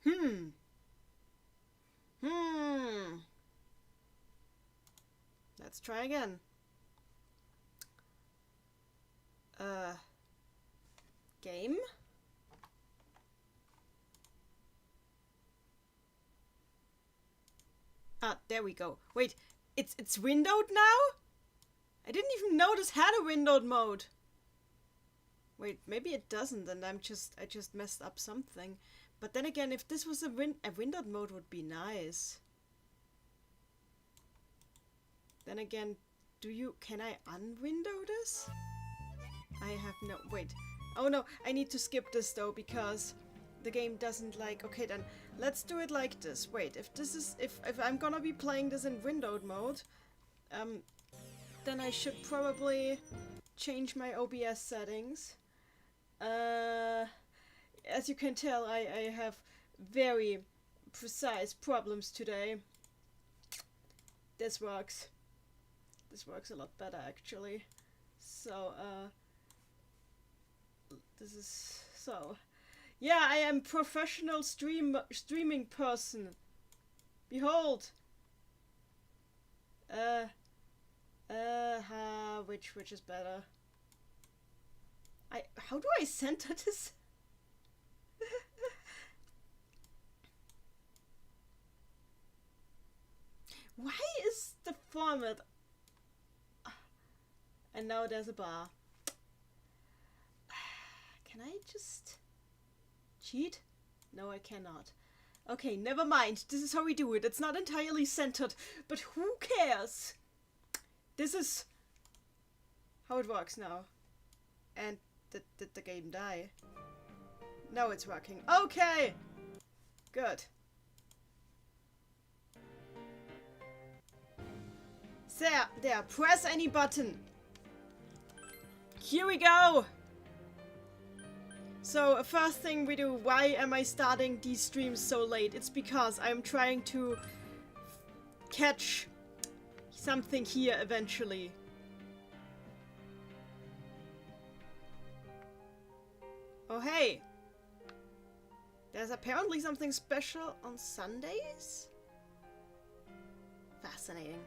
Hmm. Hmm. Let's try again. Game? Ah, there we go. Wait, it's windowed now? I didn't even know this had a windowed mode. Wait, maybe it doesn't, and I just messed up something. But then again, if this was a windowed mode would be nice. Then again, can I unwindow this? I have no, wait. Oh no, I need to skip this though, because the game doesn't like, okay then, let's do it like this. Wait, if I'm gonna be playing this in windowed mode, then I should probably change my OBS settings. As you can tell, I have very precise problems today. This works. This works a lot better actually. So, this is so. Yeah, I am professional streaming person. Behold. Which is better? How do I center this? Why is the format? And now there's a bar. Can I just cheat? No, I cannot. Okay, never mind. This is how we do it. It's not entirely centered, but who cares? This is how it works now. And did the game die? No, it's working. Okay! Good. There, press any button. Here we go! So, first thing we do, why am I starting these streams so late? It's because I'm trying to catch something here eventually. Oh hey! There's apparently something special on Sundays? Fascinating.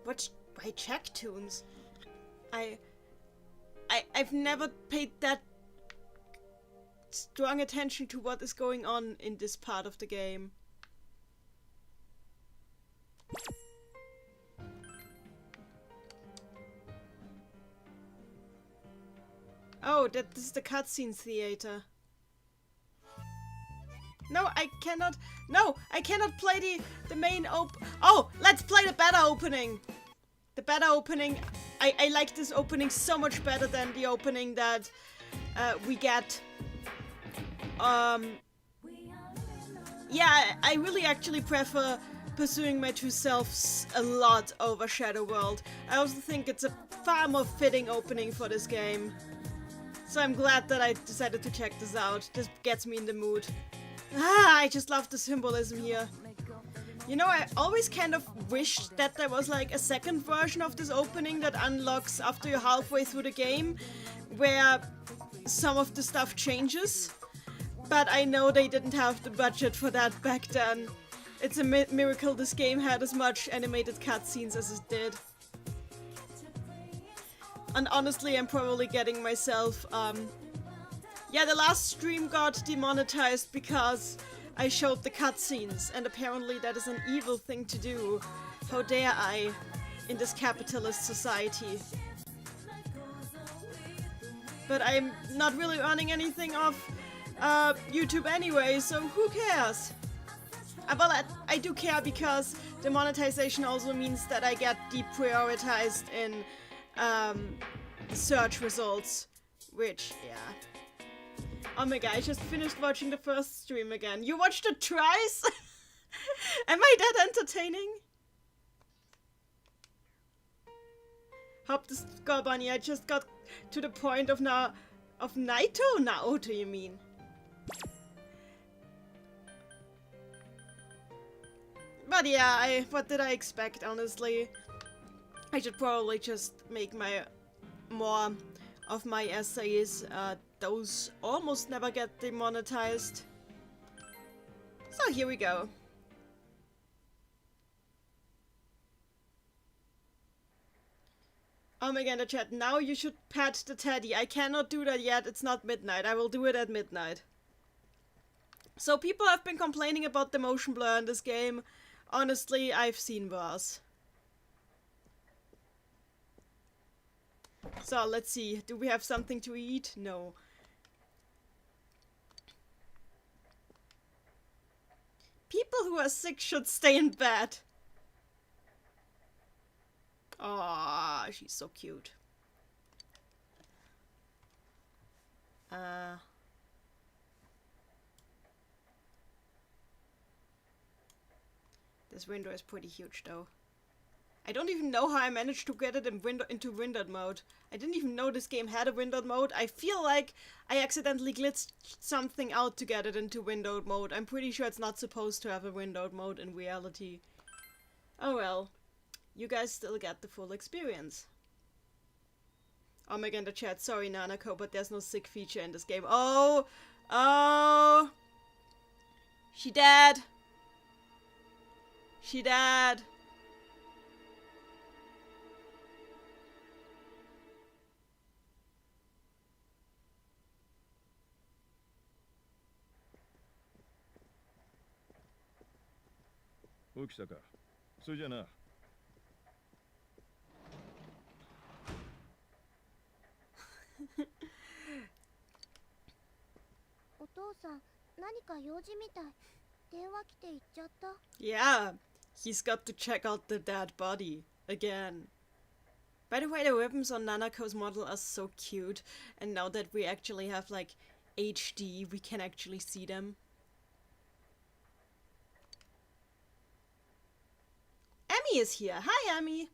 Why check tunes? I've never paid that strong attention to what is going on in this part of the game. Oh, this is the cutscene theater. No, I cannot. No, I cannot play the main Oh, let's play the beta opening. The beta opening. I like this opening so much better than the opening that we get. Yeah, I really actually prefer Pursuing My True Selves a lot over Shadow World. I also think it's a far more fitting opening for this game. So I'm glad that I decided to check this out. This gets me in the mood. Ah, I just love the symbolism here. You know, I always kind of wished that there was like a second version of this opening that unlocks after you're halfway through the game, where some of the stuff changes. But I know they didn't have the budget for that back then. It's a miracle this game had as much animated cutscenes as it did. And honestly, I'm probably getting myself, yeah, the last stream got demonetized because I showed the cutscenes, and apparently that is an evil thing to do. How dare I, in this capitalist society. But I'm not really earning anything off YouTube anyway, so who cares? Well, I do care because the monetization also means that I get deprioritized in search results, which, yeah. Oh my god, I just finished watching the first stream again. You watched it twice? Am I that entertaining? Hop the score bunny, I just got to the point of Naito? Naoto, you mean? But yeah, what did I expect, honestly? I should probably just make my more of my essays. Those almost never get demonetized. So here we go. Oh my god, in the chat, now you should pet the teddy. I cannot do that yet, it's not midnight. I will do it at midnight. So people have been complaining about the motion blur in this game. Honestly, I've seen worse. So let's see, do we have something to eat? No. People who are sick should stay in bed. Aww, she's so cute. This window is pretty huge though. I don't even know how I managed to get it into windowed mode. I didn't even know this game had a windowed mode. I feel like I accidentally glitched something out to get it into windowed mode. I'm pretty sure it's not supposed to have a windowed mode in reality. Oh well. You guys still get the full experience. Oh my god, in the chat, sorry Nanako, but there's no sick feature in this game. Oh! Oh! She dead! She dead! Okisaka. Soじゃな。お父さん、何か用事みたい。電話来て行っちゃった。Yeah, he's got to check out the dead body again. By the way, the ribbons on Nanako's model are so cute, and now that we actually have like HD, we can actually see them. Emmy is here. Hi, Emmy.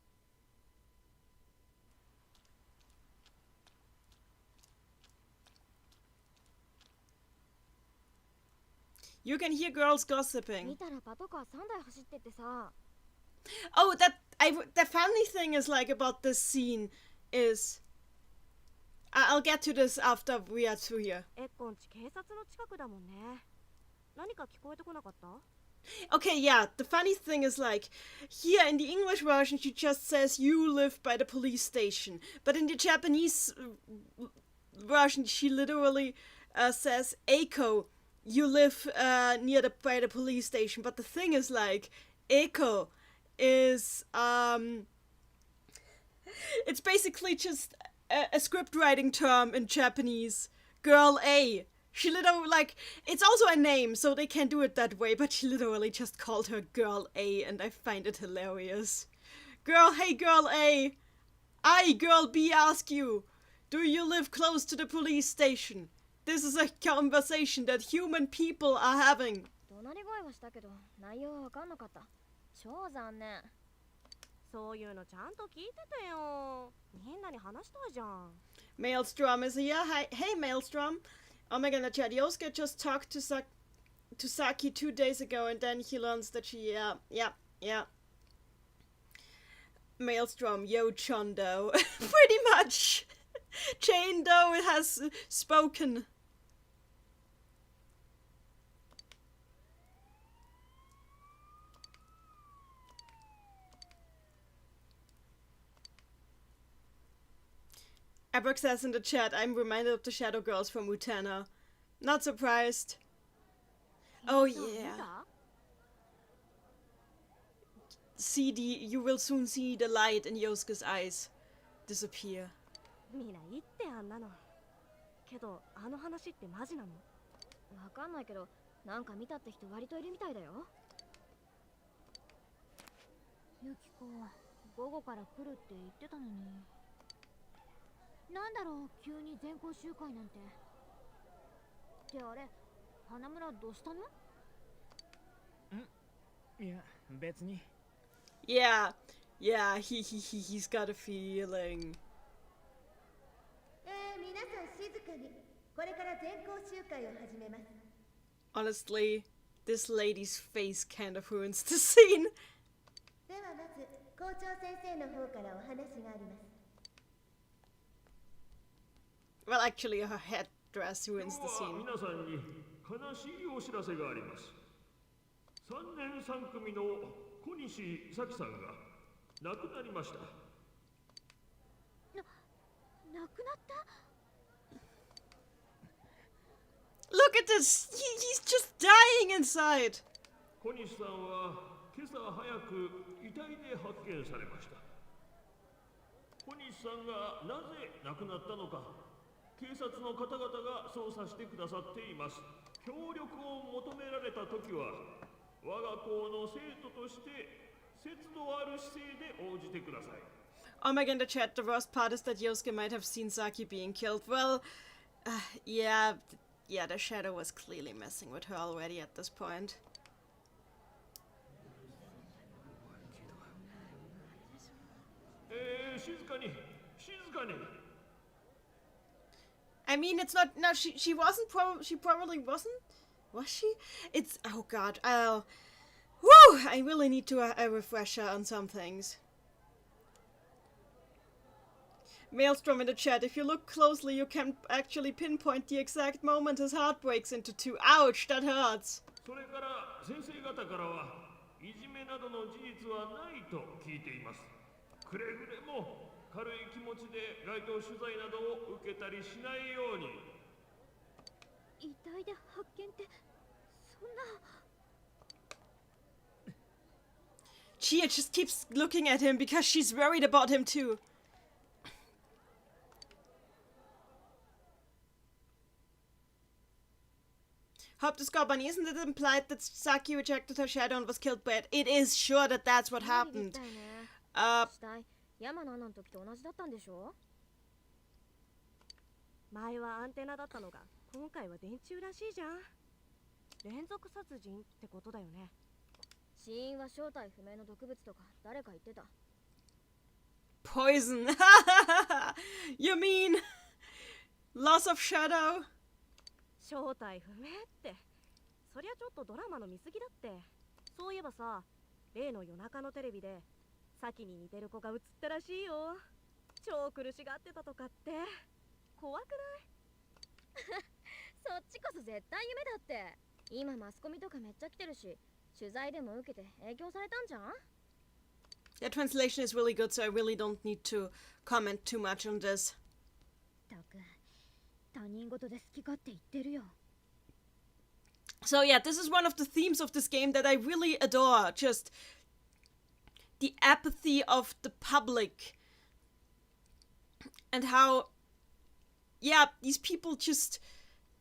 You can hear girls gossiping. Oh, the funny thing is like about this scene is I'll get to this after we are through here. Okay, yeah, the funny thing is like here in the English version she just says you live by the police station, but in the Japanese version she literally says Eiko, you live by the police station. But the thing is like Eiko is it's basically just a script writing term in Japanese. Girl A. She literally, like, it's also a name, so they can do it that way, but she literally just called her Girl A, and I find it hilarious. Hey Girl A, I, Girl B, ask you, do you live close to the police station? This is a conversation that human people are having. Maelstrom is here. Hi, hey Maelstrom. Oh my god, chat. Yosuke just talked to Saki 2 days ago, and then he learns that she, yeah. Maelstrom, yo Chondo. Pretty much. Jane Doe has spoken. Abrox says in the chat, I'm reminded of the Shadow Girls from Utena. Not surprised. Oh yeah. You will soon see the light in Yosuke's eyes disappear. Yeah, he's got a feeling. Honestly, this lady's face kind of ruins the scene. Well, actually, her headdress ruins the 今日は scene. 皆さんに悲しいお知らせがあります。3年3組の小西咲さんが亡くなりました。亡くなった？ Look at this! He's just dying inside! 小西さんは今朝早く遺体で発見されました。小西さんがなぜ亡くなったのか、警察の方々が捜査してくださっています。協力を求められた時は、我が校の生徒として節度ある姿勢で応じてください。Oh my god, in the chat, the worst part is that Yosuke might have seen Saki being killed. Well, yeah, the shadow was clearly messing with her already at this point. I mean, it's not. No, she wasn't. She probably wasn't. Was she? It's. Oh god. Woo! I really need to a refresher on some things. Maelstrom in the chat. If you look closely, you can actually pinpoint the exact moment his heart breaks into two. Ouch! That hurts. それから先生方からはいじめなどの事実はないと聞いています。くれぐれも軽い気持ちで街頭取材などを受けたりしないように。遺体で発見ってそんな。Chia just keeps looking at him because she's worried about him too. Hope to Scorbunny, isn't it implied that Saki rejected her shadow and was killed by it? It is sure that that's what happened. 死体山の穴の時と同じだったんでしょ？前はアンテナだったのが今回は電柱らしいじゃん。連続殺人ってことだよね。死因は正体不明の毒物とか誰か言ってた。Poison. You mean loss of shadow? 正体不明ってそりゃちょっとドラマの見過ぎだって。そういえばさ、例の夜中のテレビで先に似てる子が映ったらしいよ。超苦しがってたとかって。怖くない？そっちこそ絶対夢だって。今マスコミとかめっちゃ来てるし、取材でも受けて影響されたんじゃん？ The translation is really good, so I really don't need to comment too much on this. たく他人事で好き勝手言ってるよ。 So yeah, this is one of the themes of this game that I really adore. Just the apathy of the public. And how, yeah, these people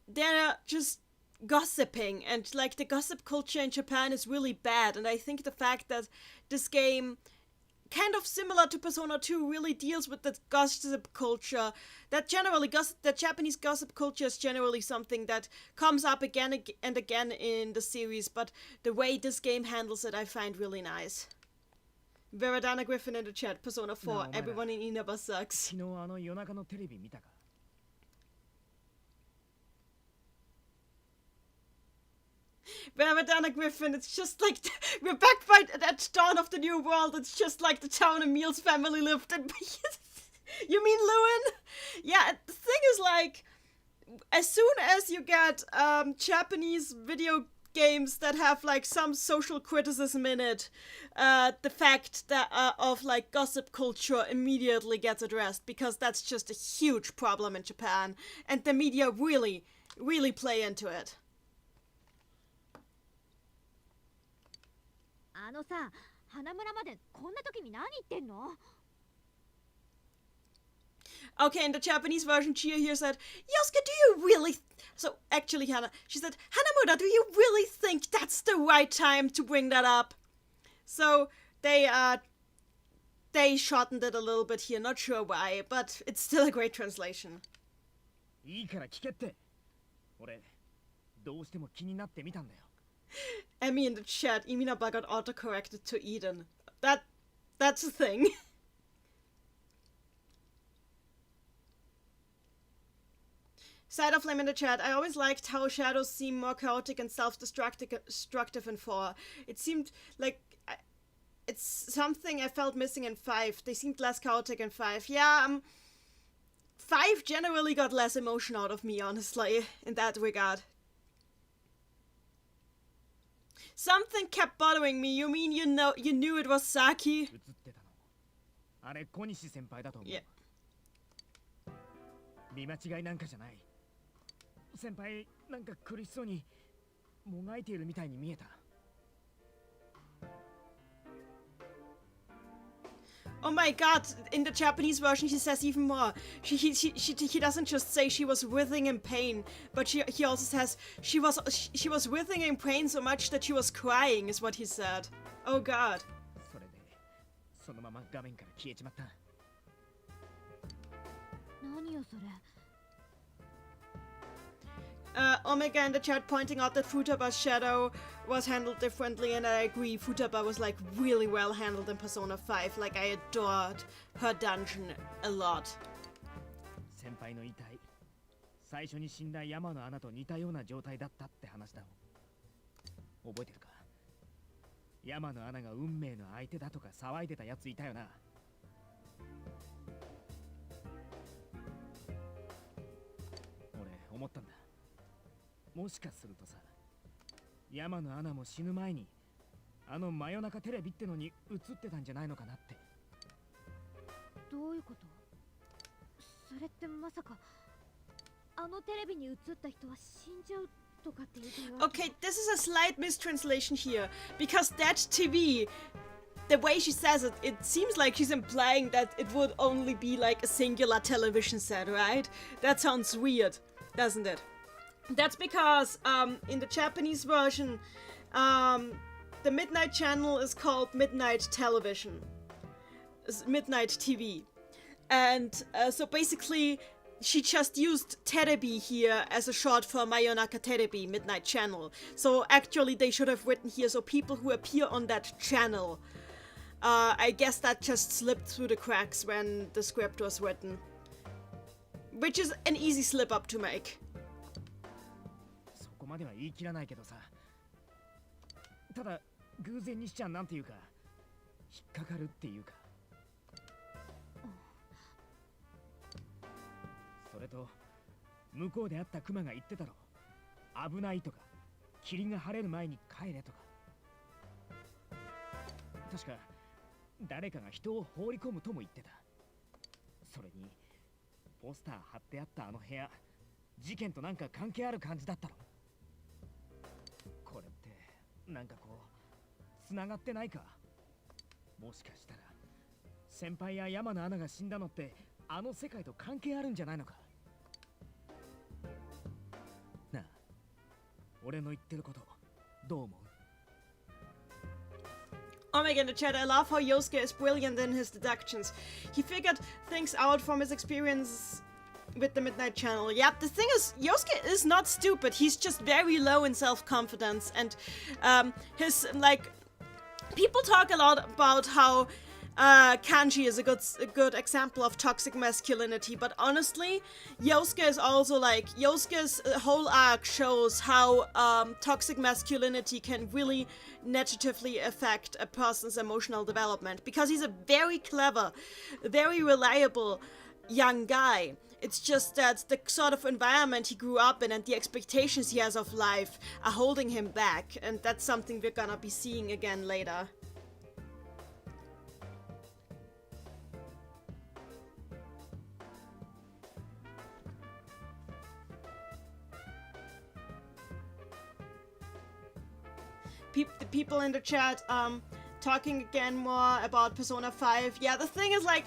they're just gossiping. And like the gossip culture in Japan is really bad. And I think the fact that this game, kind of similar to Persona 2, really deals with the gossip culture. That Japanese gossip culture is generally something that comes up again and again in the series, but the way this game handles it I find really nice. Veradana Griffin in the chat, Persona 4, everyone in Inaba sucks. 昨日あの夜中のテレビ見たか？ Veradana Griffin, it's just like we're back by at dawn of the new world. It's just like the town Emil's family lived in. You mean Lewin? Yeah, the thing is, like, as soon as you get Japanese video games that have like some social criticism in it, the fact that of like gossip culture immediately gets addressed, because that's just a huge problem in Japan, and the media really play into it. あのさ、花村までこんな時に何言ってんの？ Okay, in the Japanese version, Chia here said, Yosuke, do you really... So, actually, she said, Hanamura, do you really think that's the right time to bring that up? So, they shortened it a little bit here, not sure why, but it's still a great translation. いいから聞けって。俺どうしても気になってみたんだよ。 Emmy in the chat, Iminaba got autocorrected to Eden. That's a thing. Side of Flame in the chat, I always liked how shadows seem more chaotic and self-destructive in 4. It seemed like it's something I felt missing in 5. They seemed less chaotic in 5. Yeah, 5 generally got less emotion out of me, honestly, in that regard. Something kept bothering me. You mean you knew it was Saki? 映ってたのあれ小西先輩だと思う、 Yeah. 見間違いなんかじゃない。先輩なんか苦しそうにもがいているみたいに見えた。 Oh my god, in the Japanese version he says even more. He doesn't just say she was writhing in pain, but he also says she was writhing in pain so much that she was crying is what he said. Oh god. それでそのまま画面から消えちまった。何よそれ。 Omega in the chat pointing out that Futaba's shadow was handled differently, and I agree, Futaba was like really well handled in Persona 5. Like I adored her dungeon a lot. 先輩の遺体、最初に死んだ山の穴と似たような状態だったって話だろ。覚えてるか？山の穴が運命の相手だとか騒いでたやついたよな。俺思ったんだ。もしかするとさ、山の穴も死ぬ前にあの真夜中テレビってのに映ってたんじゃないのかなって。どういうこと？それってまさかあのテレビに映った人は死んじゃうとかって言うわけ？ Okay, this is a slight mistranslation here, because that TV, the way she says it, it seems like she's implying that it would only be like a singular television set, right? That sounds weird, doesn't it? That's because in the Japanese version, the Midnight Channel is called Midnight Television, Midnight TV, and so basically she just used Terebi here as a short for Mayonaka Terebi, Midnight Channel. So actually they should have written here, so people who appear on that channel. I guess that just slipped through the cracks when the script was written, which is an easy slip up to make. そこまでは言い切らないけどさ。ただ偶然にしちゃなんていうか引っかかるっていうか。それと向こうで会ったクマが言ってたろ。危ないとか霧が晴れる前に帰れとか。確か誰かが人を放り込むとも言ってた。それにポスター貼ってあったあの部屋、事件となんか関係ある感じだったろ。これってなんかこうつながってないか。もしかしたら先輩や山のアナが死んだのってあの世界と関係あるんじゃないのか。なあ、俺の言ってることどう思う？ Oh my god, in the chat, I love how Yosuke is brilliant in his deductions. He figured things out from his experience with the Midnight Channel. Yeah, the thing is, Yosuke is not stupid. He's just very low in self-confidence, and his, like, people talk a lot about how Kanji is a good example of toxic masculinity, but honestly, Yosuke is also like, Yosuke's whole arc shows how toxic masculinity can really negatively affect a person's emotional development, because he's a very clever, very reliable young guy. It's just that the sort of environment he grew up in and the expectations he has of life are holding him back, and that's something we're gonna be seeing again later. The people in the chat talking again more about Persona 5. Yeah, the thing is, like,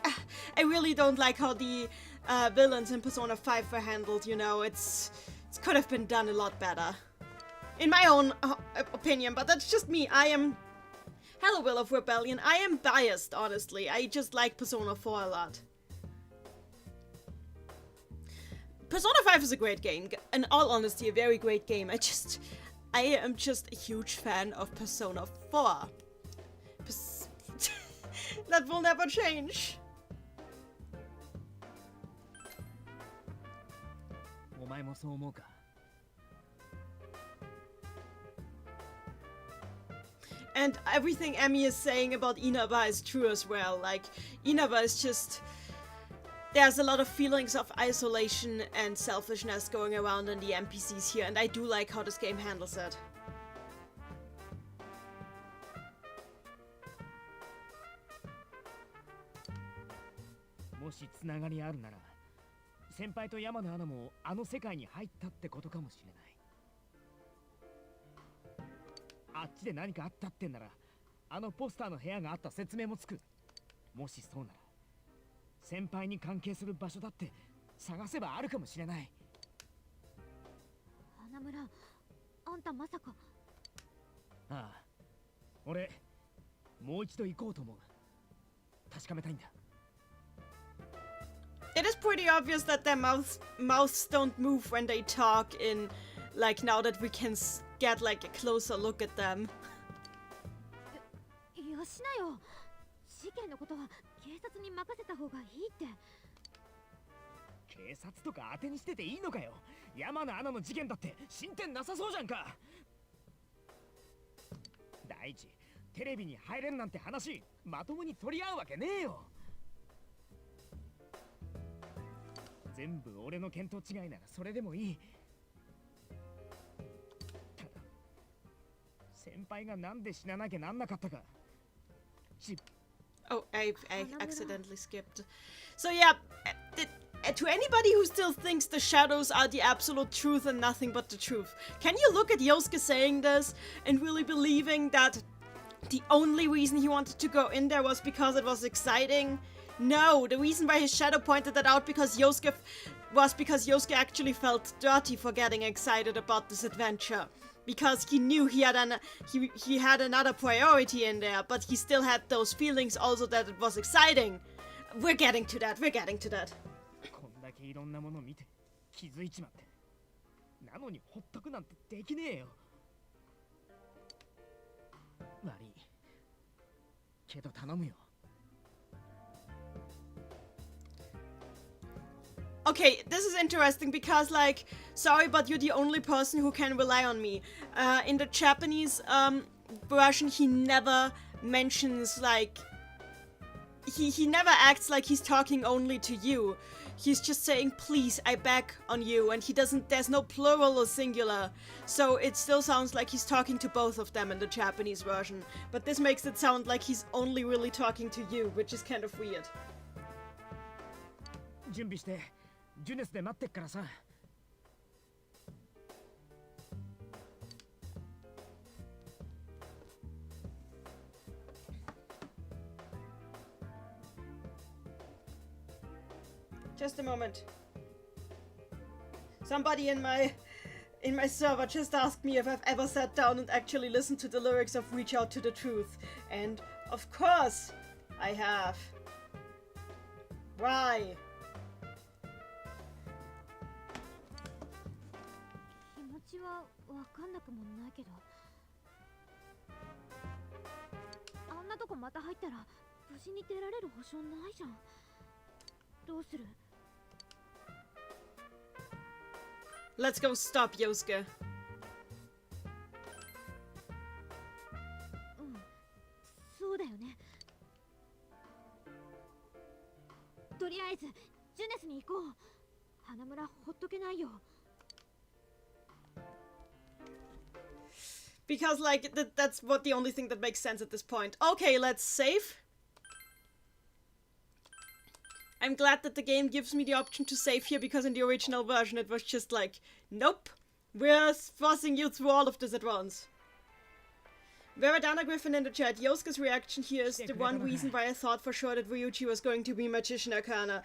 I really don't like how the villains in Persona 5 were handled, you know. It could have been done a lot better, in my own opinion, but that's just me. Hello, Will of Rebellion. I am biased, honestly. I just like Persona 4 a lot. Persona 5 is a great game. In all honesty, a very great game. I am just a huge fan of Persona 4. That will never change. お前もそう思うか？ And everything Emmy is saying about Inaba is true as well. Like, Inaba is just... there's a lot of feelings of isolation and selfishness going around in the NPCs here, and I do like how this game handles it. もしつながりあるなら先輩と山野アナもあの世界に入ったってことかもしれない。あっちで何かあったってんならあのポスターの部屋があった説明もつく。もしそうなら先輩に関係する場所だって探せばあるかもしれない。花村、あんたまさか。ああ、俺もう一度行こうと思う。確かめたいんだ。It is pretty obvious that their mouths don't move when they talk in, like, now that we can get, like, a closer look at them. よしなよ。事件のことは警察に任せた方がいいって。警察とか当てにしてていいのかよ。山野アナの事件だって進展なさそうじゃんか。第一、テレビに入れるなんて話まともに取り合うわけねえよ。全部俺の見当違いならそれでもいい。ただ先輩がなんで死ななきゃなんなかったか。Oh, I accidentally skipped. So yeah, to anybody who still thinks the shadows are the absolute truth and nothing but the truth, can you look at Yosuke saying this and really believing that the only reason he wanted to go in there was because it was exciting? No, the reason why his shadow pointed that out because Yosuke actually felt dirty for getting excited about this adventure. Because he knew he had another priority in there, but he still had those feelings also that it was exciting. We're getting to that. こんだけいろんなもの見て気づいちまって。なのにほっとくなんてできねえよ。悪い。けど頼むよ。Okay, this is interesting because, like, sorry, but you're the only person who can rely on me. In the Japanese version, he never mentions, like, he never acts like he's talking only to you. He's just saying, please, I beg on you, and there's no plural or singular. So it still sounds like he's talking to both of them in the Japanese version. But this makes it sound like he's only really talking to you, which is kind of weird. 準備して。ジュネスで待ってっからさ。Just a moment. Somebody in my server just asked me if I've ever sat down and actually listened to the lyrics of Reach Out to the Truth. And of course I have. Why? 気持ちはわかんなくもないけど、あんなとこまた入ったら無事に出られる保証ないじゃん。どうする？ Let's go stop Yosuke. うん、そうだよね。とりあえずジュネスに行こう。花村ほっとけないよ。Because, like, that's what the only thing that makes sense at this point. Okay, let's save. I'm glad that the game gives me the option to save here, because in the original version it was just like, nope, we're forcing you through all of this at once. Veradana Griffin in the chat, Yosuke's reaction here is the one reason why I thought for sure that Ryuichi was going to be Magician Arcana.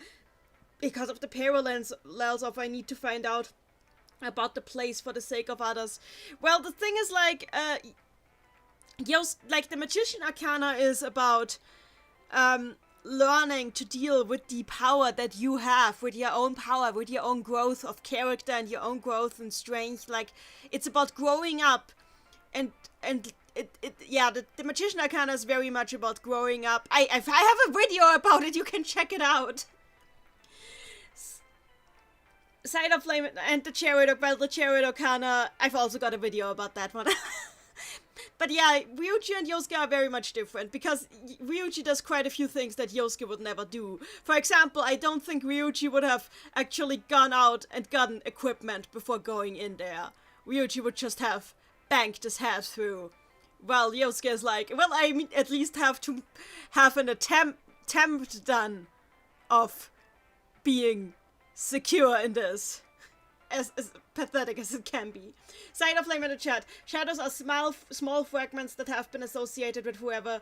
Because of the parallels of I need to find out about the place for the sake of others. Well, the thing is, like, the Magician Arcana is about, learning to deal with the power that you have, with your own power, with your own growth of character and your own growth and strength. Like, it's about growing up, and the Magician Arcana is very much about growing up. I have a video about it, you can check it out. Side of Flame and the Chariot, well, the Chariot Arcana, I've also got a video about that one. But yeah, Ryuji and Yosuke are very much different, because Ryuji does quite a few things that Yosuke would never do. For example, I don't think Ryuji would have actually gone out and gotten equipment before going in there. Ryuji would just have banked his head through. Well, Yosuke is like, well, I mean, at least have to have an attempt done of being secure in this. As pathetic as it can be. Side of flame in the chat. Shadows are small fragments that have been associated with whoever's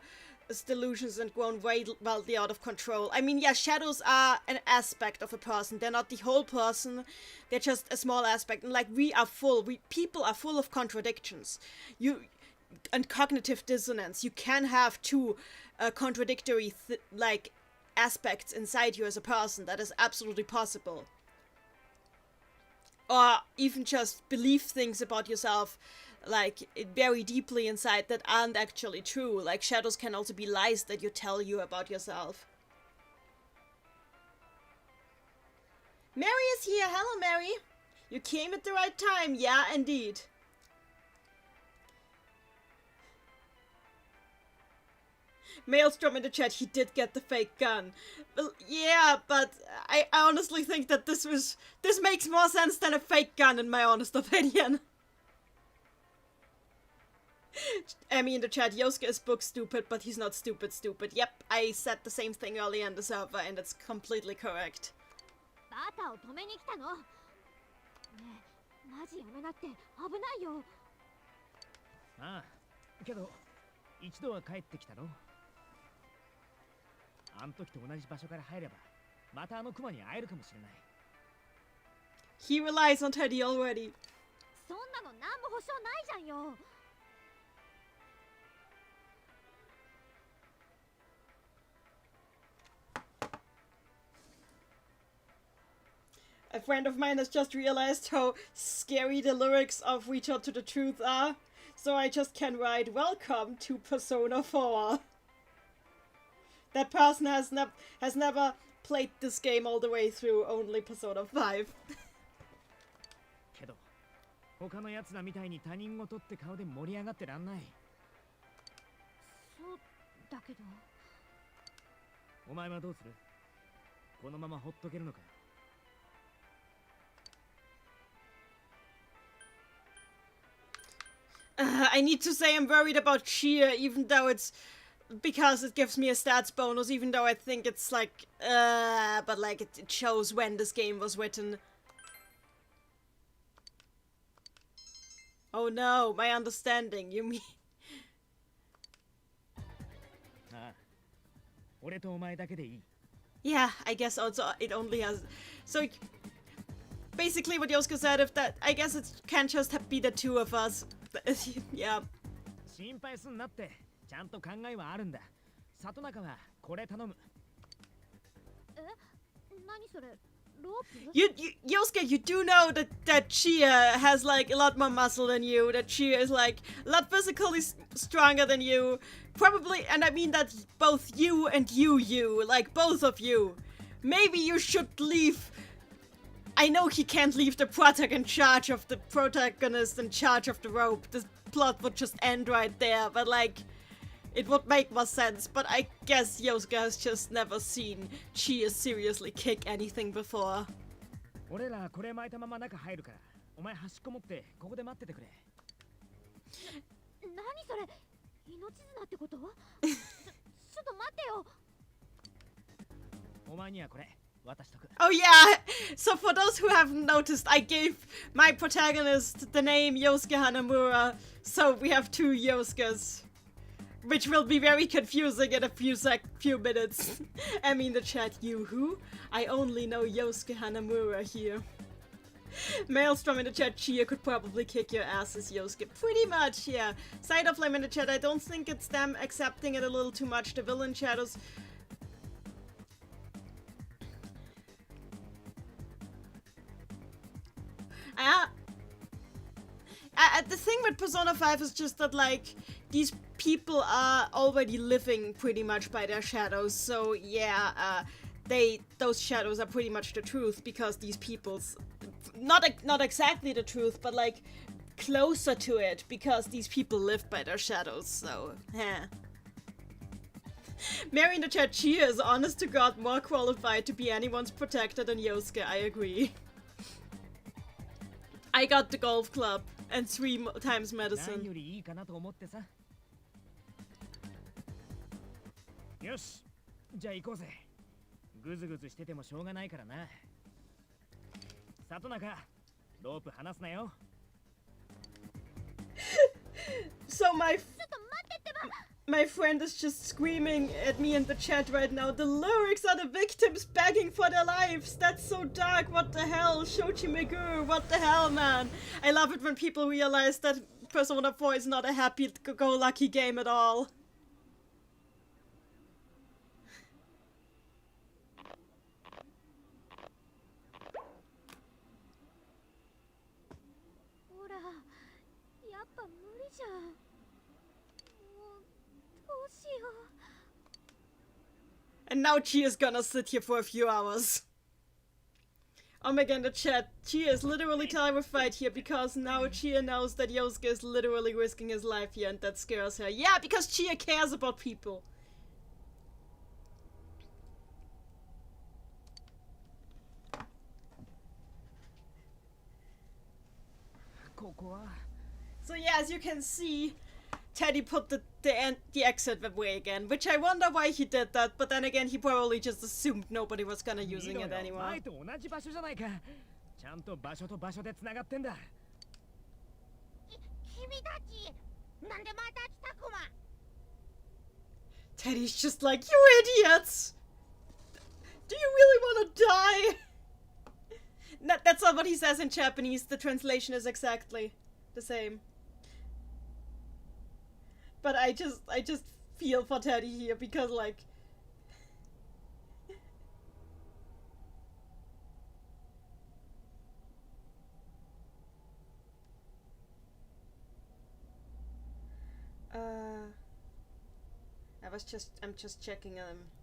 delusions and grown wildly out of control. I mean, yeah, shadows are an aspect of a person. They're not the whole person. They're just a small aspect. And like, people are full of contradictions. And cognitive dissonance. You can have two contradictory, aspects inside you as a person. That is absolutely possible. Or even just believe things about yourself, like, very deeply inside that aren't actually true. Like, shadows can also be lies that you tell you about yourself. Mary is here. Hello, Mary. You came at the right time. Yeah, indeed. Maelstrom in the chat, he did get the fake gun. Well, yeah, but I honestly think that this makes more sense than a fake gun, in my honest opinion. Emmy in the chat, Yosuke is book stupid, but he's not stupid. Yep, I said the same thing earlier in the server, and it's completely correct. バタを止めに来たの。ねえ、マジやめなって危ないよ。ああ、けど一度は帰ってきたの。あの時と同じ場所から入れば、またあのクマに会えるかもしれない。He relies on Teddy already. そんなの何も保証ないじゃんよ。A friend of mine has just realized how scary the lyrics of Reach Out to the Truth are, so I just can write, "Welcome to Persona 4." That person has never played this game all the way through, only Persona 5. けど、他の奴らみたいに他人事って顔で盛り上がってらんない。そうだけど。お前はどうする？このままほっとけるのか？ I need to say I'm worried about Cheer, even though it's because it gives me a stats bonus, even though I think it's like, but like it shows when this game was written. Oh no, my understanding, you mean? ああ、俺とお前だけでいい。 Yeah, I guess also it only has. So basically, what Yosuke said, if that, I guess it can't just be the two of us. Yeah. 心配すんなって、ちゃんと考えはあるんだ。里中はこれ頼む。え、何それ？ロープ？ Yosuke, you do know that Chia has like a lot more muscle than you. That Chia is like a lot physically stronger than you. Probably, and I mean that both you and you, like both of you. Maybe you should leave. I know he can't leave the protagonist in charge of the rope. This plot would just end right there, but like, it would make more sense. But I guess Yosuke has just never seen Chia seriously kick anything before. 俺らこれ巻いたまま中入るから、お前端っこ持ってここで待っててくれ。何それ？命綱ってこと？ちょっと待ってよ。お前にはこれ。 Oh yeah, so for those who haven't noticed, I gave my protagonist the name Yosuke Hanamura, so we have two Yosuke's, which will be very confusing in a few minutes. I mean the chat, you who? I only know Yosuke Hanamura here. Maelstrom in the chat, Chia could probably kick your asses, Yosuke. Pretty much, yeah. Side of Flame in the chat, I don't think it's them accepting it a little too much. The villain shadows... the thing with Persona 5 is just that, like, these people are already living pretty much by their shadows, so yeah, those shadows are pretty much the truth, because these people's... Not exactly the truth, but, like, closer to it because these people live by their shadows, so Mary in the chat, Chia is honest to God more qualified to be anyone's protector than Yosuke, I agree. I got the golf club and 3 times medicine. よりいいかなと思ってさ。よし、じゃあ行こうぜ。ぐずぐずしててもしょうがないからな。里中、ロープ離すなよ。So my friend is just screaming at me in the chat right now. The lyrics are the victims begging for their lives. That's so dark. What the hell? Shoji Meguro, what the hell, man? I love it when people realize that Persona 4 is not a happy-go-lucky game at all. And now Chia is gonna sit here for a few hours. Oh my god, in the chat, Chia is literally terrified here because now Chia knows that Yosuke is literally risking his life here and that scares her. Yeah, because Chia cares about people. So yeah, as you can see, Teddy put the exit way again, which I wonder why he did that, but then again he probably just assumed nobody was gonna using it anymore. 前と同じ場所じゃないか。ちゃんと場所と場所でつながってんだ。君たち、なんでまた来たクマ。Teddy's just like, you idiots! Do you really wanna die? That's not what he says in Japanese, the translation is exactly the same. But I just feel for Teddy here because like I'm just checking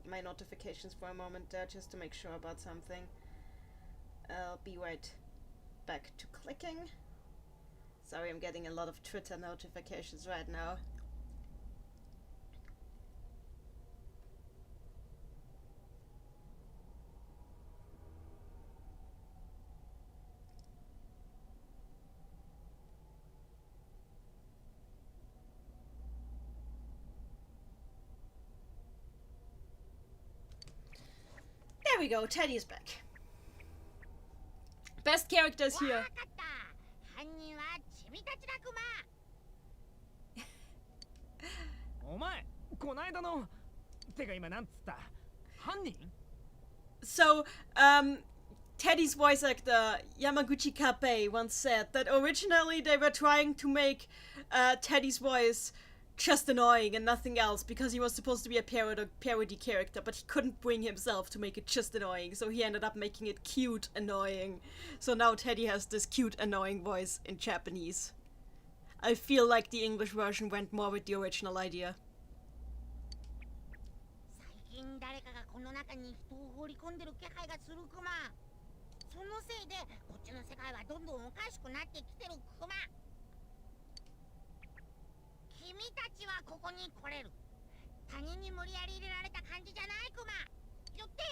my notifications for a moment there just to make sure about something. I'll be right back to clicking. Sorry, I'm getting a lot of Twitter notifications right now. There we go, Teddy is back. Best characters here. 犯人は君たちだクマ。お前、こないだの。てか今なんつった？犯人？ So, Teddy's voice actor Yamaguchi Kappei once said that originally they were trying to make Teddy's voice just annoying and nothing else because he was supposed to be a parody character, but he couldn't bring himself to make it just annoying, so he ended up making it cute annoying. So now Teddy has this cute annoying voice in Japanese. I feel like the English version went more with the original idea. 最近誰かがこの中に人を放り込んでる気配がするクマ。そのせいでこっちの世界はどんどんおかしくなってきてるクマ。君たちはここに来れる。他人に無理やり入れられた感じじゃないクマ。よって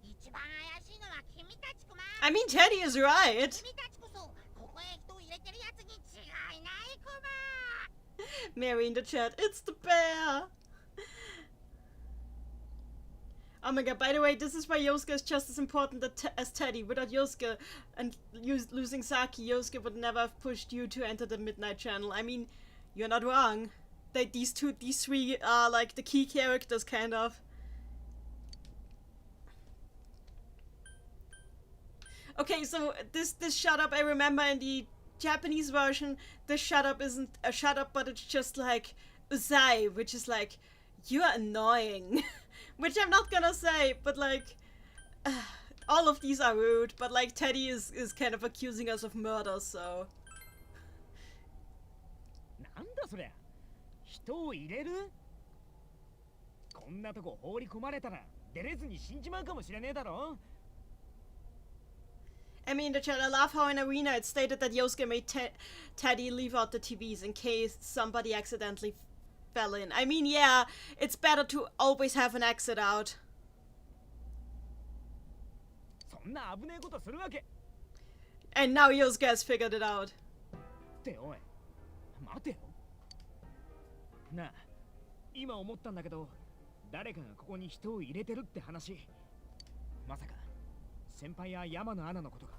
一番怪しいのは君たちクマ。I mean, Teddy is right. 君たちこそここへ人を入れてるやつに違いないクマ。Mary in the chat, it's the bear! Oh my god, by the way, this is why Yosuke is just as important as Teddy. Without Yosuke and losing Saki, Yosuke would never have pushed you to enter the Midnight Channel. I mean, you're not wrong. These three are like the key characters, kind of. Okay, so this shut up, I remember in the Japanese version, this shut up isn't a shut up, but it's just like Uzai, which is like, you're annoying. Which I'm not gonna say, but like, all of these are rude, but like Teddy is kind of accusing us of murder, so. なんだそりゃ。人を入れる？こんなとこ放り込まれたら出れずに死んじまうかもしれねえだろ。I mean, the chat, I love how in Arena it stated that Yosuke made Teddy leave out the TVs in case somebody accidentally fell in. I mean, yeah, it's better to always have an exit out. そんな危ねえことするわけ。 And now Yosuke has figured it out. っておい、待てよ。なあ、今思ったんだけど、誰かがここに人を入れてるって話。まさか先輩や山野アナのことか。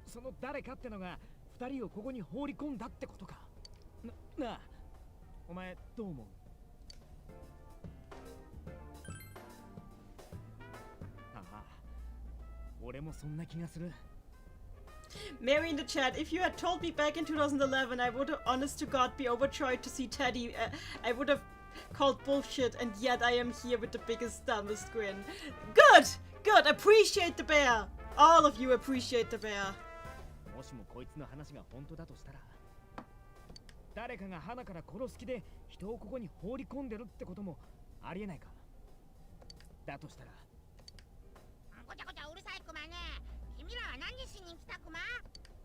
その誰かってのが二人をここに放り込んだってことか。なあ、お前どう思う？ああ、俺もそんな気がする。 Mary in the chat, if you had told me back in 2011, I would have, honest to God, be overjoyed to see Teddy. I would have called bullshit, and yet I am here with the biggest, dumbest grin. Good! Good! Appreciate the bear! All of you appreciate the bear. もしもこいつの話が本当だとしたら、誰かが花から殺す気で人をここに放り込んでるってこともありえないか。だとしたら、ごちゃごちゃうるさいクマね。君らは何しに来たクマ？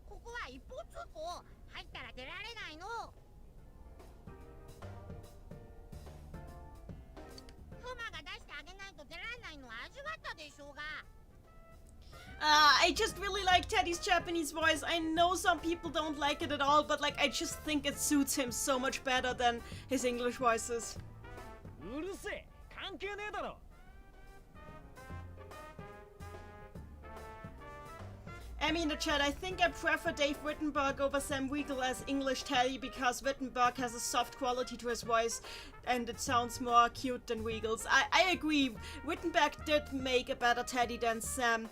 ここは一方通行。入ったら出られないの。クマが出してあげないと出られないのは味わったでしょうが。I just really like Teddy's Japanese voice. I know some people don't like it at all, but like I just think it suits him so much better than his English voices. うるせえ、関係ねえだろ。 I mean, the chat, I think I prefer Dave Wittenberg over Sam Riegel as English Teddy because Wittenberg has a soft quality to his voice and it sounds more cute than Riegel's. I agree. Wittenberg did make a better Teddy than Sam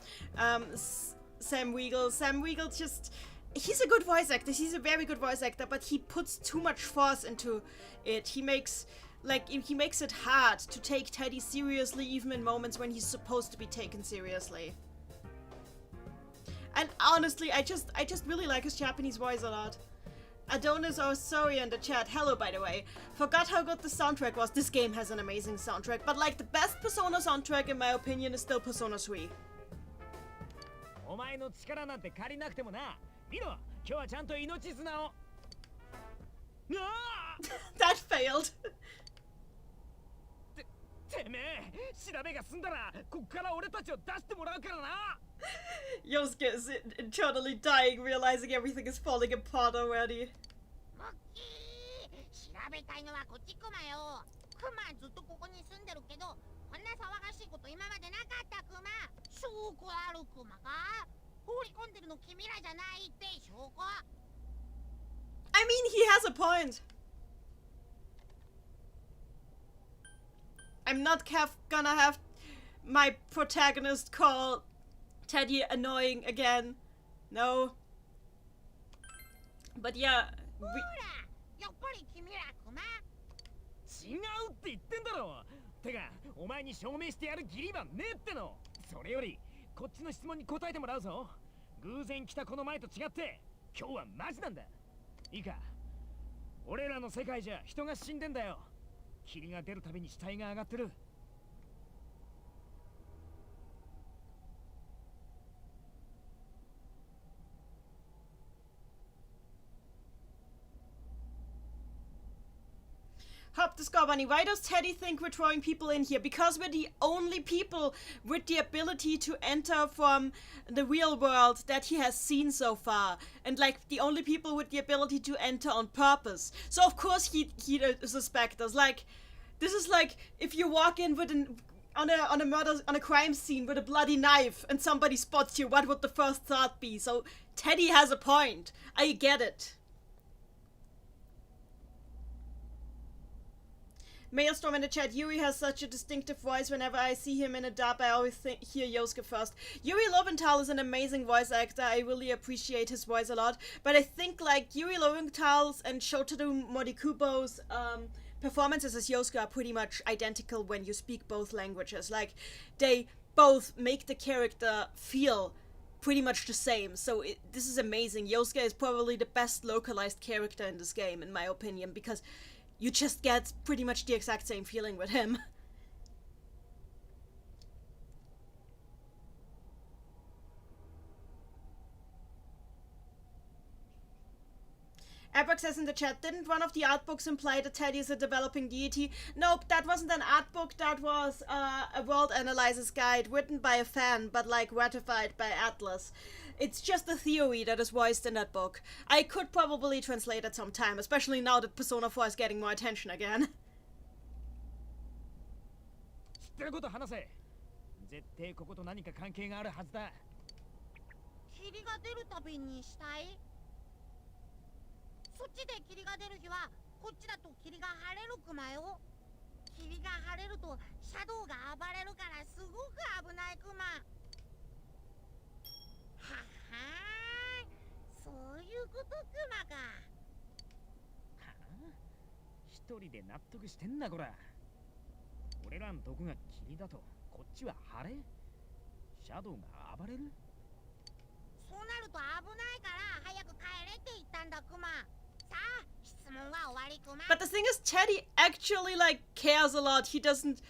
Riegel. Sam Riegel just... He's a good voice actor. He's a very good voice actor, but he puts too much force into it. He makes it hard to take Teddy seriously even in moments when he's supposed to be taken seriously. And honestly, I just really like his Japanese voice a lot. Adonis Osorio in the chat, hello by the way. Forgot how good the soundtrack was. This game has an amazing soundtrack, but like the best Persona soundtrack in my opinion is still Persona 3. お前の力なんて借りなくてもな。見ろ、今日はちゃんと命綱を。That failed. てめえ、調べが済んだらこっから俺たちを出してもらうからな。 Yosuke is internally dying, realizing everything is falling apart already. モッキー、調べたいのはこっちクマよ。クマずっとここに住んでるけど、こんな騒がしいこと今までなかったクマ。証拠あるクマか？放り込んでるの君らじゃないって証拠。I mean, he has a point. I'm not gonna have my protagonist call Teddy annoying again. No. But yeah. ほら、やっぱり君らクマ。違うって言ってんだろ。てか、お前に証明してやる義理はねえっての。それより、こっちの質問に答えてもらうぞ。偶然来たこの前と違って、今日はマジなんだ。いいか。俺らの世界じゃ人が死んでんだよ。霧が出るたびに死体が上がってる。Hop the Bunny, why does Teddy think we're throwing people in here? Because we're the only people with the ability to enter from the real world that he has seen so far. And like the only people with the ability to enter on purpose. So of course he'd suspect us. Like, this is like if you walk in with on a crime scene with a bloody knife and somebody spots you, what would the first thought be? So Teddy has a point. I get it. Maelstrom in the chat, Yuri has such a distinctive voice. Whenever I see him in a dub, I always hear Yosuke first. Yuri Lowenthal is an amazing voice actor. I really appreciate his voice a lot. But I think like Yuri Lowenthal's and Shotaro Morikubo's performances as Yosuke are pretty much identical when you speak both languages. Like, they both make the character feel pretty much the same. So this is amazing. Yosuke is probably the best localized character in this game, in my opinion, because you just get pretty much the exact same feeling with him. Abrax says in the chat, didn't one of the art books imply that Teddy is a developing deity? Nope, that wasn't an art book, that was a world analyzer's guide written by a fan, but like ratified by Atlas. It's just a theory that is voiced in that book. I could probably translate it sometime, especially now that Persona 4 is getting more attention again. 知ってること話せ。絶対ここと何か関係があるはずだ。霧が出るたびにしたい。そっちで霧が出る日はこっちだと霧が晴れるクマよ。霧が晴れるとシャドウが暴れるからすごく危ないクマ。ははー、そういうことクマか。はあ、一人で納得してんなこら。俺らのとこが霧だとこっちは晴れ。シャドウが暴れる。そうなると危ないから早く帰れって言ったんだクマ。さあ質問は終わりクマ。 But the thing is, Teddy actually like cares a lot. He doesn't.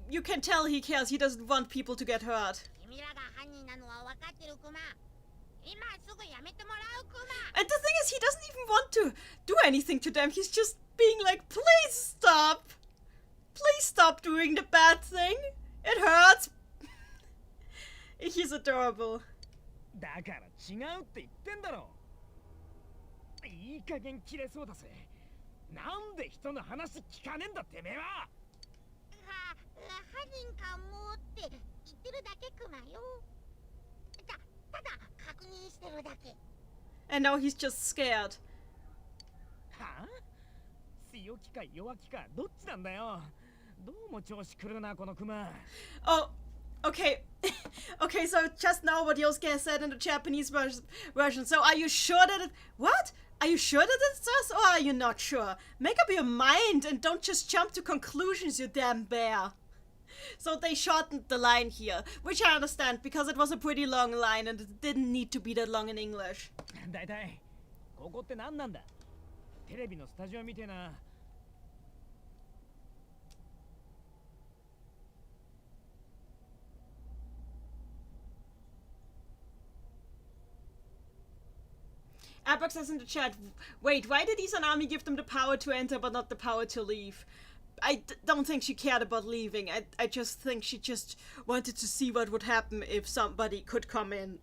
You can tell he cares. He doesn't want people to get hurt. 君らが犯人なのは分かってるクマ。今すぐやめてもらうクマ。 And the thing is, he doesn't even want to do anything to them. He's just being like, please stop. Please stop doing the bad thing. It hurts. He's adorable. だから違うって言ってんだろ。いい加減切れそうだぜ。なんで人の話聞かねえんだてめえは。犯人かもって言ってるだけクマよ。ただ確認してるだけ。 And now he's just scared. はあ？強気か弱気かどっちなんだよ。どうも調子狂うなこのクマ。Oh, okay. Okay, so just now what Yosuke said in the Japanese version. So are you sure that it... What? Are you sure that it's us, or are you not sure? Make up your mind and don't just jump to conclusions, you damn bear. So they shortened the line here, which I understand, because it was a pretty long line and it didn't need to be that long in English. だいたいここって何なんだ。テレビのスタジオみてえな。Abrax says in the chat, wait, why did Izanami give them the power to enter but not the power to leave? I don't think she cared about leaving. I just think she just wanted to see what would happen if somebody could come in.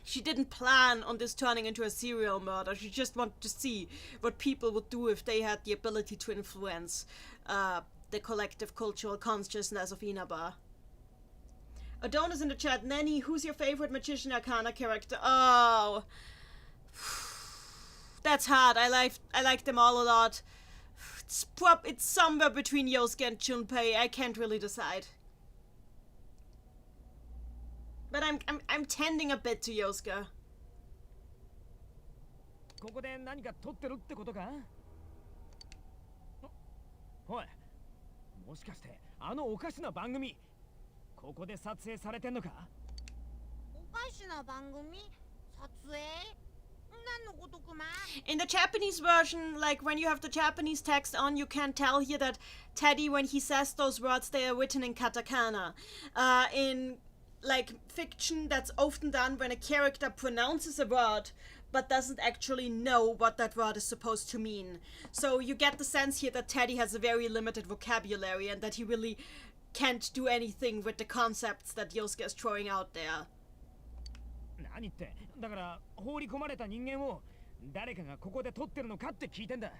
She didn't plan on this turning into a serial murder. She just wanted to see what people would do if they had the ability to influence the collective cultural consciousness of Inaba. Adonis in the chat, Neni, who's your favorite Magician Arcana character? Oh, that's hard. I like them all a lot. It's somewhere between Yosuke and Junpei. I can't really decide. But I'm tending a bit to Yosuke. ここで何か撮ってるってことか。おい、もしかしてあのおかしな番組ここで撮影されてんのか。おかしな番組撮影何のことクマ。 In the Japanese version, like when you have the Japanese text on, you can tell here that Teddy, when he says those words, they are written in katakana. In like fiction, that's often done when a character pronounces a word but doesn't actually know what that word is supposed to mean. So you get the sense here that Teddy has a very limited vocabulary and that he really can't do anything with the concepts that Yosuke is throwing out there. 何ってだから放り込まれた人間を誰かがここで撮ってるのかって聞いてんだ。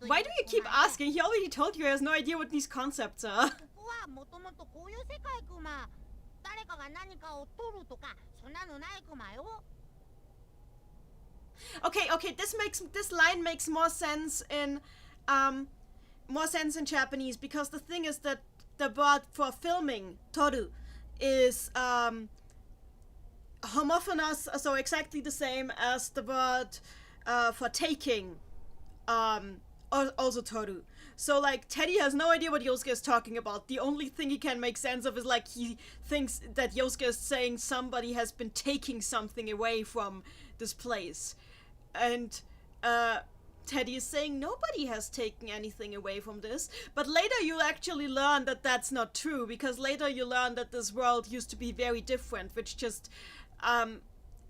Why do you keep asking? He already told you he has no idea what these concepts are. ここはもともとこういう世界クマ。誰かが何かを撮るとかそんなのないクマよ。Okay, this line makes more sense in Japanese, because the thing is that the word for filming, toru, is homophonous, so exactly the same as the word for taking, also toru. So like Teddy has no idea what Yosuke is talking about. The only thing he can make sense of is like he thinks that Yosuke is saying somebody has been taking something away from this place. And Teddy is saying nobody has taken anything away from this, but later you actually learn that that's not true, because later you learn that this world used to be very different, which just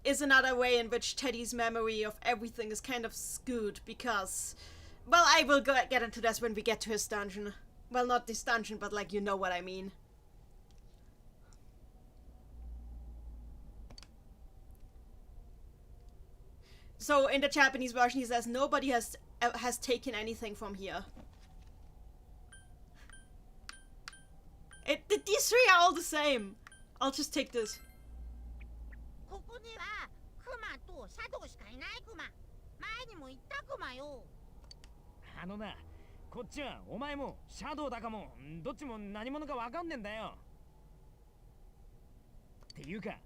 is another way in which Teddy's memory of everything is kind of skewed, because, well, I will get into this when we get to his dungeon. Well, not this dungeon, but like, you know what I mean. So in the Japanese version he says nobody has taken anything from here. These three are all the same. I'll just take this. ここにはクマとシャドウしかいないクマ。前にも言ったクマよ。あのな、こっちはお前もシャドウだかもどっちも何者かわかんねえんだよ。っていうか、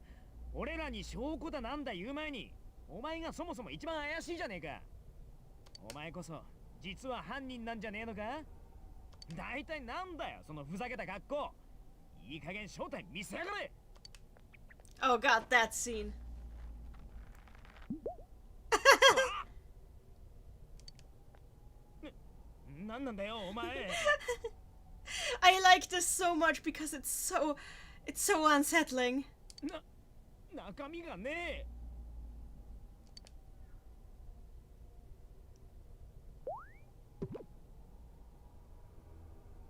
俺らに証拠だなんだ言う前に、お前がそもそも一番怪しいじゃねえか。お前こそ実は犯人なんじゃねえのか。大体なんだよそのふざけた格好。いい加減正体見せやがれ。Oh god, that scene. I like this so much because it's so unsettling. 中身がねえ。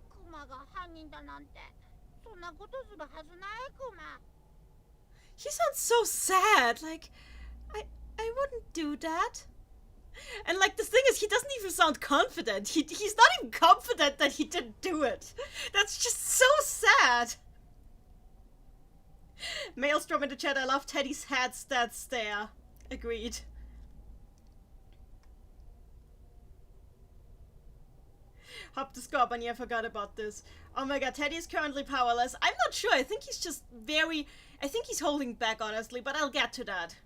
クマが犯人だなんてそんなことするはずないクマ。He sounds so sad. Like, I wouldn't do that. And like the thing is, he doesn't even sound confident. He's not even confident that he didn't do it. That's just so sad. Maelstrom in the chat, I love Teddy's head stat stare. Agreed. Hop the Scorpion, I forgot about this. Oh my god, Teddy is currently powerless. I'm not sure, I think he's just I think he's holding back, honestly, but I'll get to that.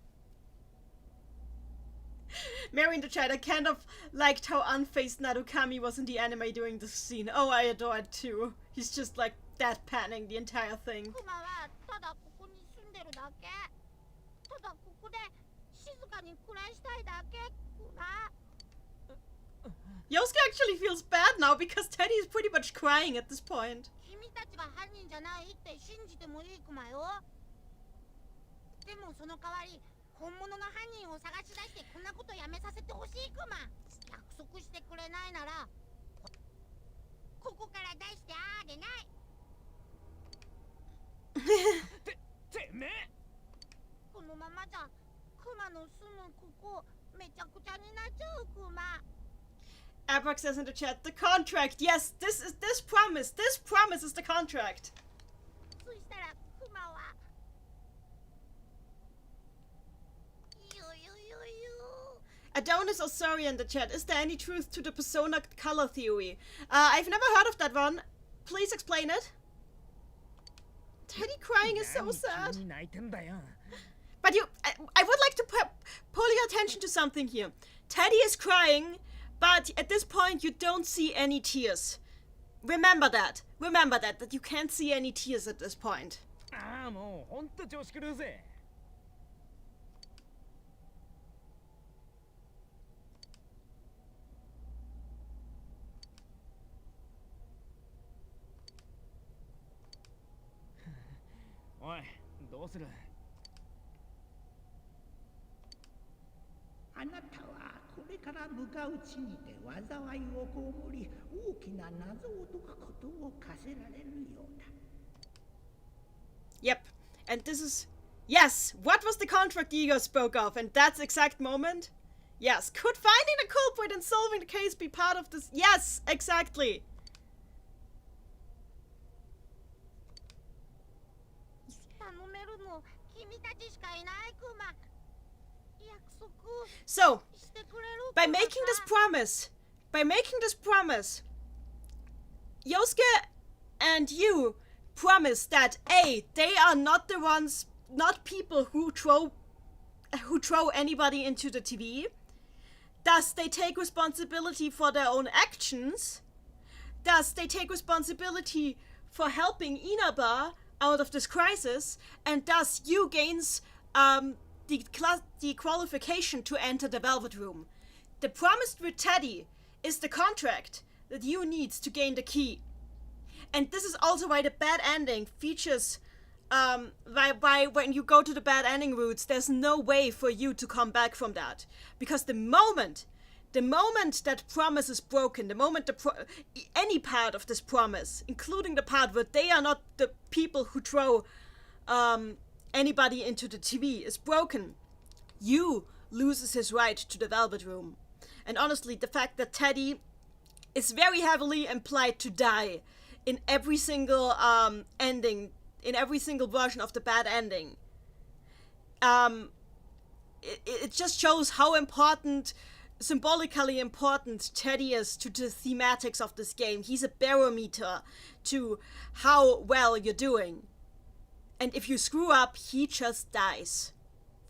Mary in the chat, I kind of liked how unfazed Narukami was in the anime during this scene. Oh, I adore it too. He's just like deadpanning the entire thing. クマはただここに住んでるだけ。ただここで静かに暮らしたいだけ。クマ。Yosuke actually feels bad now because Teddy is pretty much crying at this point. 君たちが犯人じゃないって信じてもいいクマよ。でもその代わり本物の犯人を探し出してこんなことやめさせてほしいクマ。約束してくれないならここから出してあーでない。てめえ。このままじゃクマの住むここめちゃくちゃになっちゃうクマ。Abrax says in the chat, the contract. Yes, this promise is the contract. そしたらクマはよよよよ。 Adonis Osori in the chat, is there any truth to the persona color theory? I've never heard of that one. Please explain it. Teddy crying is so sad. But I would like to pull your attention to something here. Teddy is crying, but at this point you don't see any tears. Remember that you can't see any tears at this point. ああ、もうほんと調子狂うぜ。おい、どうする？あなたはこれから向かう地にて災いを被り大きな謎を解くことを課せられるようだ。 Yep, and this is... Yes, what was the contract Igor spoke of? And that exact moment? Yes, could finding the culprit and solving the case be part of this? Yes, exactly. So, by making this promise, Yosuke and you promise that A, they are not the ones, not people who throw anybody into the TV. Thus, they take responsibility for their own actions. Thus, they take responsibility for helping Inaba out of this crisis, and thus you gains the qualification to enter the Velvet Room. The promise with Teddy is the contract that you need to gain the key. And this is also why the bad ending features, why when you go to the bad ending routes, there's no way for you to come back from that. Because the moment that promise is broken, the moment any part of this promise, including the part where they are not the people who throw anybody into the TV, is broken, you loses his right to the Velvet Room. And honestly, the fact that Teddy is very heavily implied to die in every single ending, in every single version of the bad ending, it just shows how important, symbolically important, Teddy is to the thematics of this game. He's a barometer to how well you're doing. And if you screw up, he just dies.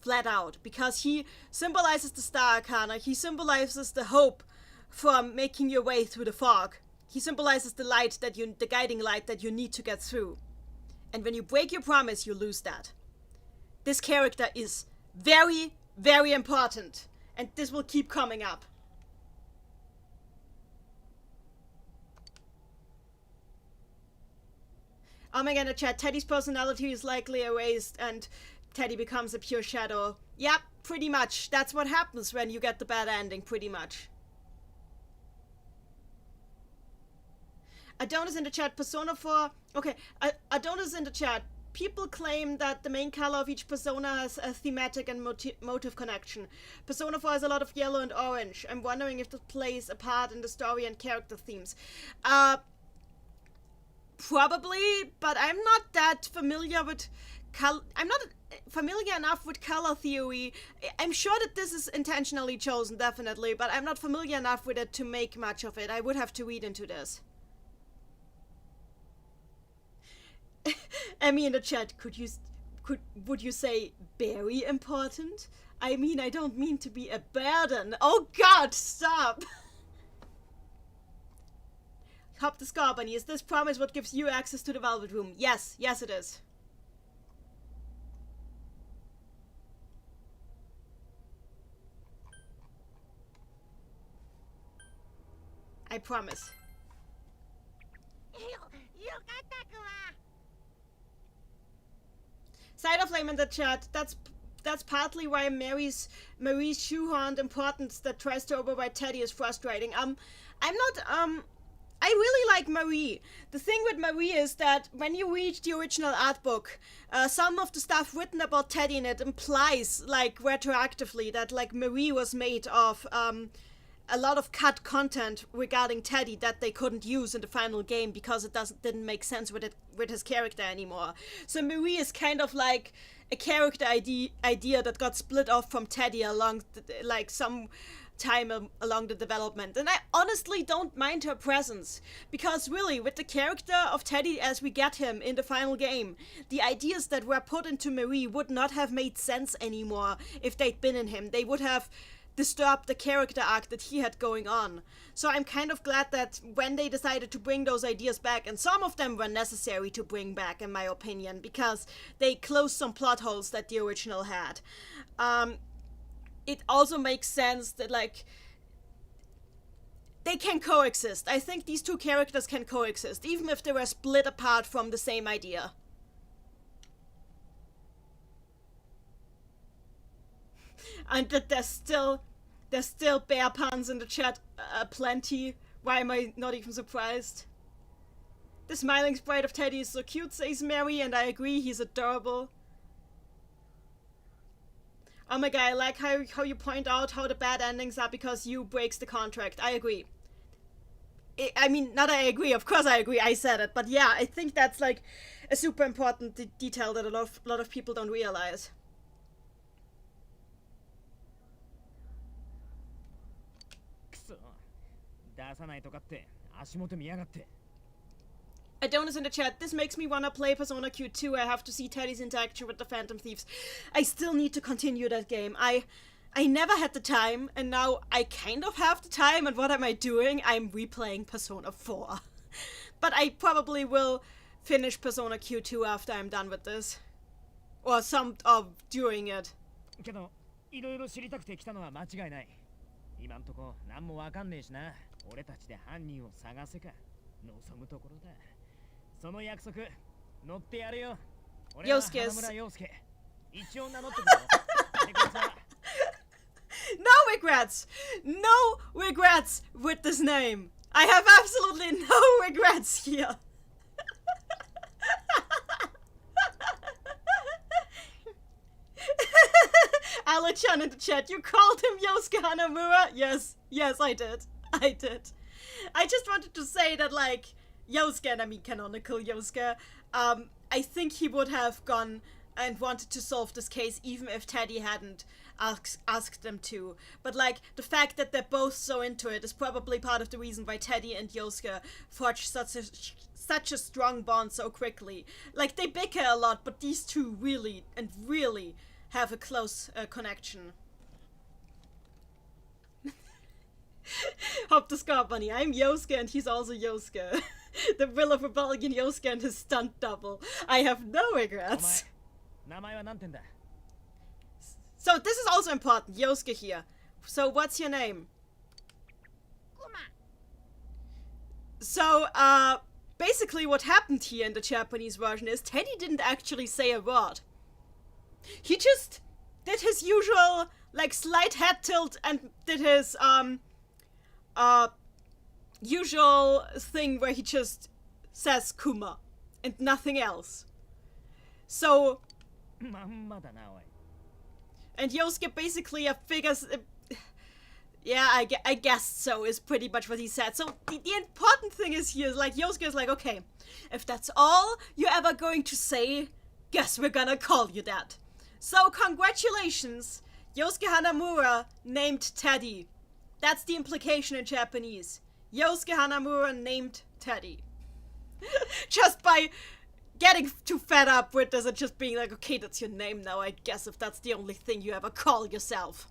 Flat out. Because he symbolizes the Star Arcana. He symbolizes the hope for making your way through the fog. He symbolizes the light the guiding light that you need to get through. And when you break your promise, you lose that. This character is very, very important. And this will keep coming up. Oh my god, in the chat, Teddy's personality is likely erased and Teddy becomes a pure shadow. Yep, pretty much. That's what happens when you get the bad ending, pretty much. Adonis in the chat, Persona 4... Okay, Adonis in the chat. People claim that the main color of each Persona has a thematic and motive connection. Persona 4 has a lot of yellow and orange. I'm wondering if this plays a part in the story and character themes. Probably, but I'm not that familiar with... I'm not familiar enough with color theory. I'm sure that this is intentionally chosen, definitely, but I'm not familiar enough with it to make much of it. I would have to read into this. Emmy in the chat, would you say very important? I mean, I don't mean to be a burden. Oh god, stop! Hop the Scar Bunny, is this promise what gives you access to the Velvet Room? Yes, yes it is. I promise. Side of Flame in the chat. That's partly why Marie's shoehorned importance that tries to override Teddy is frustrating. I really like Marie. The thing with Marie is that when you read the original art book, some of the stuff written about Teddy in it implies, like, retroactively, that, like, Marie was made of, a lot of cut content regarding Teddy that they couldn't use in the final game because it didn't make sense with his character anymore. So Marie is kind of like a character idea that got split off from Teddy along some time along the development. And I honestly don't mind her presence, because really, with the character of Teddy as we get him in the final game, the ideas that were put into Marie would not have made sense anymore if they'd been in him. They would have disturbed the character arc that he had going on. So I'm kind of glad that when they decided to bring those ideas back, and some of them were necessary to bring back in my opinion, because they closed some plot holes that the original had. It also makes sense that, like, they can coexist. I think these two characters can coexist, even if they were split apart from the same idea. And that there's still bear puns in the chat, plenty. Why am I not even surprised? The smiling sprite of Teddy is so cute, says Mary, and I agree, he's adorable. Oh my god, I like how you point out how the bad endings are because you breaks the contract. I agree. I mean, not I agree, of course I agree, I said it. But yeah, I think that's like a super important detail that a lot of people don't realize. Adonis in the chat, this makes me wanna play Persona Q2. I have to see Teddy's interaction with the Phantom Thieves. I still need to continue that game. I never had the time, and now I kind of have the time, and what am I doing? I'm replaying Persona 4. But I probably will finish Persona Q2 after I'm done with this. Or during it. 今んとこ何もわかんねえしな。俺たちで犯人を探せか。望むところだ。その約束乗ってやるよ。俺は花村陽介。一応名乗ってくぞ。で、こいつは No regrets! No regrets with this name! I have absolutely no regrets here! Alex-chan in the chat, you called him Yosuke Hanamura? Yes, I did. I just wanted to say that, like, Yosuke, and I mean canonical Yosuke, I think he would have gone and wanted to solve this case even if Teddy hadn't asked them to. But, like, the fact that they're both so into it is probably part of the reason why Teddy and Yosuke forged such a strong bond so quickly. Like, they bicker a lot, but these two really have a close connection. Hope the Scar Bunny. I'm Yosuke and he's also Yosuke. The Will of Rebellion Yosuke and his stunt double. I have no regrets. So this is also important. Yosuke here. So what's your name? Kuma. So, basically what happened here in the Japanese version is Teddy didn't actually say a word. He just did his usual, like, slight head tilt and did his, usual thing where he just says Kuma and nothing else. So, and Yosuke basically figures, yeah, I guess so, is pretty much what he said. So the important thing is here, like, Yosuke is like, okay, if that's all you're ever going to say, guess we're gonna call you that. So congratulations, Yosuke Hanamura named Teddy. That's the implication in Japanese. Yosuke Hanamura named Teddy. Just by getting too fed up with this and just being like, okay, that's your name now, I guess, if that's the only thing you ever call yourself.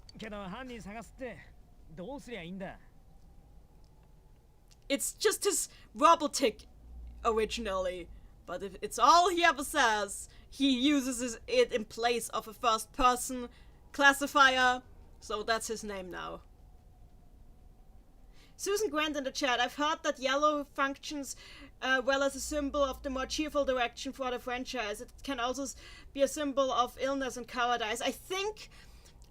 It's just his robotic originally, but if it's all he ever says, he uses it in place of a first-person classifier, so that's his name now. Susan Grant in the chat, I've heard that yellow functions well as a symbol of the more cheerful direction for the franchise. It can also be a symbol of illness and cowardice.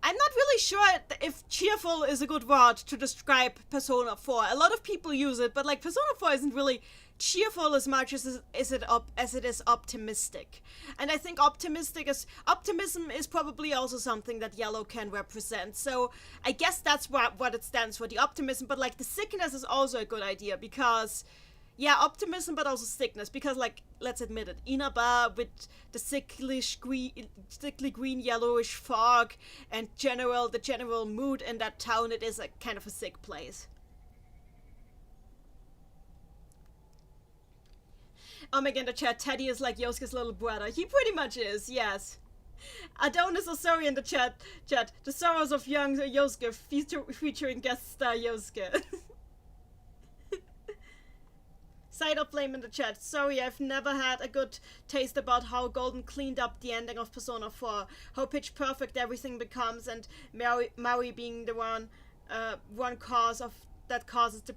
I'm not really sure if cheerful is a good word to describe Persona 4. A lot of people use it, but like Persona 4 isn't really cheerful as much as it is optimistic. And I think optimism is probably also something that yellow can represent. So I guess that's what it stands for, the optimism. But like the sickness is also a good idea because, yeah, optimism, but also sickness. Because like, let's admit it, Inaba with the sickly green yellowish fog and the general mood in that town, it is a kind of a sick place. Omega in the chat, Teddy is like Yosuke's little brother. He pretty much is, yes. Adonis Osori in the chat, The Sorrows of Young Yosuke featuring guest star Yosuke. Side of Flame in the chat, sorry, I've never had a good taste about how Golden cleaned up the ending of Persona 4. How pitch perfect everything becomes, and Maui being the one cause of that causes the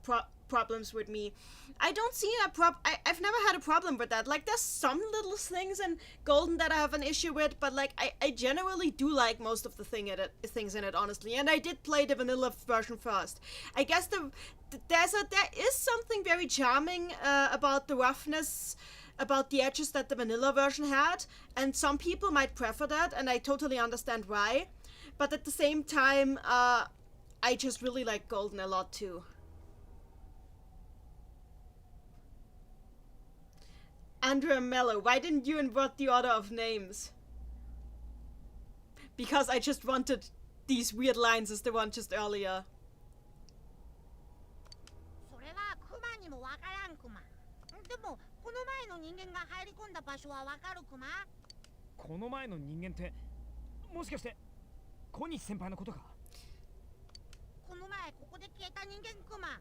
problems with me. I don't see I've never had a problem with that. Like, there's some little things in Golden that I have an issue with, but like, I generally do like most of the things in it, honestly. And I did play the vanilla version first. I guess there is something very charming about the roughness, about the edges that the vanilla version had, and some people might prefer that, and I totally understand why. But at the same time, I just really like Golden a lot too. Andrea Mello, why didn't you invert the order of names? Because I just wanted these weird lines as the one just earlier. それはクマにもわからんクマ。でもこの前の人間が入り込んだ場所はわかるクマ？この前の人間ってもしかして小西先輩のことか？この前ここで消えた人間クマ。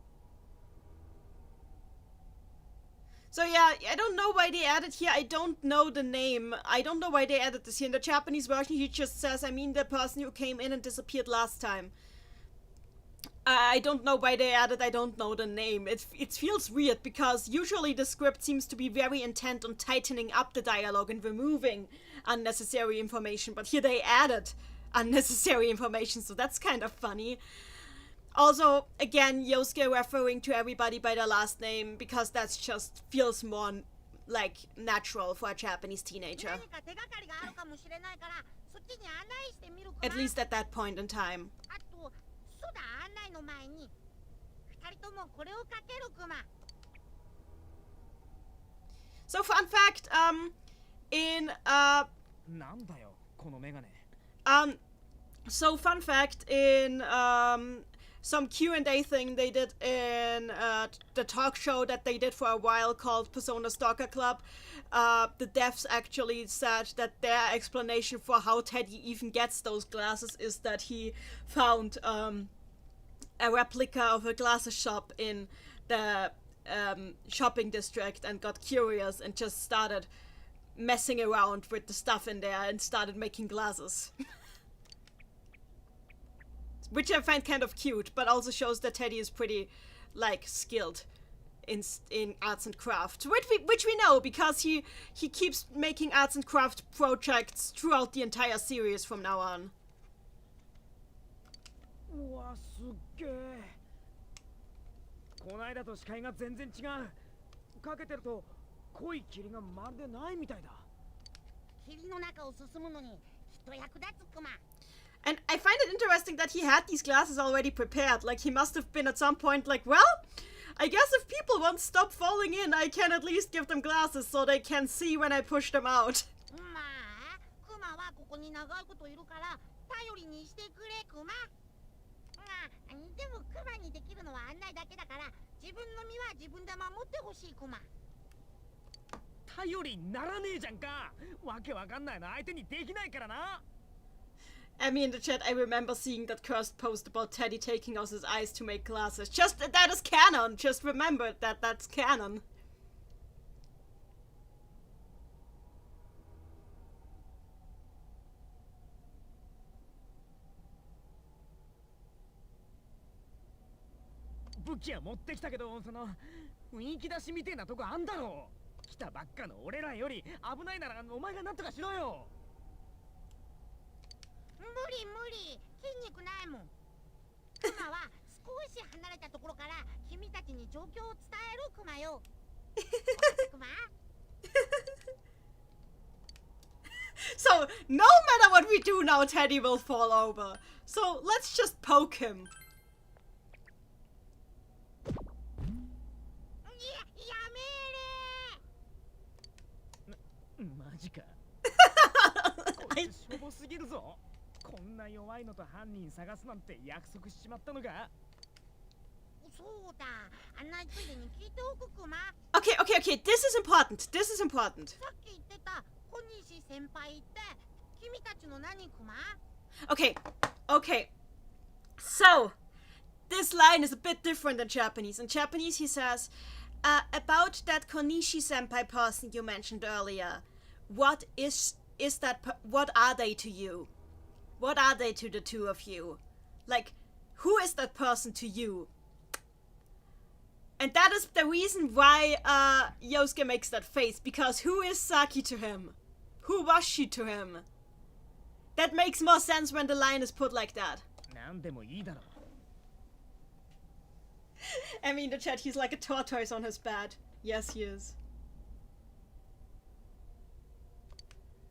So yeah, I don't know why they added here. I don't know the name. I don't know why they added this here. In the Japanese version, he just says, I mean the person who came in and disappeared last time. I don't know why they added I don't know the name. It feels weird because usually the script seems to be very intent on tightening up the dialogue and removing unnecessary information, but here they added unnecessary information, so that's kind of funny. Also, again, Yosuke referring to everybody by their last name because that's just feels more like natural for a Japanese teenager. 何か手がかりがあるかもしれないからそっちに案内してみるか At least at that point in time. あとそうだ案内の前に二人ともこれをかけるクマ So fun fact, in なんだよこのメガネ。so fun fact in some Q&A thing they did in the talk show that they did for a while called Persona Stalker Club, the devs actually said that their explanation for how Teddy even gets those glasses is that he found a replica of a glasses shop in the shopping district and got curious and just started messing around with the stuff in there and started making glasses. Which I find kind of cute, but also shows that Teddy is pretty, like, skilled in arts and crafts. Which we know, because he keeps making arts and craft projects throughout the entire series from now on. うわすっげえ。こないだと視界が全然違う。かけてると濃い霧がまるでないみたいだ。霧の中を進むのにきっと役立つクマ And I find it interesting that he had these glasses already prepared. Like, he must have been at some point like, well, I guess if people won't stop falling in, I can at least give them glasses so they can see when I push them out. まあクマはここに長いこといるから頼りにしてくれクマでもクマにできるのは案内だけだから自分の身は自分で守ってほしいクマ頼りにならねえじゃんか。わけわかんないの相手にできないからな。I mean, in the chat, I remember seeing that cursed post about Teddy taking out his eyes to make glasses. Just that is canon. Just remember that that's canon. Buki は持ってきたけど、その雰囲気出しみてえなとこあんだろ。来たばっかの俺らより危ないならお前がなんとかしろよ。無理無理筋肉ないもんクマは少し離れたところから君たちに状況を伝えるクマよクマ So, no matter what we do now, Teddy will fall over. So, let's just poke him. やめマジか。こいつしょぼすぎるぞ。こんな弱いのと犯人探すなんて約束しちまったのか。そうだ案内ついでに聞いておくクマ Okay, okay, okay. This is important. This is important. さっき言ってた小西先輩って君たちの何クマ Okay, okay. So, this line is a bit different in Japanese. In Japanese, he says, about that Konishi-senpai person you mentioned earlier. What is that? What are they to you? What are they to the two of you? Like, who is that person to you? And that is the reason why Yosuke makes that face. Because who is Saki to him? Who was she to him? That makes more sense when the line is put like that. なんでもいいだろ。I mean, the chat, he's like a tortoise on his bed. Yes, he is.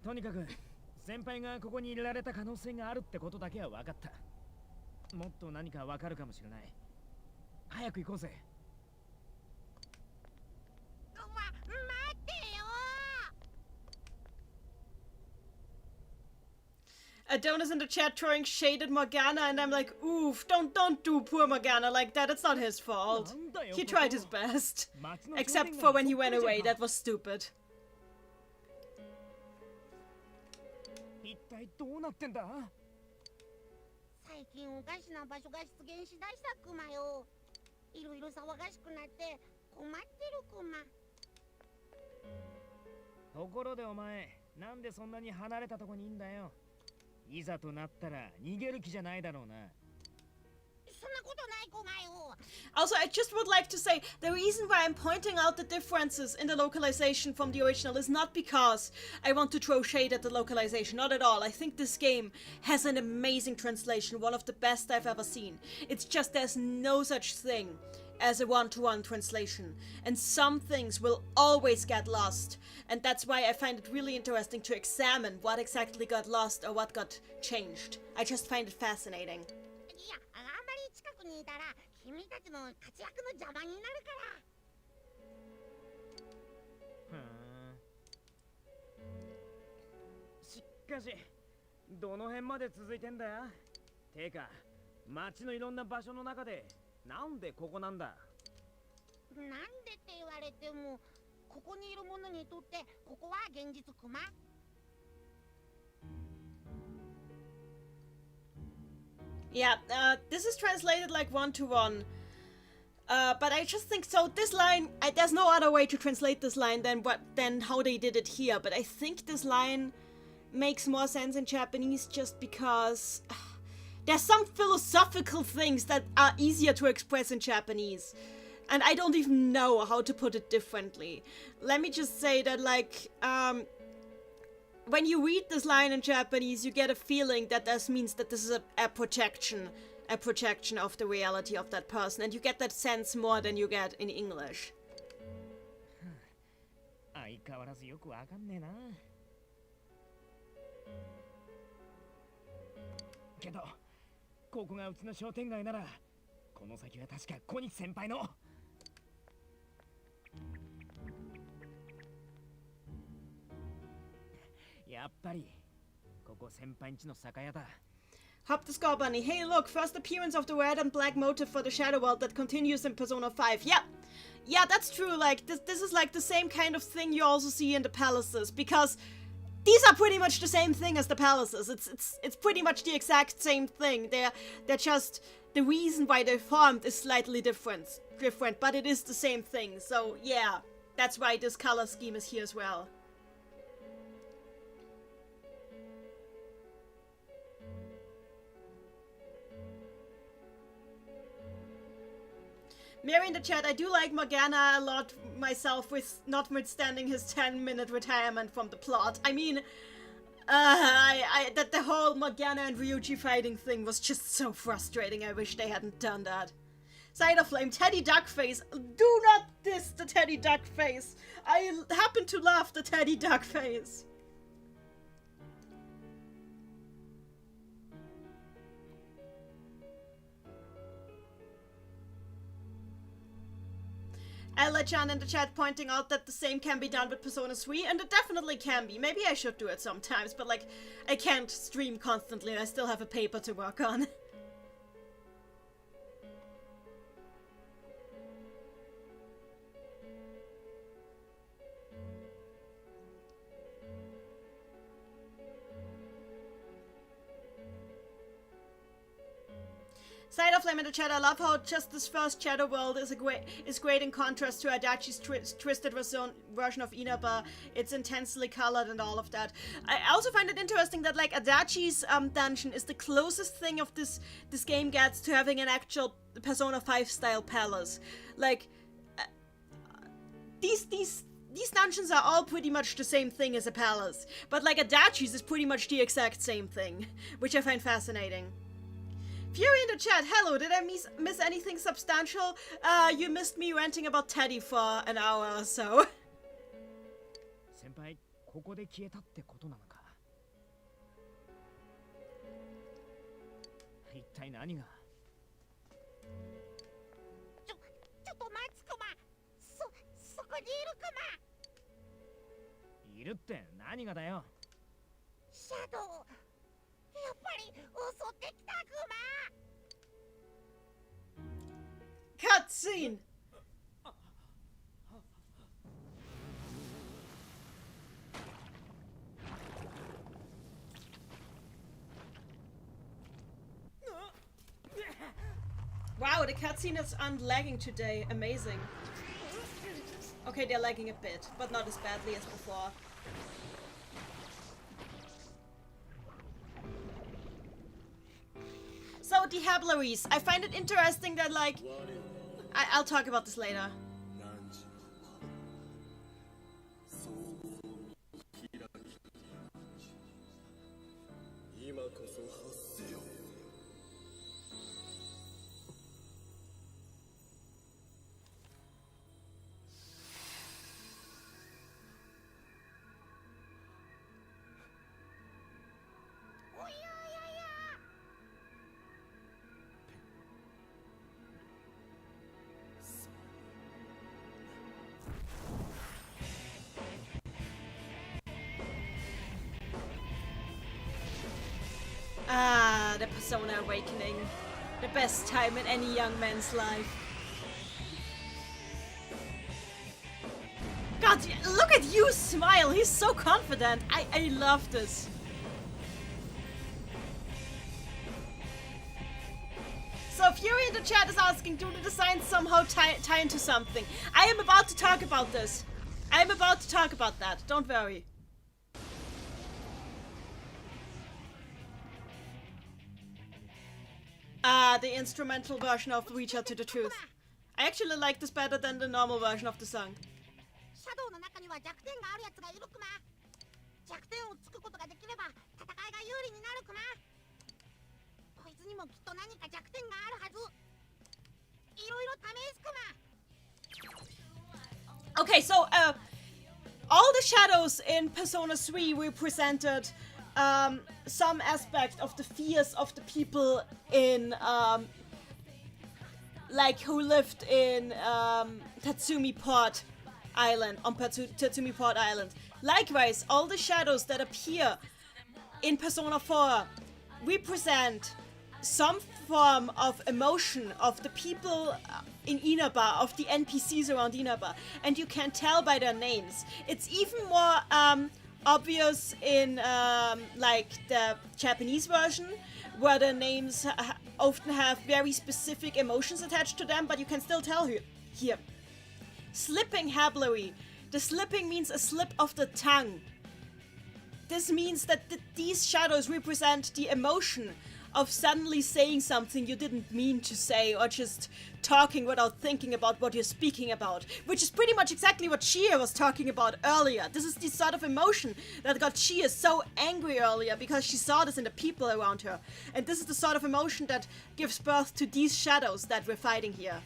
とにかく先輩がここに入れられた可能性があるってことだけは分かった。もっと何か分かるかもしれない。早く行こうぜ。待ってよ Adonis in the chat throwing shade at Morgana, and I'm like, oof, don't do poor Morgana like that. It's not his fault. He tried his best. Except for when he went away, that was stupid. 一体どうなってんだ？最近おかしな場所が出現しだしたクマよいろいろ騒がしくなって困ってるクマところでお前、なんでそんなに離れたとこにいんだよ。いざとなったら逃げる気じゃないだろうな。そんなことない子がよ。 Also, I just would like to say, the reason why I'm pointing out the differences in the localization from the original is not because I want to throw shade at the localization, not at all. I think this game has an amazing translation, one of the best I've ever seen. It's just there's no such thing as a one-to-one translation, and some things will always get lost, and that's why I find it really interesting to examine what exactly got lost or what got changed. I just find it fascinating. いや、あんまり近くにいたら君たちの活躍の邪魔になるから。しかしどの辺まで続いてんだよ。てか街のいろんな場所の中でなんでここなんだ。なんでって言われても、ここにいる者にとってここは現実クマ。Yeah, this is translated like one-to-one. But I just think so. This line, there's no other way to translate this line than how they did it here. But I think this line makes more sense in Japanese just because there's some philosophical things that are easier to express in Japanese. And I don't even know how to put it differently. Let me just say that, like, when you read this line in Japanese, you get a feeling that this means that this is a projection of the reality of that person, and you get that sense more than you get in English. 相変わらずよくわかんねえな。けど、ここがうちの商店街なら、この先は確か小西先輩の。やっぱりここ先輩んちの酒屋だ。 Hop the Score Bunny. Hey, look, first appearance of the red and black motif for the Shadow World that continues in Persona 5. Yeah, that's true. Like, this is like the same kind of thing you also see in the palaces, because these are pretty much the same thing as the palaces. It's pretty much the exact same thing. They're just, the reason why they're formed is slightly different, but it is the same thing. So yeah, that's why this color scheme is here as well. Mary in the chat, I do like Morgana a lot myself, with notwithstanding his 10-minute retirement from the plot. I mean, that the whole Morgana and Ryuji fighting thing was just so frustrating. I wish they hadn't done that. Side of Flame, Teddy Duckface. Do not diss the Teddy Duckface. I happen to love the Teddy Duckface. Ella-chan in the chat pointing out that the same can be done with Persona 3, and it definitely can be. Maybe I should do it sometimes, but like, I can't stream constantly and I still have a paper to work on. Side of Flame in the chat, I love how just this first Shadow World is great in contrast to Adachi's twisted version of Inaba. It's intensely colored and all of that. I also find it interesting that like Adachi's dungeon is the closest thing of this game gets to having an actual Persona 5 style palace. Like these dungeons are all pretty much the same thing as a palace, but like Adachi's is pretty much the exact same thing, which I find fascinating. Fury in the chat, hello, did I miss anything substantial? You missed me ranting about Teddy for an hour or so. 先輩、ここで消えたってことなのか。一体何が。ちょっと待つクマ。そこにいるクマ。いるって何がだよ。シャドウ。やっぱり襲ってきたクマ。 Cutscene! Wow, the cutscene is unlagging today. Amazing. Okay, they're lagging a bit, but not as badly as before. So know, the Hablaries. I find it interesting that, like... I'll talk about this later. Ah, the Persona Awakening. The best time in any young man's life. God, look at you smile. He's so confident. I love this. So Fury in the chat is asking, do the designs somehow tie into something? I am about to talk about this. I am about to talk about that. Don't worry. The instrumental version of Reach Out to the Truth. I actually like this better than the normal version of the song. シャドウの中には弱点があるやつがいるクマ。弱点をつくことができれば戦いが有利になるクマ。こいつにもきっと何か弱点があるはず。いろいろ試すクマ。 Okay, so all the shadows in Persona 3 represented some aspect of the fears of the people in like who lived in Tatsumi Port Island, on Tatsumi Port Island. Likewise, all the shadows that appear in Persona 4 represent some form of emotion of the people in Inaba, of the NPCs around Inaba, and you can tell by their names. It's even more obvious in like the Japanese version, where the names often have very specific emotions attached to them, but you can still tell here. Slipping Hablary. The slipping means a slip of the tongue. This means that these shadows represent the emotion of suddenly saying something you didn't mean to say, or just talking without thinking about what you're speaking about, which is pretty much exactly what Shia was talking about earlier. This is the sort of emotion that got Shia so angry earlier, because she saw this in the people around her. And this is the sort of emotion that gives birth to these shadows that we're fighting here.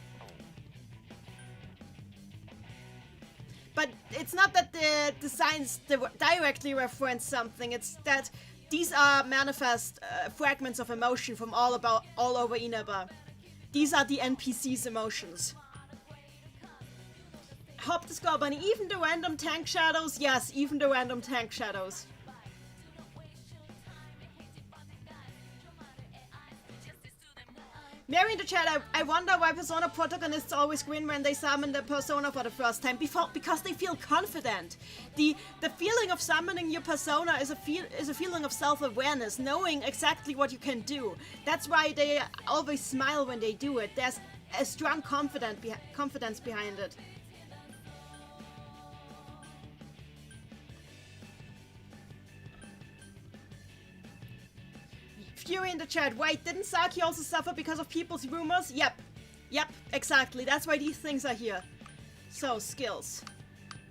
But it's not that the designs directly reference something, it's that these are manifest fragments of emotion from all over Inaba. These are the NPC's emotions. Hop the Score Bunny, even the random tank shadows? Yes, even the random tank shadows. Mary in the chat, I wonder why Persona protagonists always grin when they summon the Persona for the first time. Because they feel confident. The feeling of summoning your Persona is a feeling of self-awareness, knowing exactly what you can do. That's why they always smile when they do it. There's a strong confidence behind it. Fury in the chat, wait, didn't Saki also suffer because of people's rumors? Yep, exactly, that's why these things are here. So, skills.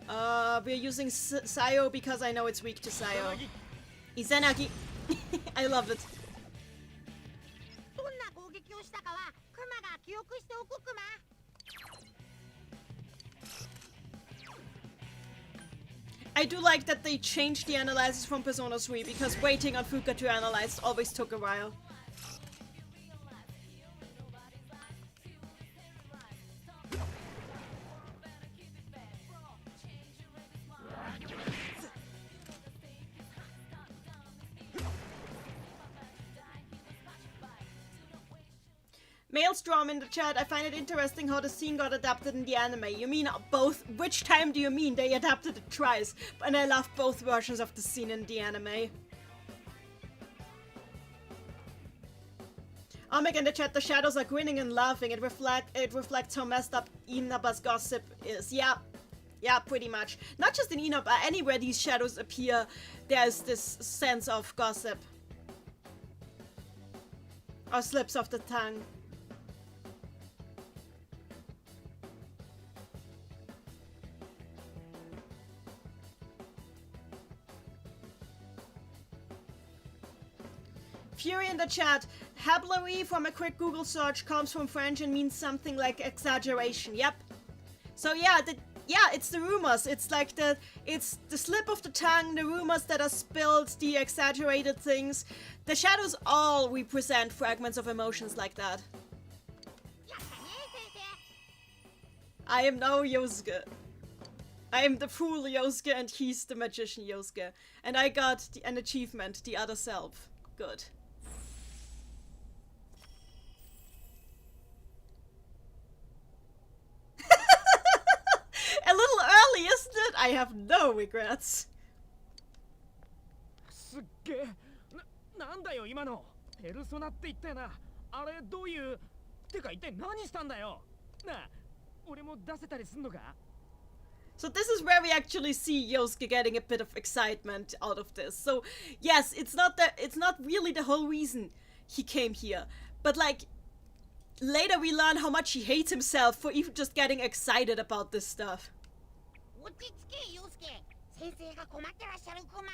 We're using Sayo because I know it's weak to Sayo. Izanagi. I love it. I do like that they changed the analysis from Persona 3, because waiting on Fuka to analyze always took a while. Maelstrom in the chat, I find it interesting how the scene got adapted in the anime. You mean both? Which time do you mean? They adapted it twice, and I love both versions of the scene in the anime. Omek in the chat, the shadows are grinning and laughing. It reflects how messed up Inaba's gossip is. Yeah, pretty much. Not just in Inaba, anywhere these shadows appear, there's this sense of gossip. Or slips of the tongue. Fury in the chat. Hablery from a quick Google search comes from French and means something like exaggeration. Yep. So yeah, it's the rumors. It's like it's the slip of the tongue, the rumors that are spilled, the exaggerated things. The shadows all represent fragments of emotions like that. I am now Yosuke. I am the fool Yosuke and he's the magician Yosuke. And I got an achievement, the other self. Good. A little early, isn't it? I have no regrets. すっげえ。なんだよ今の。ペルソナって言ったよな。あれどういう。てか一体何したんだよ。なあ、俺も出せたりすんのか So this is where we actually see Yosuke getting a bit of excitement out of this. So yes, it's not really the whole reason he came here. But like later we learn how much he hates himself for even just getting excited about this stuff. 落ち着け、陽介。先生が困ってらっしゃるクマ。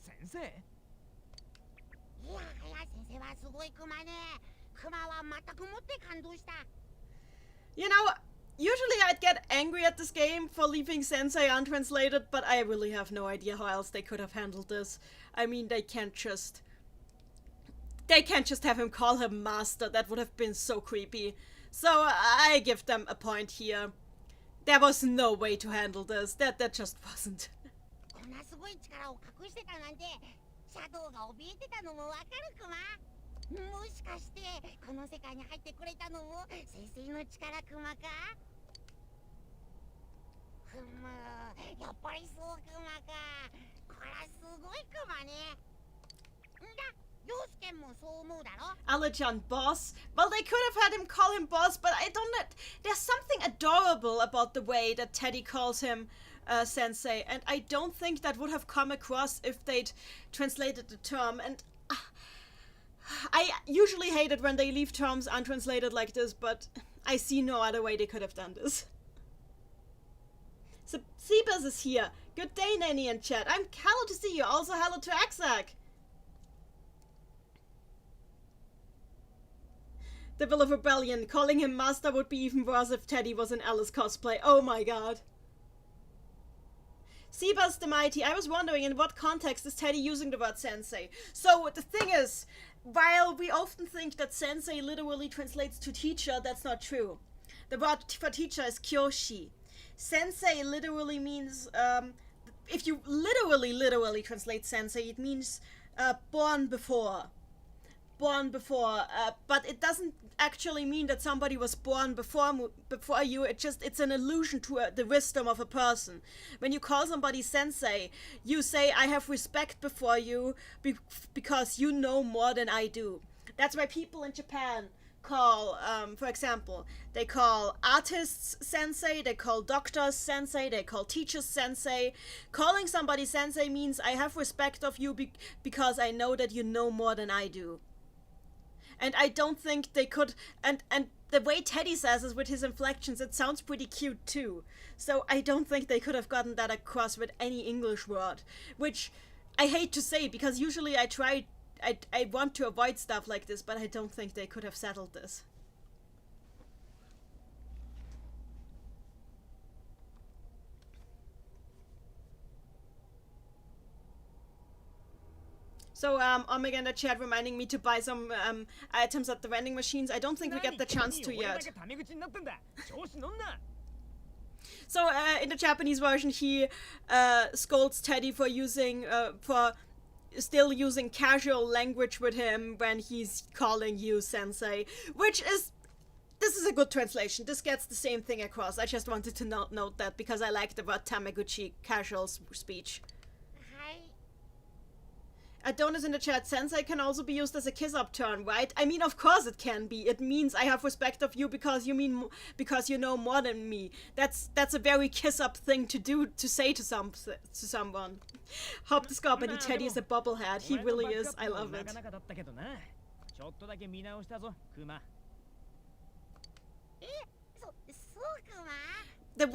先生いや先生はすごいクマね。クマは全くもって感動した。You know, usually I'd get angry at this game for leaving Sensei untranslated, but I really have no idea how else they could have handled this. I mean, they can't just have him call him master. That would have been so creepy. So I give them a point here. There was no way to handle this. That just wasn't. こんなすごい力を隠してたなんて、シャドウが怯えてたのもわかるクマ。もしかしてこの世界に入ってくれたのも先生の力クマか。ふむ、やっぱりそうクマか。こらすごいクマね。んだ。Alichan, boss? Well, they could have had him call him boss, but I don't know. There's something adorable about the way that Teddy calls him sensei, and I don't think that would have come across if they'd translated the term. And I usually hate it when they leave terms untranslated like this, but I see no other way they could have done this. So, Seabus is here. Good day, Neni and chat. I'm hello to see you. Also, hello to Axac. The Will of Rebellion. Calling him master would be even worse if Teddy was in Alice cosplay. Oh my god. Seabus the Mighty. I was wondering in what context is Teddy using the word sensei. So the thing is, while we often think that sensei literally translates to teacher, that's not true. The word for teacher is kyoshi. Sensei literally means, if you literally translate sensei, it means born before. Born before, but it doesn't actually mean that somebody was born before you. It's an allusion to the wisdom of a person. When you call somebody sensei, you say, I have respect before you because you know more than I do. That's why people in Japan call, for example, they call artists sensei, they call doctors sensei, they call teachers sensei. Calling somebody sensei means I have respect of you because I know that you know more than I do. And I don't think they could, and the way Teddy says it with his inflections, it sounds pretty cute too. So I don't think they could have gotten that across with any English word, which I hate to say because usually I want to avoid stuff like this, but I don't think they could have settled this. So, Omega in the chat reminding me to buy some items at the vending machines. I don't think we get the chance to yet. So, in the Japanese version, he scolds Teddy for still using casual language with him when he's calling you sensei, this is a good translation. This gets the same thing across. I just wanted to note that because I like the word Tamaguchi, casual speech. Adonis in the chat, sensei can also be used as a kiss-up term, right? I mean, of course it can be. It means I have respect of you because because you know more than me. That's a very kiss-up thing to do, to say to someone. Hope the Scorpion Teddy is a bobblehead. He really is. I love it. ちょっとだけ見直したぞ、クマ。そうクマ The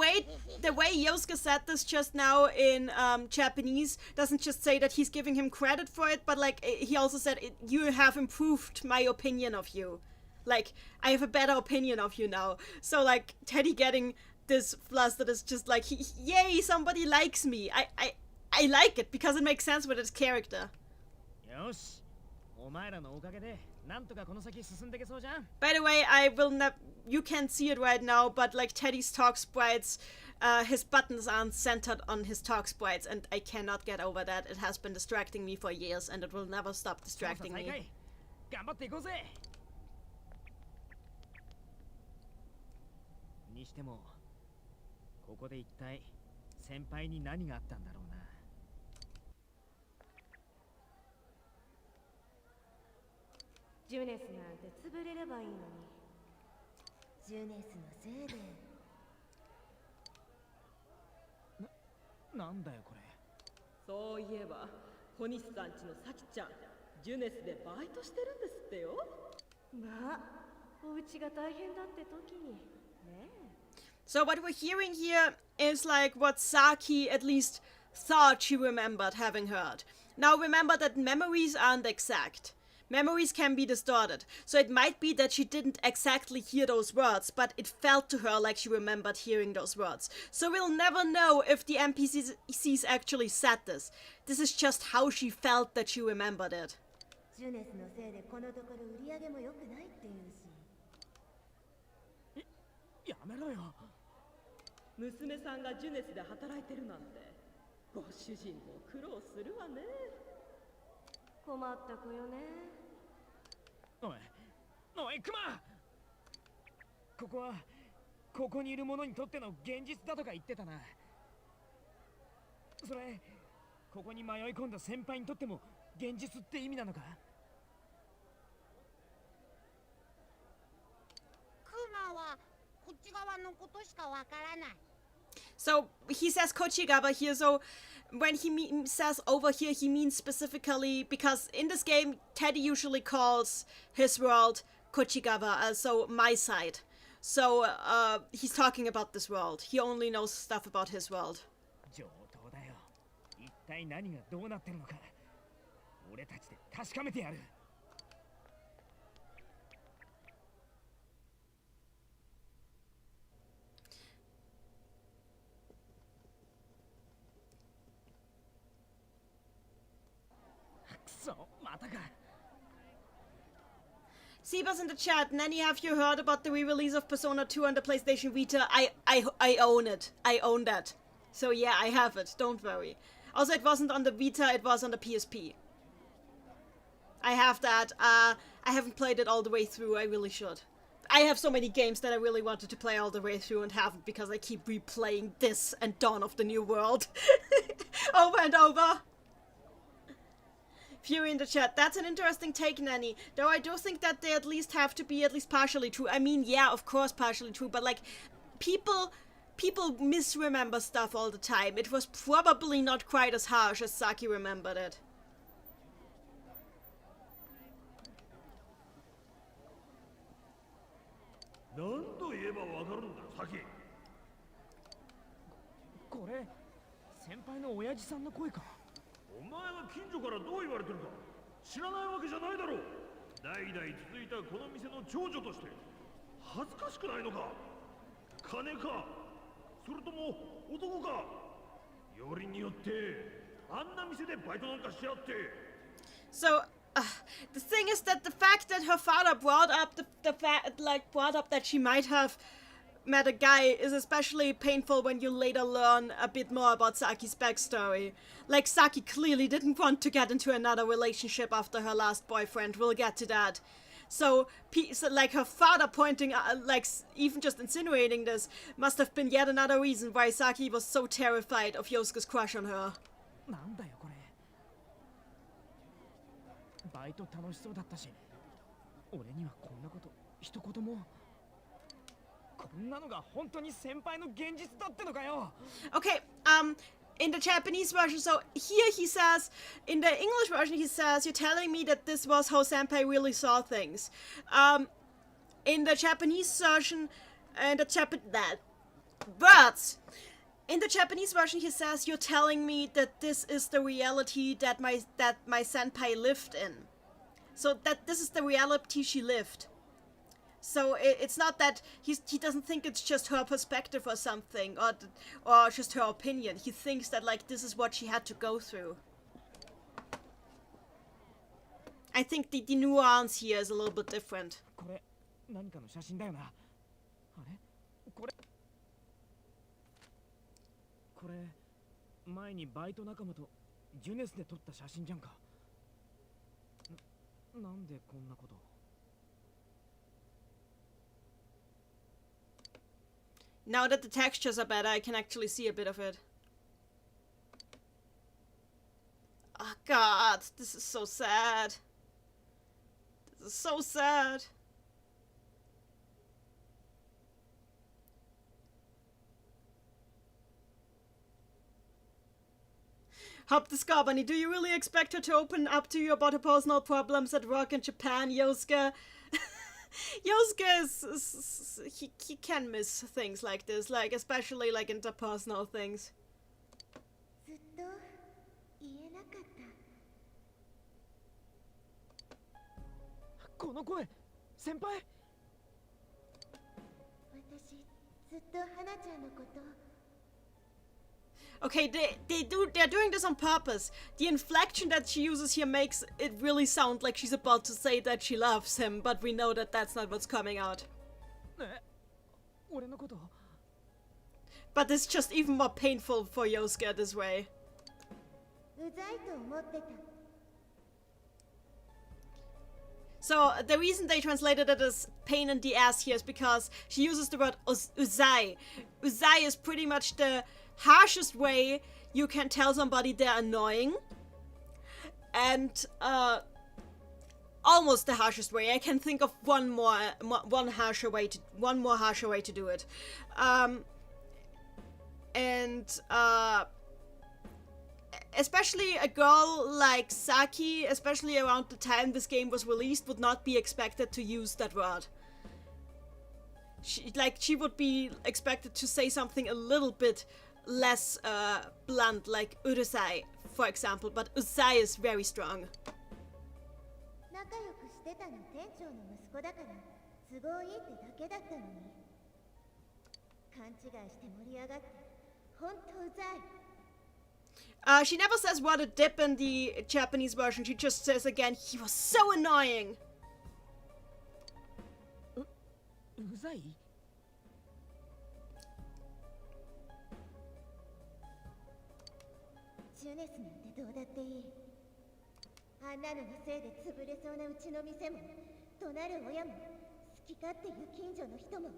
way Yosuke said this just now in Japanese doesn't just say that he's giving him credit for it, but like he also said, you have improved my opinion of you. Like, I have a better opinion of you now. So like Teddy getting this flustered is just like, yay, somebody likes me. I like it because it makes sense with his character. よし、お前らのおかげでなんとかこの先進んでけそうじゃん。 By the way, I will not. You can't see it right now, but like Teddy's talk sprites, his buttons aren't centered on his talk sprites, and I cannot get over that. It has been distracting me for years, and it will never stop distracting me. 頑張っていこうぜ。にしても、ここで一体先輩に何があったんだろうな。ジュネスなんて潰れればいいのに。ジュネスのせいで。なんだよこれ。そういえば、小西さんちのサキちゃん、ジュネスでバイトしてるんですってよ。まあ、お家が大変だって時に。ねえ。 So what we're hearing here is like what Saki at least thought she remembered having heard. Now remember that memories aren't exact. Memories can be distorted, so it might be that she didn't exactly hear those words, but it felt to her like she remembered hearing those words. So we'll never know if the NPCs actually said this. This is just how she felt that she remembered it. ジュネスのせいでこのところ売り上げも良くないっていうし。やめろよ。娘さんがジュネスで働いてるなんて、ご主人も苦労するわね。困った子よね。おいクマ。ここはここにいる者にとっての現実だとか言ってたな。それここに迷い込んだ先輩にとっても現実って意味なのか。クマはこっち側のことしかわからない。 So he says Kochigawa here, so when he says over here, he means specifically because in this game, Teddy usually calls his world Kochigawa, so my side. So he's talking about this world. He only knows stuff about his world. 上等だよ。一体何がどうなってるのか。俺たちで確かめてやる。Siebers in the chat, Neni, have you heard about the re-release of Persona 2 on the PlayStation Vita? I own it. I own that. So yeah, I have it. Don't worry. Also, it wasn't on the Vita, it was on the PSP. I have that. I haven't played it all the way through. I really should. I have so many games that I really wanted to play all the way through and haven't because I keep replaying this and Dawn of the New World over and over. Fury in the chat, that's an interesting take, Neni. Though I do think that they at least have to be at least partially true. I mean, yeah, of course partially true, but like, people misremember stuff all the time. It was probably not quite as harsh as Saki remembered it. 何と言えばわかるんだ、サキ。これ先輩の親父さんの声か。お前が近所からどう言われてるか知らないわけじゃないだろう。代々続いたこの店の長女として恥ずかしくないのか。金かそれとも男か。よりによってあんな店でバイトなんかしやって。 So the thing is that the fact that her father brought up brought up that she might have met a guy is especially painful when you later learn a bit more about Saki's backstory. Like, Saki clearly didn't want to get into another relationship after her last boyfriend. We'll get to that. So like, her father pointing, like, even just insinuating this must have been yet another reason why Saki was so terrified of Yosuke's crush on her. なんだよこれ。バイト楽しそうだったし、俺にはこんなこと一言も。こんなのが本当に先輩の現実だってのかよ。 Okay, in the Japanese version, so here he says, in the English version he says, you're telling me that this was how Senpai really saw things. In the Japanese version, but in the Japanese version he says, you're telling me that this is the reality that my senpai lived in. So that this is the reality she lived. So it's not that he doesn't think it's just her perspective or something, or just her opinion. He thinks that, like, this is what she had to go through. I think the nuance here is a little bit different. これ何かの写真だよな。あれこれ前にバイト仲間とジュネスで撮った写真じゃんか。なんでこんなこと。 Now that the textures are better, I can actually see a bit of it. Oh god, this is so sad. This is so sad. Hop the Scarbunny, do you really expect her to open up to you about her personal problems at work in Japan, Yosuke? Yosuke he can miss things like this, like especially like interpersonal things. ずっと言えなかった。この声、先輩。私ずっと花ちゃんのこと。 Okay, they're doing this on purpose. The inflection that she uses here makes it really sound like she's about to say that she loves him, but we know that that's not what's coming out. But it's just even more painful for Yosuke this way. うざいと思ってた。 So the reason they translated it as pain in the ass here is because she uses the word uzai. Uzai is pretty much the harshest way you can tell somebody they're annoying, and almost the harshest way. I can think of one more harsher way to do it, especially a girl like Saki, especially around the time this game was released, would not be expected to use that word. She would be expected to say something a little bit less blunt, like urusai, for example, but uzai is very strong. 仲良くしてたの店長の息子だから都合いいってだけだったのに。勘違いして盛り上がって本当うざい。 She never says what a dip in the Japanese version. She just says again, he was so annoying. うざい? ジュネスなんてどうだっていい。あんなののせいで潰れそうなうちの店も、怒鳴る親も、好き勝手言う近所の人も。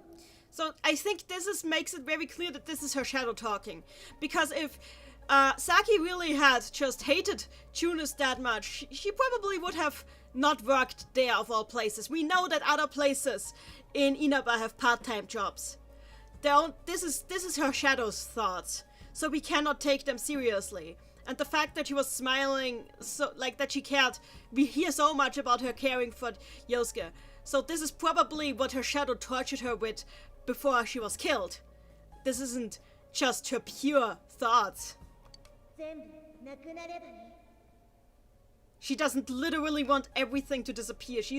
So I think makes it very clear that this is her shadow talking. Because if Saki really had just hated Junis that much, she probably would have not worked there of all places. We know that other places in Inaba have part-time jobs. This is her shadow's thoughts. So we cannot take them seriously. And the fact that she was smiling, so like that she cared, we hear so much about her caring for Yosuke. So this is probably what her shadow tortured her with before she was killed. This isn't just her pure thoughts. She doesn't literally want everything to disappear. She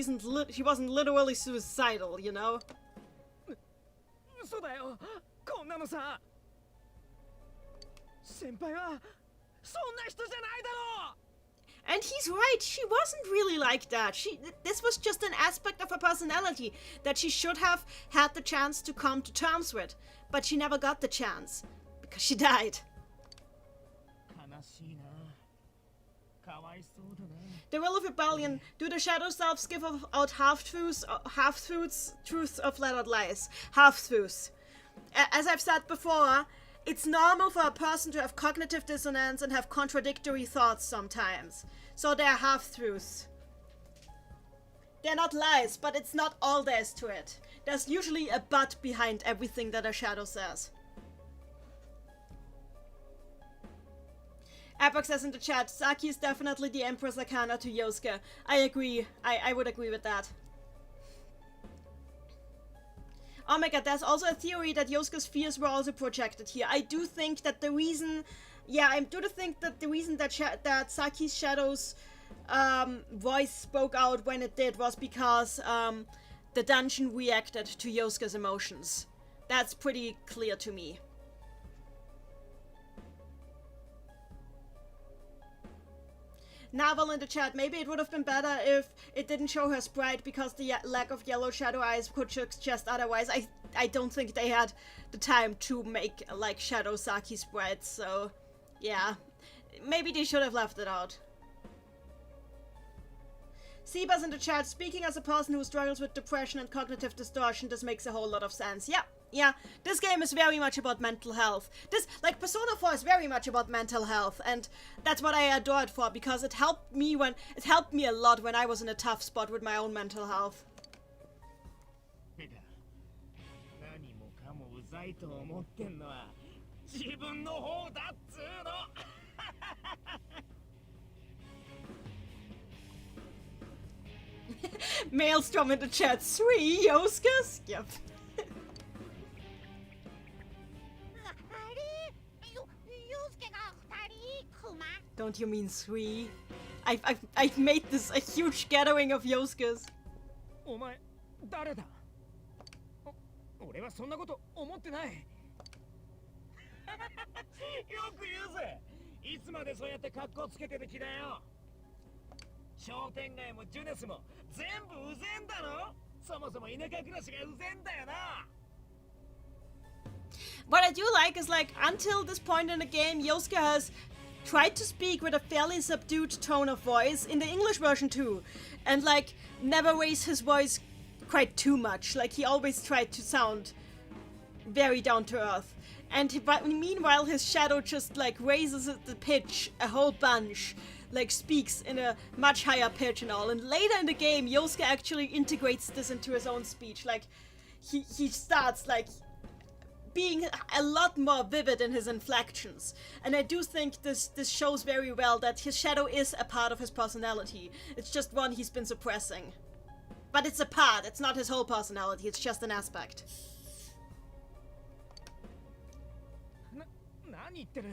wasn't literally suicidal, you know? そうだよ。こんなのさ。先輩はそんな人じゃないだろう。 And he's right, she wasn't really like that. This was just an aspect of her personality that she should have had the chance to come to terms with. But she never got the chance, because she died. The will of rebellion. Do the shadow selves give out half-truths of let-out lies? Half-truths. As I've said before, it's normal for a person to have cognitive dissonance and have contradictory thoughts sometimes. So they're half-truths. They're not lies, but it's not all there is to it. There's usually a but behind everything that a shadow says. Apex says in the chat, Saki is definitely the Empress Arcana to Yosuke. I agree. I would agree with that. Oh my god, there's also a theory that Yosuke's fears were also projected here. I do think that the reason... Yeah, I do think that the reason that Saki's Shadow's voice spoke out when it did was because the dungeon reacted to Yosuke's emotions. That's pretty clear to me. Naval in the chat, maybe it would have been better if it didn't show her sprite because the lack of yellow shadow eyes could suggest otherwise. I don't think they had the time to make like Shadow Saki sprites, so yeah. Maybe they should have left it out. Seabass in the chat, speaking as a person who struggles with depression and cognitive distortion, this makes a whole lot of sense. Yeah, this game is very much about mental health. This, like, Persona 4 is very much about mental health, and that's what I adore it for, because it helped me a lot when I was in a tough spot with my own mental health. Maelstrom in the chat, 3 Yosuke's? Yep. Don't you mean 3? I've made this a huge gathering of Yosuke's. お前誰だ？俺はそんなこと思ってない。よく言うぜ。いつまでそうやって格好つけてる気だよ。商店街もジュネスも全部うぜんだろ。そもそも田舎暮らしがうぜんだよな。What I do like is, like, until this point in the game, Yosuke has tried to speak with a fairly subdued tone of voice, in the English version too, and, like, never raised his voice quite too much. Like, he always tried to sound very down to earth. And meanwhile, his shadow just, like, raises the pitch a whole bunch, like, speaks in a much higher pitch and all. And later in the game, Yosuke actually integrates this into his own speech. Like, he starts, like, being a lot more vivid in his inflections. And I do think this shows very well that his shadow is a part of his personality. It's just one he's been suppressing. But it's a part, it's not his whole personality, it's just an aspect. 何言ってる？違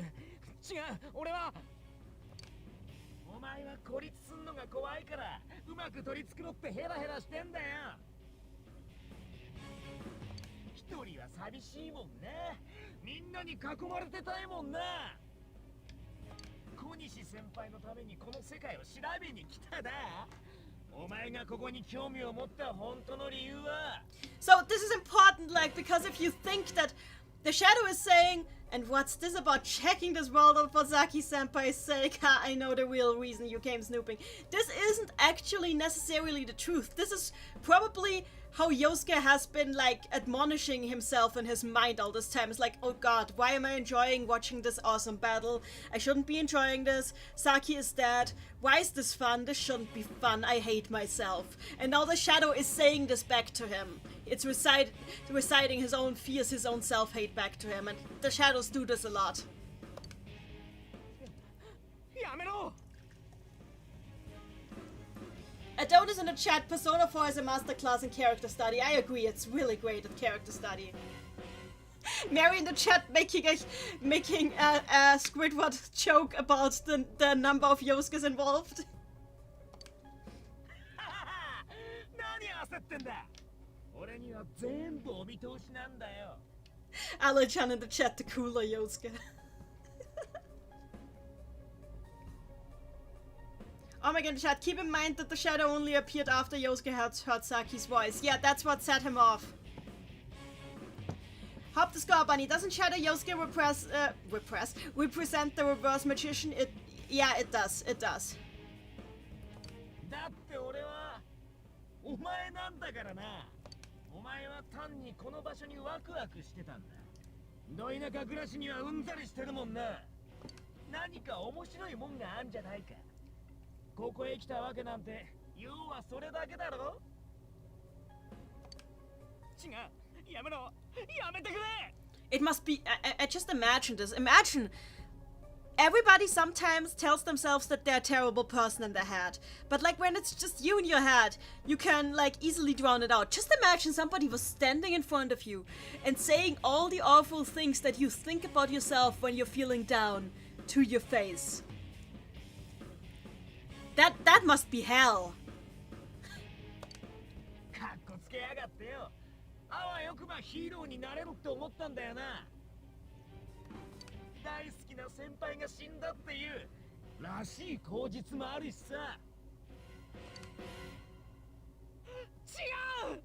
う、俺は。お前は孤立すんのが怖いからうまく取り繕ってヘラヘラしてんだよ。一人は寂しいもんね。みんなに囲まれてたいもんな。小西先輩のためにこの世界を調べに来ただ。お前がここに興味を持った本当の理由は。So this is important, like, because if you think that the shadow is saying, and what's this about checking this world out for Saki-senpai's sake? I know the real reason you came snooping. This isn't actually necessarily the truth. This is probably how Yosuke has been, like, admonishing himself in his mind all this time. It's like, oh god, why am I enjoying watching this awesome battle? I shouldn't be enjoying this. Saki is dead. Why is this fun? This shouldn't be fun. I hate myself. And now the shadow is saying this back to him. It's reciting his own fears, his own self-hate back to him. And the shadows do this a lot. Adonis in the chat, Persona 4 is a masterclass in character study. I agree, it's really great at character study. Mary in the chat making a Squidward joke about the number of Yosuke's involved. Alan-chan in the chat, the cooler Yosuke. Oh my god, chat, keep in mind that the shadow only appeared after Yosuke heard Saki's voice. Yeah, that's what set him off. Hop the score, Bunny. Doesn't Shadow Yosuke represent the reverse magician? Yeah, it does. It does. 要はそれだけだろ。違う、やめろ、やめてくれ。 It must be. I just imagine this. Imagine everybody sometimes tells themselves that they're a terrible person in their head. But like when it's just you in your head, you can like easily drown it out. Just imagine somebody was standing in front of you and saying all the awful things that you think about yourself when you're feeling down to your face. That must be hell. かっこつけやがってよ。あわよくばヒーローになれるって思ったんだよな。大好きな先輩が死んだっていうらしい口実もあるしさ。違う。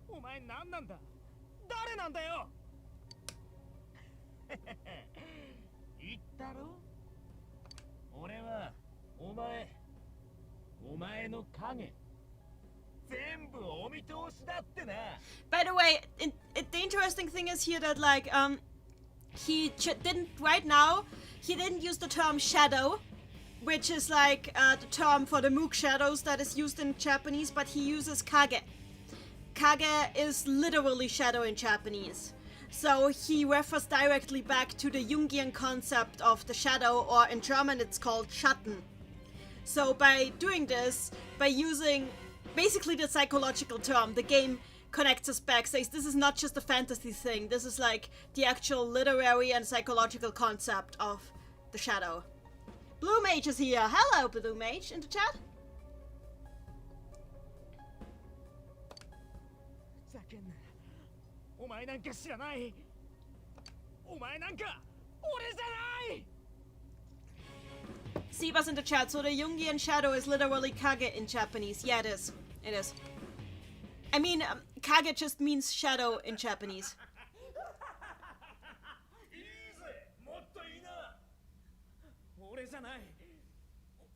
お前何なんだ。誰なんだよ。言ったろ。俺はお前の影。 By the way, the interesting thing is here that like he didn't right now. He didn't use the term shadow, which is like the term for the Mook shadows that is used in Japanese, but he uses kage. Kage is literally shadow in Japanese. So he refers directly back to the Jungian concept of the shadow, or in German it's called Schatten. So by doing this, by using basically the psychological term, the game connects us back, says this is not just a fantasy thing, this is like the actual literary and psychological concept of the shadow. Blue Mage is here. Hello, Blue Mage, in the chat. ざけんな。お前なんか知らない。お前なんか俺じゃない。 Siba's in the chat. So the Jungian shadow is literally kage in Japanese. Yeah, it is. It is. I mean, kage just means shadow in Japanese. いいぜ、もっといいな。俺じゃない。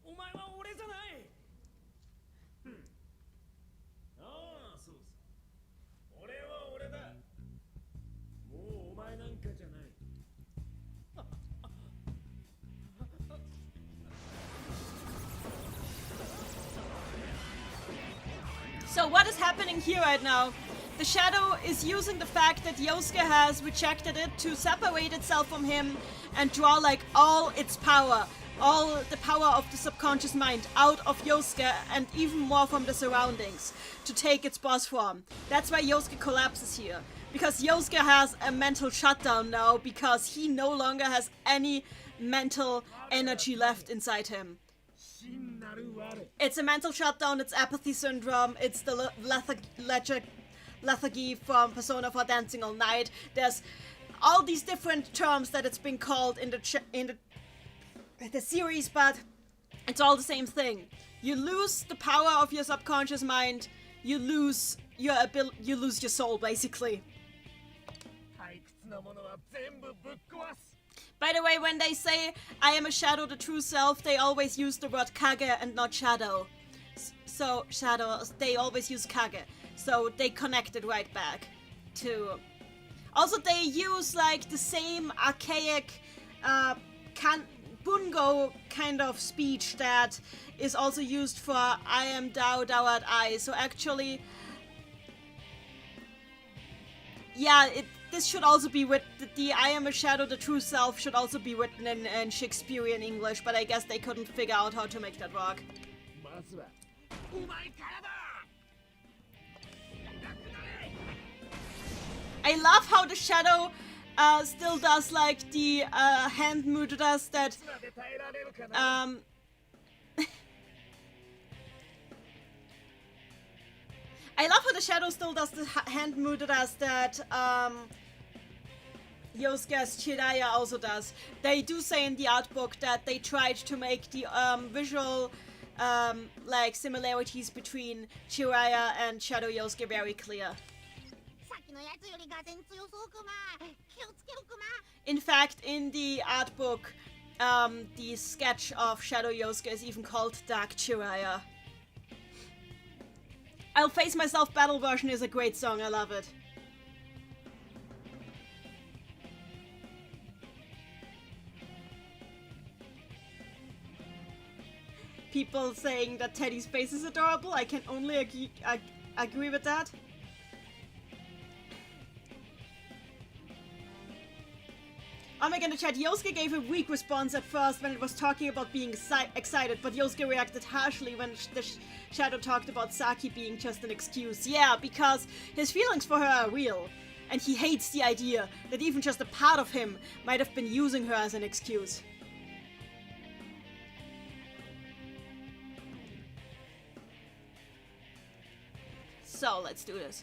お前は俺じゃない。ああ、そうさ。俺は俺だ。もうお前なんかじゃない。 So what is happening here right now? The shadow is using the fact that Yosuke has rejected it to separate itself from him and draw like all its power, all the power of the subconscious mind out of Yosuke and even more from the surroundings to take its boss form. That's why Yosuke collapses here. Because Yosuke has a mental shutdown now because he no longer has any mental energy left inside him. It's a mental shutdown, it's apathy syndrome, it's the lethargy from Persona 4 Dancing All Night. There's all these different terms that it's been called in the series, but it's all the same thing. You lose the power of your subconscious mind, you lose your you lose your soul, basically. By the way, when they say, I am a shadow, the true self, they always use the word kage and not shadow. So, shadow, they always use kage. So, they connect it right back to... Also, they use, like, the same archaic, bungo kind of speech that is also used for I am thou, thou art I. So, actually... Yeah, this should also be with the I am a shadow, the true self should also be written in Shakespearean English, but I guess they couldn't figure out how to make that work. I love how the shadow still does like the hand mudras that I love how the shadow still does the hand mudras that Yosuke's Chiraya also does. They do say in the art book that they tried to make the visual like similarities between Chiraya and Shadow Yosuke very clear. In fact, in the art book, the sketch of Shadow Yosuke is even called Dark Chiraya. I'll Face Myself Battle version is a great song, I love it. people saying that Teddy's face is adorable. I can only agree with that. Oh my god, in the chat, Yosuke gave a weak response at first when it was talking about being excited, but Yosuke reacted harshly when the Shadow talked about Saki being just an excuse. Yeah, because his feelings for her are real, and he hates the idea that even just a part of him might have been using her as an excuse. So, let's do this.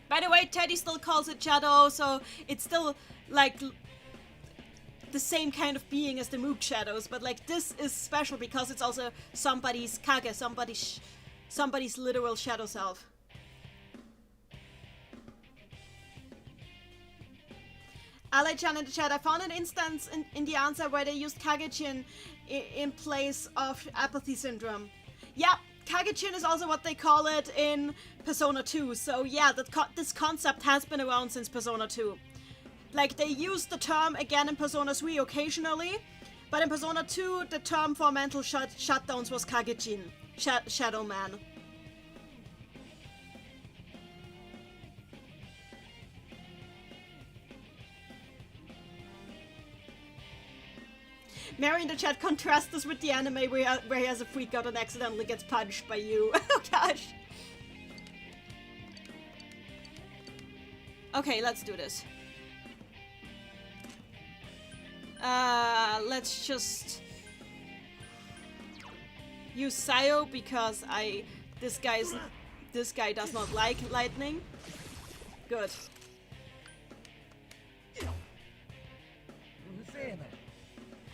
By the way, Teddy still calls it Shadow, so it's still, like, the same kind of being as the Moog Shadows, but, like, this is special because it's also somebody's Kage, somebody's literal shadow self. Ale-chan in the chat, I found an instance in the answer where they used Kage-chin in place of apathy syndrome. Yeah, Kage-chin is also what they call it in Persona 2, so yeah, this concept has been around since Persona 2. Like, they used the term again in Persona 3 occasionally, but in Persona 2, the term for mental shutdowns was Kage-chin, Shadow Man. Mary in the chat, contrast this with the anime where he has a freak out and accidentally gets punched by you. Oh gosh. Okay, let's do this. Let's just use Sayo because this guy does not like lightning. Good.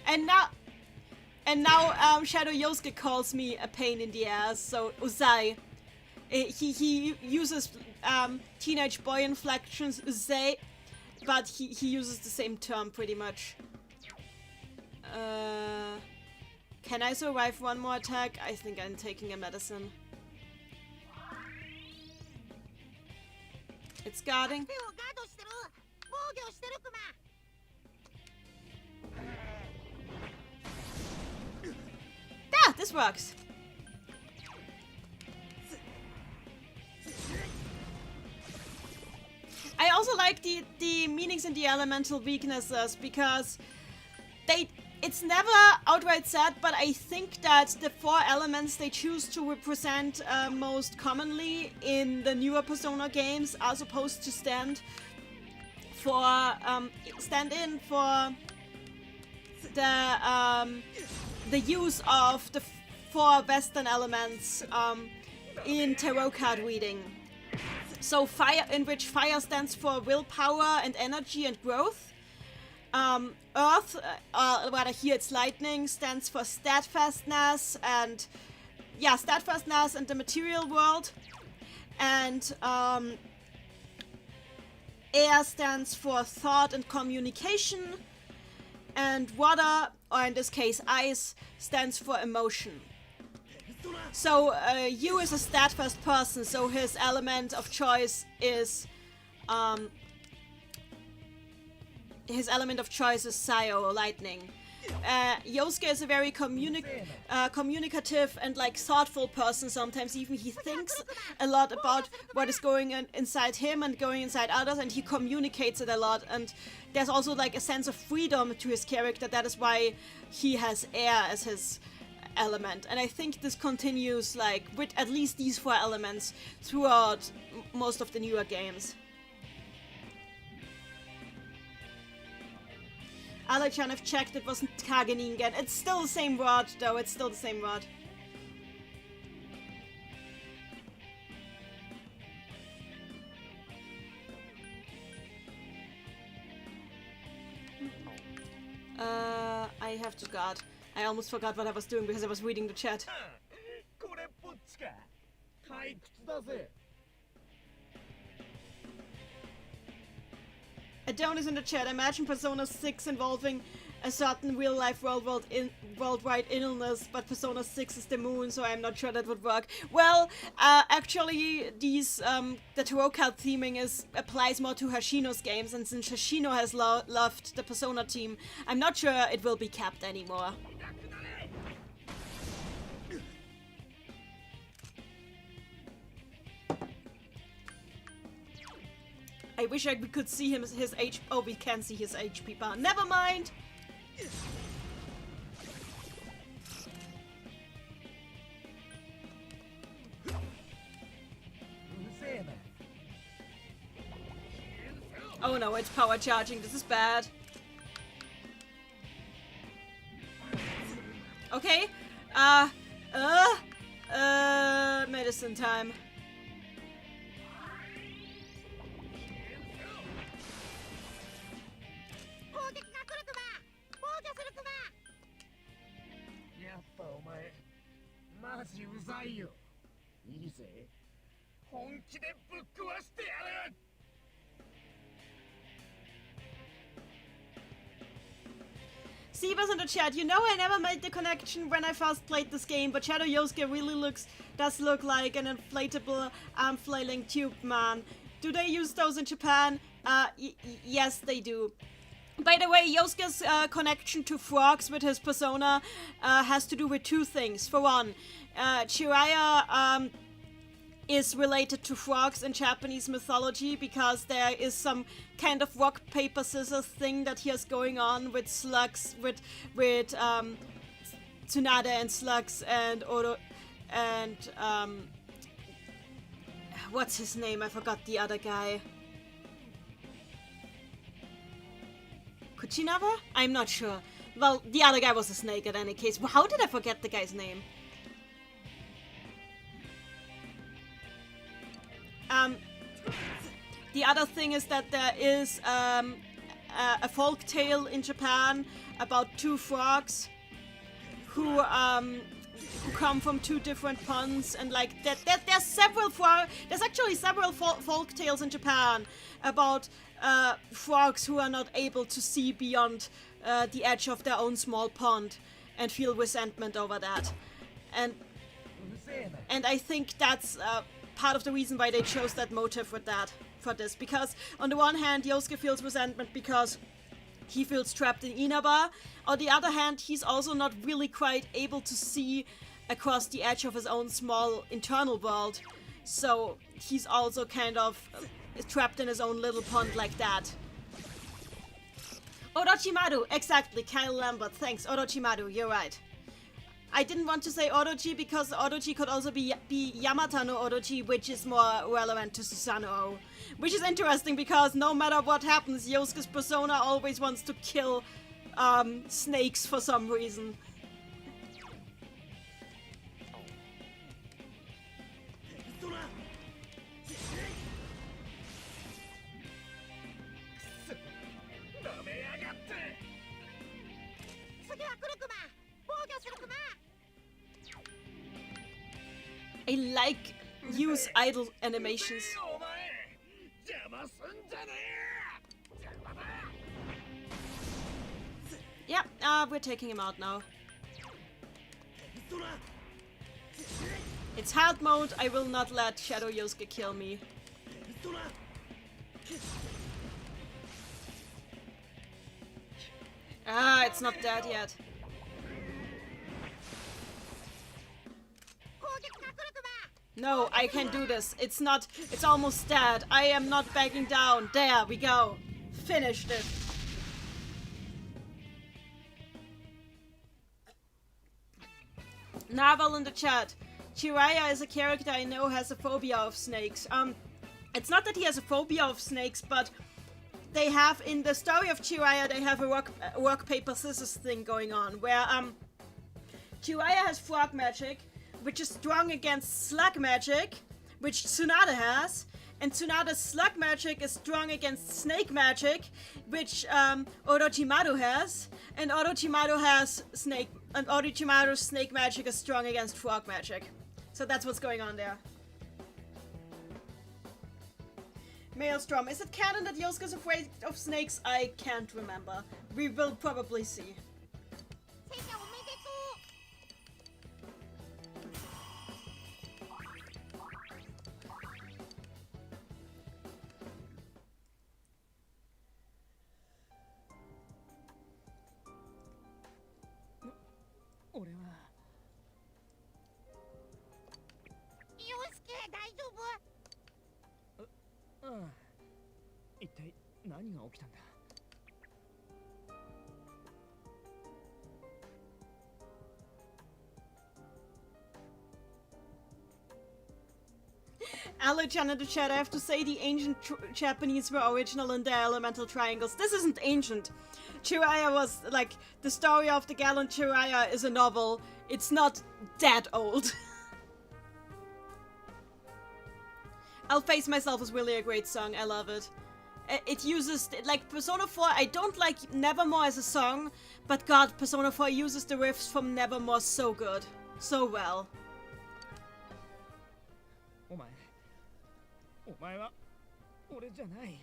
And now Shadow Yosuke calls me a pain in the ass, so Uzai. He uses teenage boy inflections, Uzai, but he uses the same term pretty much. Can I survive one more attack? I think I'm taking a medicine. It's guarding. Ah, this works. I also like the meanings in the elemental weaknesses because it's never outright said, but I think that the 4 elements they choose to represent most commonly in the newer Persona games are supposed to stand in for the use of the 4 Western elements in tarot card reading. So fire, in which fire stands for willpower and energy and growth. Earth, rather here it's lightning, stands for steadfastness and the material world. And air stands for thought and communication. And water, or in this case ice, stands for emotion. So Yu is a steadfast person, so his element of choice is Sayo, or lightning. Yosuke is a very communicative and like thoughtful person. Sometimes even he thinks a lot about what is going on inside him and going inside others, and he communicates it a lot. And there's also like a sense of freedom to his character. That is why he has air as his element. And I think this continues like with at least these 4 elements throughout most of the newer games. Ale-chan, I've checked, it wasn't Kage Ningen. It's still the same word, though. It's still the same word. I have to guard. I almost forgot what I was doing because I was reading the chat. Adonis in the chat. Imagine Persona 6 involving a certain real-life worldwide illness, but Persona 6 is the moon, so I'm not sure that would work. Well, actually, these the tarot card theming applies more to Hashino's games, and since Hashino has loved the Persona team, I'm not sure it will be kept anymore. I wish we could see his H. Oh, we can see his HP bar. Never mind. Oh no, it's power charging. This is bad. Okay. Medicine time. Sievers in the chat, you know I never made the connection when I first played this game, but Shadow Yosuke really does look like an inflatable arm-flailing tube man. Do they use those in Japan? Yes, they do. By the way, Yosuke's connection to frogs with his persona has to do with two things. For one, Jiraiya is related to frogs in Japanese mythology because there is some kind of rock, paper, scissors thing that he has going on with slugs, with Tsunade and slugs and Odo and what's his name? I forgot the other guy. Kuchinaba? I'm not sure. Well, the other guy was a snake in any case. How did I forget the guy's name? The other thing is that there is a folk tale in Japan about two frogs who come from two different ponds, and like there's actually several folk tales in Japan about frogs who are not able to see beyond the edge of their own small pond and feel resentment over that, and I think that's part of the reason why they chose that motive for this, because on the one hand Yosuke feels resentment because he feels trapped in Inaba. On the other hand, he's also not really quite able to see across the edge of his own small internal world, so he's also kind of trapped in his own little pond like that. Orochimaru, exactly, Kyle Lambert, thanks, Orochimaru, you're right. I didn't want to say Orochi because Orochi could also be Yamata no Orochi, which is more relevant to Susanoo. Which is interesting because no matter what happens, Yosuke's persona always wants to kill snakes for some reason. I like use idle animations. Yeah, we're taking him out now. It's hard mode, I will not let Shadow Yosuke kill me. Ah, it's not dead yet. No, I can do this. It's almost dead. I am not backing down. There we go. Finished it. Naval in the chat. Jiraiya is a character I know has a phobia of snakes. It's not that he has a phobia of snakes, but they have, in the story of Jiraiya, they have a rock, paper, scissors thing going on, where, Jiraiya has frog magic, which is strong against slug magic, which Tsunade has, and Tsunade's slug magic is strong against snake magic, which Orochimaru has, and Orochimaru's snake magic is strong against frog magic. So that's what's going on there. Maelstrom. Is it canon that Yosuke's afraid of snakes? I can't remember. We will probably see. 聖者おめでとう。俺は陽介大丈夫？ああ、一体何が起きたんだ。Alichan in the chat, I have to say the ancient Japanese were original in their elemental triangles. This isn't ancient. Jiraiya was, like, the story of the gallant Jiraiya is a novel. It's not that old. I'll Face Myself is really a great song, I love it. It uses, like, Persona 4, I don't like Nevermore as a song, but god, Persona 4 uses the riffs from Nevermore so good. So well. お前は俺じゃない。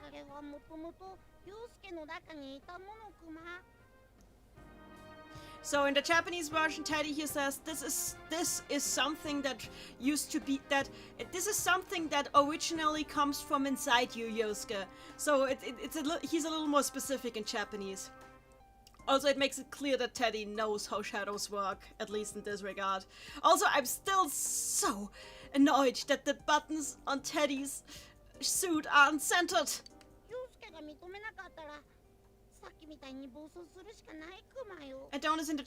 あれはもともと陽介の中にいたものクマ。So in the Japanese version, Teddy here says this is something that used to be this is something that originally comes from inside you, Yosuke. So he's a little more specific in Japanese. Also, it makes it clear that Teddy knows how shadows work, at least in this regard. Also, I'm still so annoyed that the buttons on Teddy's suit aren't centered. Adonis in the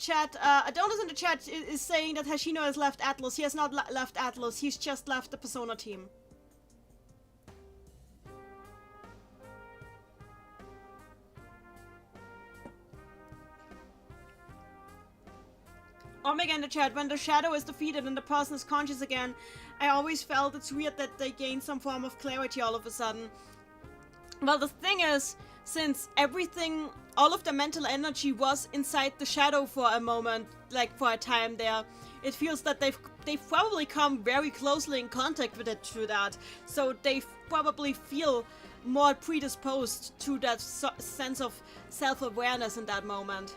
chat, is saying that Hashino has left Atlas. He has not left Atlas, he's just left the Persona team. Omega in the chat, when the shadow is defeated and the person is conscious again, I always felt it's weird that they gain some form of clarity all of a sudden. Well, the thing is, since everything, all of the mental energy was inside the shadow for a moment, like for a time there, it feels that they've probably come very closely in contact with it through that. So they probably feel more predisposed to that sense of self-awareness in that moment.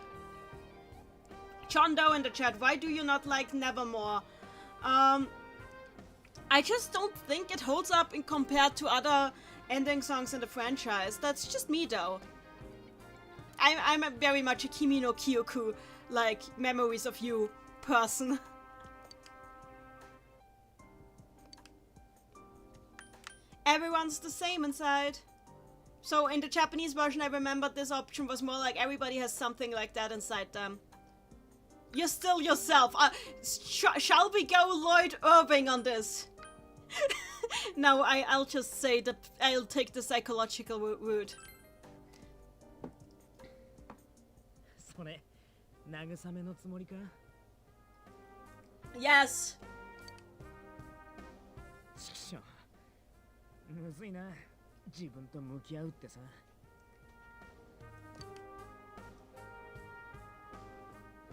Chondo in the chat, why do you not like Nevermore? I just don't think it holds up in compared to other ending songs in the franchise. That's just me though. I'm very much a Kimi no Kyoku, like, memories of you person. Everyone's the same inside. So in the Japanese version I remember this option was more like everybody has something like that inside them. You're still yourself. Shall we go Lloyd Irving on this? No, I'll just say that I'll take the psychological route. それ、慰めのつもりか? Yes. ちくしょう。むずいな。自分と向き合うってさ。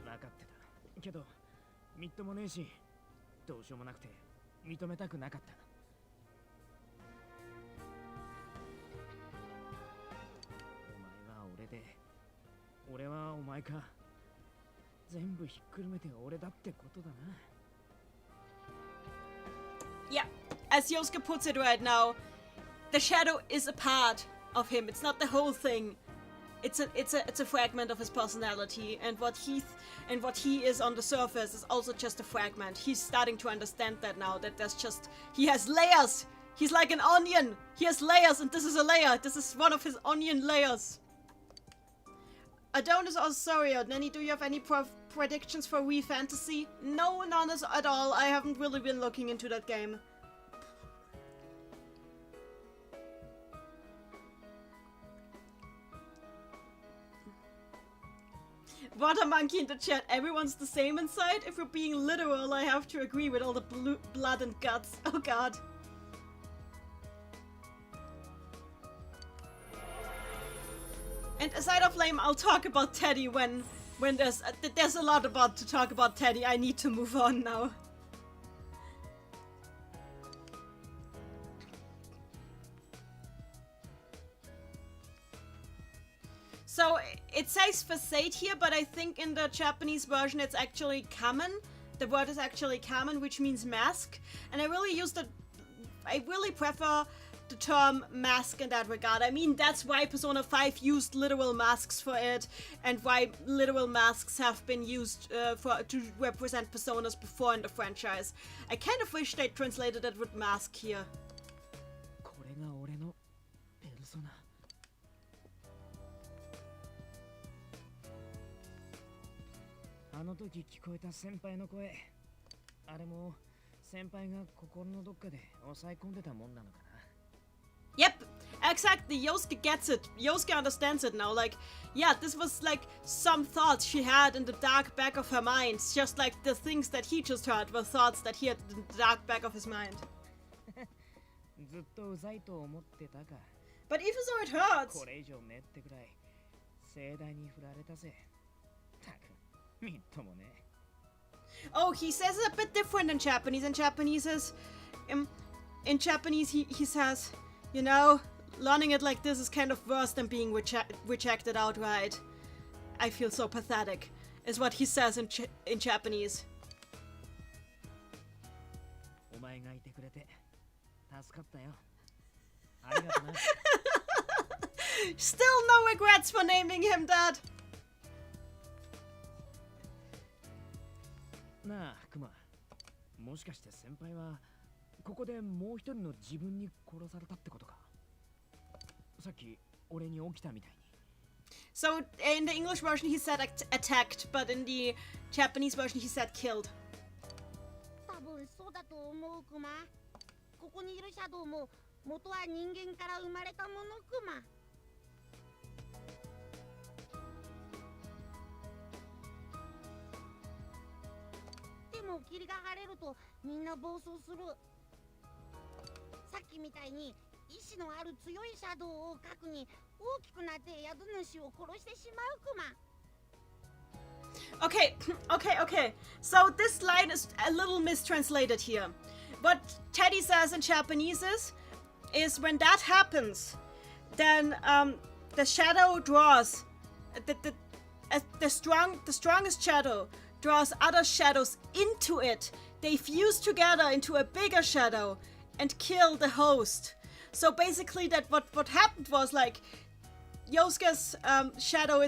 分かってた。けど、みっともねえし、どうしようもなくて認めたくなかった。お前は俺で、俺はお前か。全部ひっくるめて俺だってことだな。Yeah, as Yosuke puts it right now, the shadow is a part of him. It's not the whole thing. It's a fragment of his personality, and what he is on the surface is also just a fragment. He's starting to understand that now, that he has layers. He's like an onion. He has layers, and this is a layer. This is one of his onion layers. Adonis Osorio, Neni, do you have any predictions for Wii Fantasy? No, none at all. I haven't really been looking into that game. Water Monkey in the chat, everyone's the same inside? If we're being literal, I have to agree with all the blood and guts. Oh god. And aside of lame, I'll talk about Teddy when there's a lot to talk about Teddy. I need to move on now. So it says facade here, but I think in the Japanese version it's actually kamen. The word is actually kamen, which means mask. And I really prefer the term mask in that regard. I mean, that's why Persona 5 used literal masks for it, and why literal masks have been used to represent personas before in the franchise. I kind of wish they translated it with mask here. これが俺のペルソナ。あの時聞こえた先輩の声、あれも先輩が心のどっかで抑え込んでたもんなのかな。Yep, exactly. Yosuke gets it. Yosuke understands it now. Like, yeah, this was like some thoughts she had in the dark back of her mind. Just like the things that he just heard were thoughts that he had in the dark back of his mind. ずっとうざいと思ってたか。But even though it hurts. これ以上ねってくらい盛大に振られたぜ。たく、みっともね。Oh, he says it a bit different in Japanese. In Japanese, he says, you know, learning it like this is kind of worse than being rejected outright. I feel so pathetic, is what he says in Japanese. お前がいてくれて助かったよ。ありがとな。Still no regrets for naming him that. なあ、クマ。もしかして先輩はここでもう一人の自分に殺されたってことか。さっき俺に起きたみたいに。So in the English version he said attacked, but in the Japanese version he said killed. 多分そうだと思うクマ。ここにいるシャドウも元は人間から生まれたものクマ。でも霧が晴れるとみんな暴走する。さっきみたいに意志のある強いシャドウを核に大きくなって宿主を殺してしまうクマ。Okay. So this line is a little mistranslated here. What Teddy says in Japanese is when that happens, then the shadow draws the strongest shadow draws other shadows into it. They fuse together into a bigger shadow and kill the host. So basically, that what happened was like Yosuke's shadow.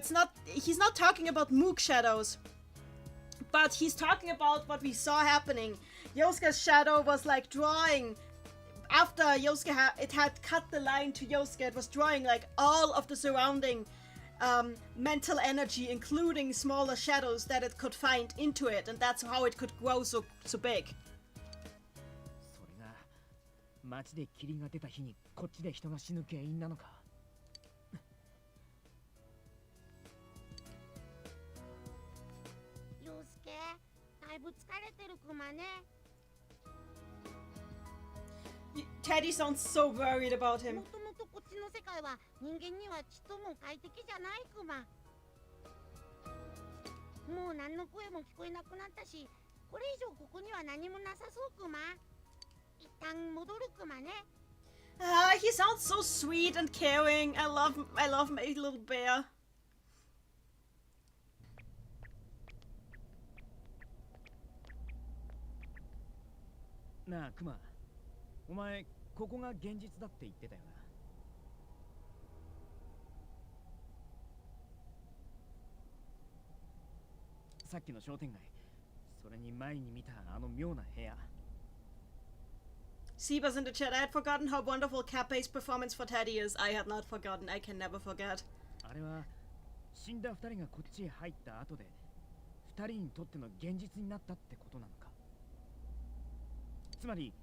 He's not talking about Mook shadows, but he's talking about what we saw happening. Yosuke's shadow was like drawing after Yosuke had cut the line to Yosuke. It was drawing like all of the surrounding mental energy, including smaller shadows that it could find into it, and that's how it could grow so big. それが街で霧が出た日にこっちで人が死ぬ原因なのか。陽介、だいぶ疲れてるクマね。Teddy sounds so worried about him. もともとこっちの世界は人間にはちっとも快適じゃないクマ。もう何の声も聞こえなくなったし、これ以上ここには何もなさそうクマ。一旦戻るクマね。He sounds so sweet and caring. I love my little bear. なあ、クマ。お前、ここが現実だって言ってたよな。さっきの商店街、それに前に見たあの妙な部屋。Seba's in the chat. I had forgotten how wonderful Kappei's performance for Teddy is. I had not forgotten. I can never forget. あれは死んだ二人がこっちへ入った後で、二人にとっての現実になったってことなのか。つまり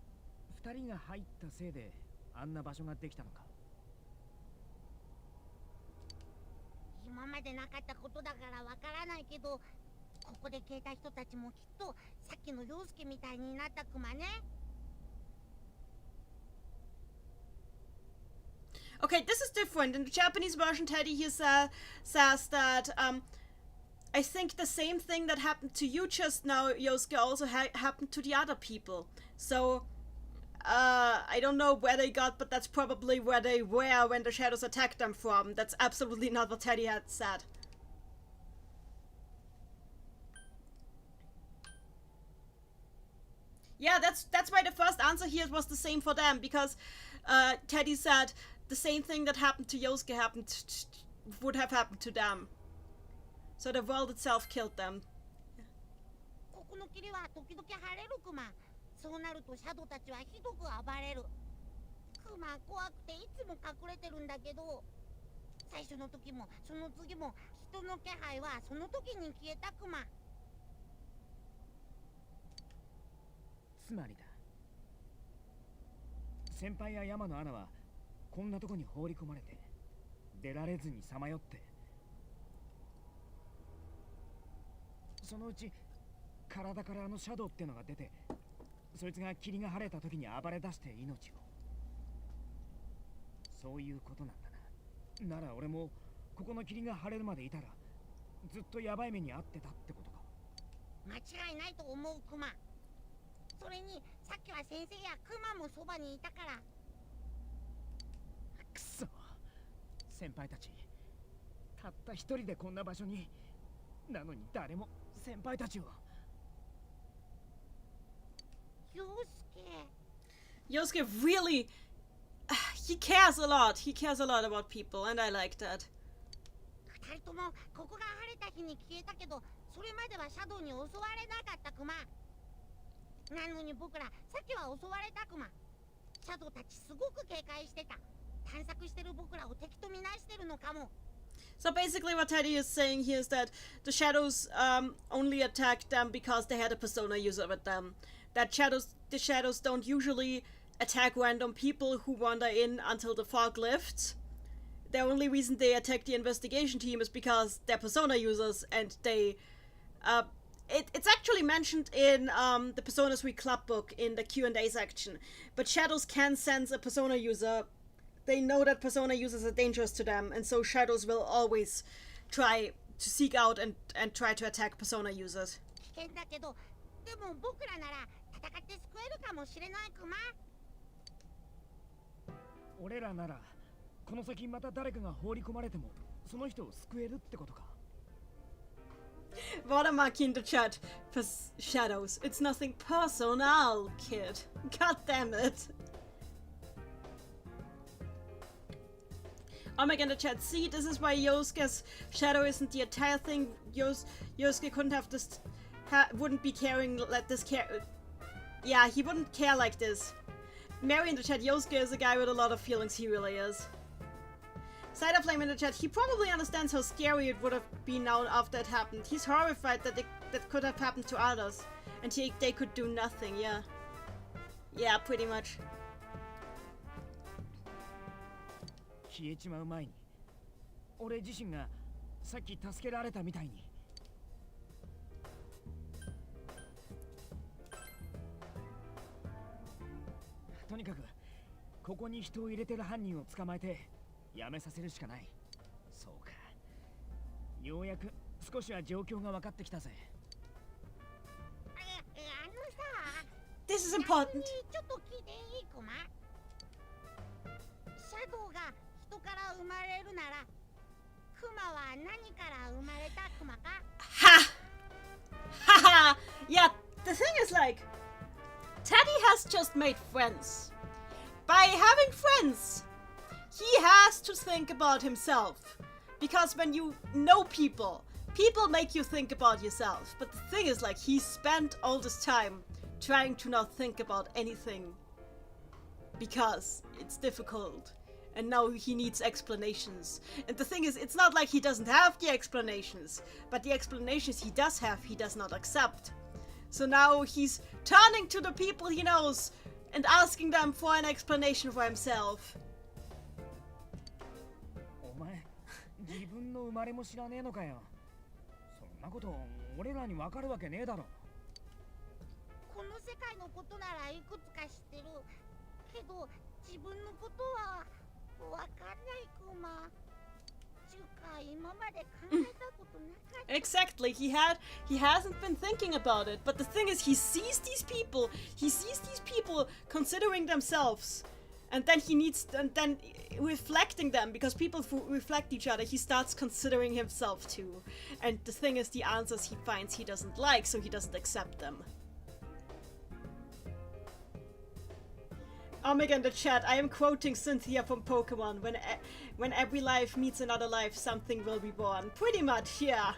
二人が入ったせいであんな場所ができたのか。今までなかったことだからわからないけど、ここで消えた人たちもきっとさっきの陽介みたいになったクマね。Okay, this is different. In the Japanese version, Teddy he says that I think the same thing that happened to you just now, Yosuke, also happened to the other people. So I don't know where they got, but that's probably where they were when the shadows attacked them from. That's absolutely not what Teddy had said. Yeah, that's why the first answer here was the same for them, because Teddy said the same thing that happened to Yosuke would have happened to them. So the world itself killed them. ここの霧は時々晴れるクマ。そうなるとシャドウたちはひどく暴れる。クマ怖くていつも隠れてるんだけど、最初の時もその次も人の気配はその時に消えたクマ。つまりだ。先輩や山のアナはこんなとこに放り込まれて出られずにさまよって、そのうち体からあのシャドウってのが出て、そいつが霧が晴れた時に暴れ出して命を。そういうことなんだな。なら俺もここの霧が晴れるまでいたらずっとヤバい目に遭ってたってことか。間違いないと思うクマ。それにさっきは先生やクマもそばにいたから。くそ、先輩たちたった一人でこんな場所に。なのに誰も先輩たちを。Yosuke really, he cares a lot. He cares a lot about people, and I like that. 二人ともここが晴れた日に消えたけど、それまではシャドウに襲われなかったクマ。なのに僕らさっきは襲われたクマ。シャドウたちすごく警戒してた。探索してる僕らを敵とみなしてるのかも。So basically what Teddy is saying here is that the shadows only attacked them because they had a persona user with them. That the shadows don't usually attack random people who wander in until the fog lifts. The only reason they attack the investigation team is because they're persona users, and they it's actually mentioned in the Persona 3 club book in the Q&A section. But shadows can sense a persona user. They know that persona users are dangerous to them, and so shadows will always try to seek out and try to attack persona users. 危険だけど、でも僕らなら戦って救えるかもしれないクマ。俺らならこの先また誰かが放り込まれてもその人を救えるってことか。Watermark in the chat for shadows. It's nothing personal, kid. God damn it. Omega in the chat. See, this is why Yosuke's shadow isn't the entire thing. Yosuke couldn't have this. Wouldn't be caring like this. Yeah, he wouldn't care like this. Mary in the chat. Yosuke is a guy with a lot of feelings. He really is. Cider Flame in the chat. He probably understands how scary it would have been now after it happened. He's horrified that that could have happened to others, and they could do nothing. Yeah. Yeah, pretty much. 消えちまう前に俺自身がさっき助けられたみたいに。とにかくここに人を入れてる犯人を捕まえてやめさせるしかない。そうか、ようやく少しは状況が分かってきたぜ。This is important. ちょっと聞いていいクマ？シャドウが人から生まれるなら、クマは何から生まれたクマか？ Ha! Haha! Yeah, the thing is like, Teddy has just made friends. By having friends, he has to think about himself. Because when you know people, people make you think about yourself. But the thing is like, he spent all this time trying to not think about anything. Because it's difficult. And now he needs explanations. And the thing is, it's not like he doesn't have the explanations. But the explanations he does have, he does not accept. So now he's turning to the people he knows and asking them for an explanation for himself. お前、自分の生まれも知らねえのかよ。そんなこと俺らに分かるわけねえだろ。この世界のことならいくつか知ってる。けど自分のことはわかんないクマ。Exactly. He hasn't been thinking about it. But the thing is, he sees these people considering themselves, and then reflecting them, because people reflect each other. He starts considering himself too. And the thing is, the answers he finds he doesn't like, so he doesn't accept them. Omega in the chat, I am quoting Cynthia from Pokemon. When every life meets another life, something will be born. Pretty much, yeah.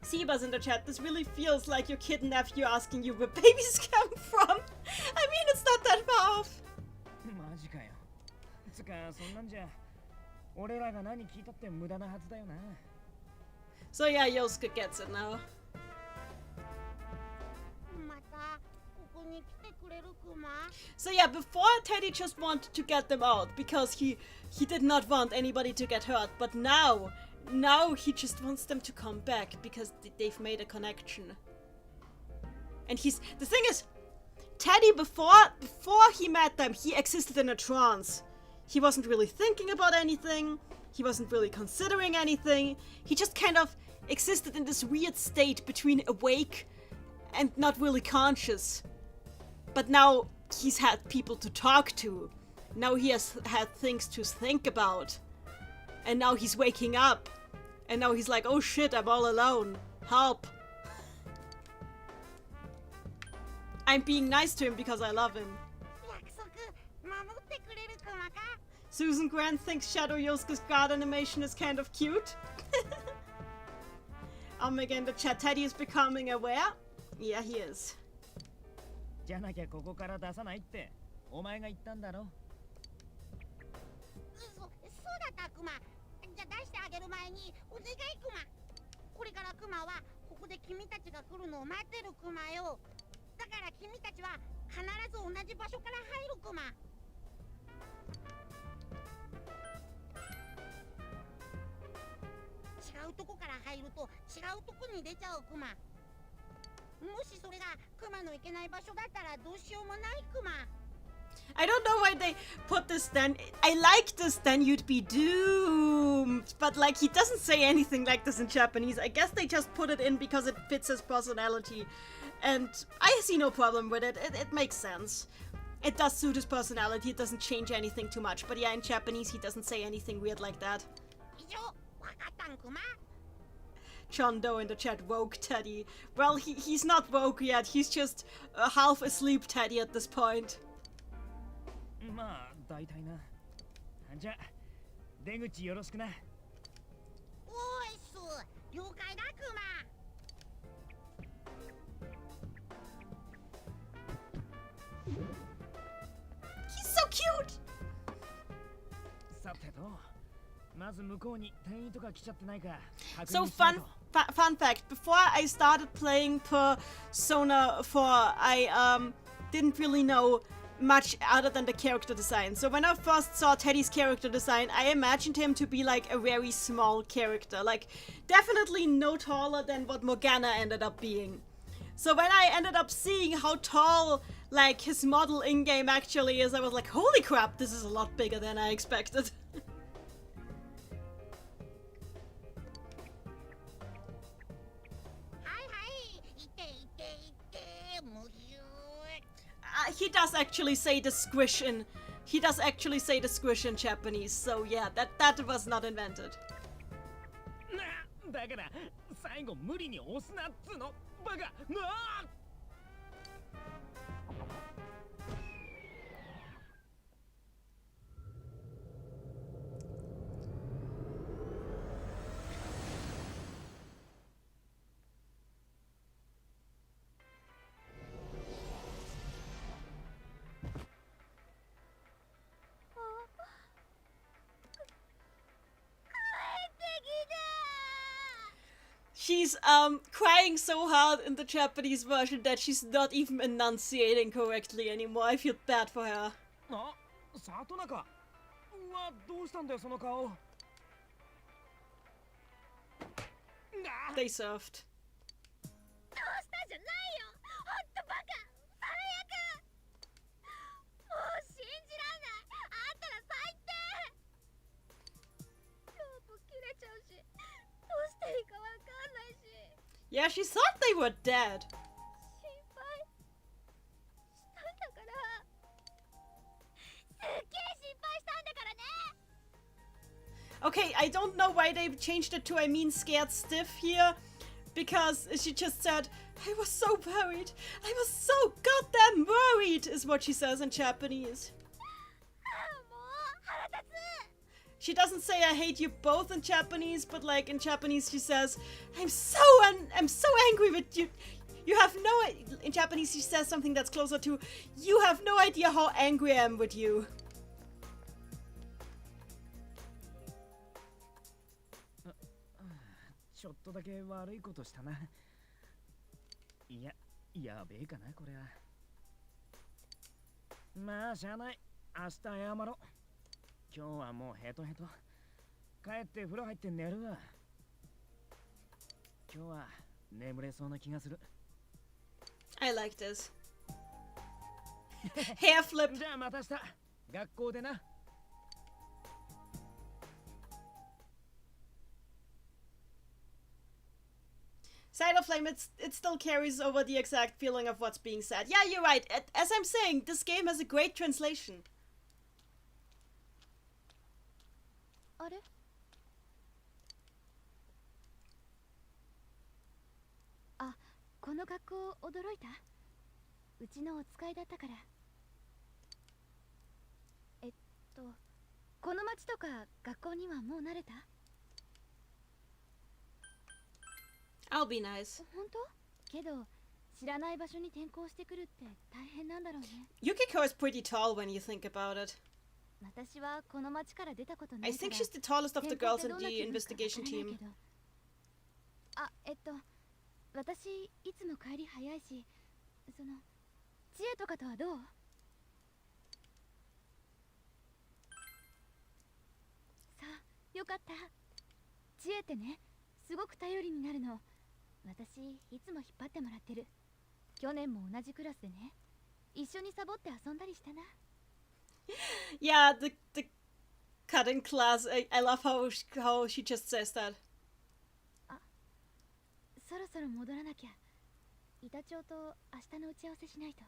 Seba's in the chat, this really feels like your kid nephew asking you where babies come from. I mean, it's not that far off. マジかよ。つかそんなんじゃ俺らが何聞いたって無駄なはずだよな。So yeah, Yosuke gets it now. So yeah, before Teddy just wanted to get them out because he did not want anybody to get hurt, but now he just wants them to come back because they've made a connection. And the thing is, Teddy before he met them, he existed in a trance. He wasn't really thinking about anything. He wasn't really considering anything. He just kind of existed in this weird state between awake and not really conscious. But now he's had people to talk to. Now he has had things to think about. And now he's waking up. And now he's like, oh shit, I'm all alone. Help. I'm being nice to him because I love him. Susan Grant thinks Shadow Yosuke's guard animation is kind of cute. Omega in the chat, Teddy is becoming aware. Yeah, he is. じゃなきゃここから出さないってお前が言ったんだろ。そうだったクマ。じゃあ出してあげる前にお願いクマ。これからクマはここで君たちが来るのを待ってるクマよ。だから君たちは必ず同じ場所から入るクマ。違うとこから入ると違うとこに出ちゃうクマ。もしそれがクマの行けない場所だったらどうしようもないクマ。I don't know why they put this then. I like this, then you'd be doomed. But like, he doesn't say anything like this in Japanese. I guess they just put it in because it fits his personality. And I see no problem with it. It makes sense. It does suit his personality. It doesn't change anything too much. But yeah, in Japanese, he doesn't say anything weird like that. John Doe in the chat, woke Teddy. Well, he's not woke yet. He's just half asleep Teddy at this point. まあ大体な。じゃあ出口よろしくな。おいっす、了解だクマ。He's so cute. さてと、まず向こうに店員とか来ちゃってないか。So fun fact, before I started playing Persona 4, I didn't really know much other than the character design. So when I first saw Teddy's character design, I imagined him to be like a very small character, like definitely no taller than what Morgana ended up being. So when I ended up seeing how tall like his model in-game actually is, I was like, holy crap, this is a lot bigger than I expected. He does actually say the squish in Japanese, so yeah, that was not invented. だから最後無理に押すなっつのバカなあ。She's crying so hard in the Japanese version that she's not even enunciating correctly anymore. I feel bad for her. あ、里中。うわ、どうしたんだよその顔。They surfed. どうしたじゃないよ。ほんとバカ。最悪。もう信じらんない。あんたら最低。ロ Yeah, she thought they were dead. 心配したんだからすっげえ心配したんだからね Okay, I don't know why they changed it to I mean scared stiff here. Because she just said, I was so worried. I was so goddamn worried, is what she says in Japanese. もう腹立つ She doesn't say I hate you both in Japanese, but like in Japanese she says, I'm so angry with you. You have no in Japanese she says something that's closer to, you have no idea how angry I am with you. ちょっとだけ悪いことしたな。いや、やべえかなこれは。まあしゃあない。明日謝ろう。今日はもうヘトヘト。帰って風呂入って寝るわ。今日は眠れそうな気がする。I like this. Hair flip. じゃあまた明日学校でな。Side of Flame, it still carries over the exact feeling of what's being said. Yeah, you're right. As I'm saying, this game has a great translation. あれあ、この学校驚いたうちのお使いだったからこの町とか学校にはもう慣れた I'll be nice. 本当けど知らない場所に転校してくるって大変なんだろうね Yukiko is pretty tall when you think about it. 私はこの町から出たことな I いから think she's the tallest of the girls in the investigation team. あ、私いつも帰り早いしその知恵とかとはどうさあ、よかった知恵ってね、すごく頼りになるの私、いつも引っ張ってもらってる去年も同じクラスでね一緒にサボって遊んだりしたな Yeah, the cutting class. I love how she just says that. そろそろ戻らなきゃ板長と明日の打ち合わせしないと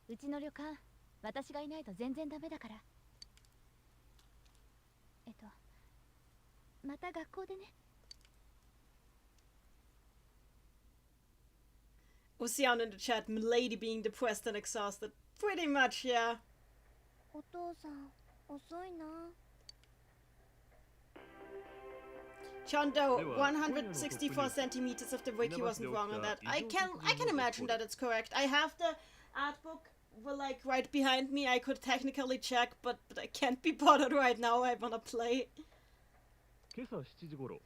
うちの旅館私がいないと全然ダメだからまた学校でね Ocean in the chat, Milady being depressed and exhausted. Pretty much, yeah. お父さん遅いな Chondo, 164 centimeters of the wiki wasn't wrong on that. I can imagine that it's correct. I have the art book like right behind me. I could technically check, but I can't be bothered right now. I wanna play. 今朝7時頃、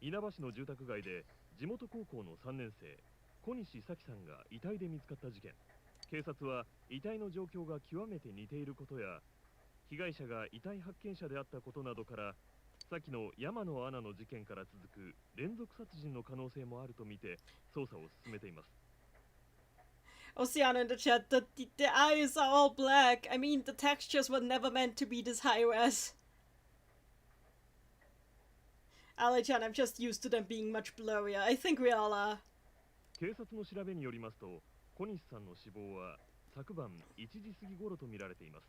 稲葉市の住宅街で地元高校の3年生小西咲さんが遺体で見つかった事件。警察は遺体の状況が極めて似ていることや被害者が遺体発見者であったことなどから先の山野アナの事件から続く連続殺人の可能性もあるとみて捜査を進めています。 Ocean in the chat, the eyes are all black. I mean, the textures were never meant to be this high res. Ali-chan, I'm just used to them being much blurrier. I think we all are. 警察の調べによりますと、小西さんの死亡は昨晩1時過ぎ頃と見られています。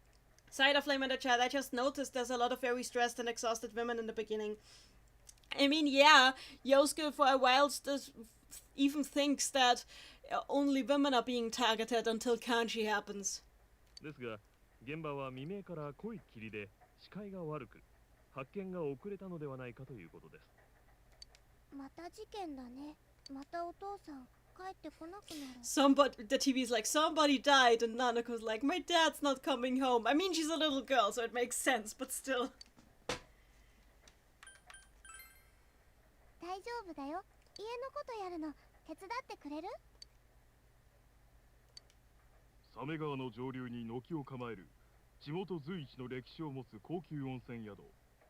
Side of Flame in the chat, I just noticed there's a lot of very stressed and exhausted women in the beginning. I mean, yeah, Yosuke for a while even thinks that only women are being targeted until Kanji happens. ですが、現場は未明から濃い霧で視界が悪く、発見が遅れたのではないかということです。また事件だねまたお父さん帰ってこなくなる The TV's like, somebody died, and Nanako's like, my dad's not coming home. I mean, she's a little girl, so it makes sense, but still. 大丈夫だよ家のことやるの手伝ってくれる鮫川の上流に軒を構える地元随一の歴史を持つ高級温泉宿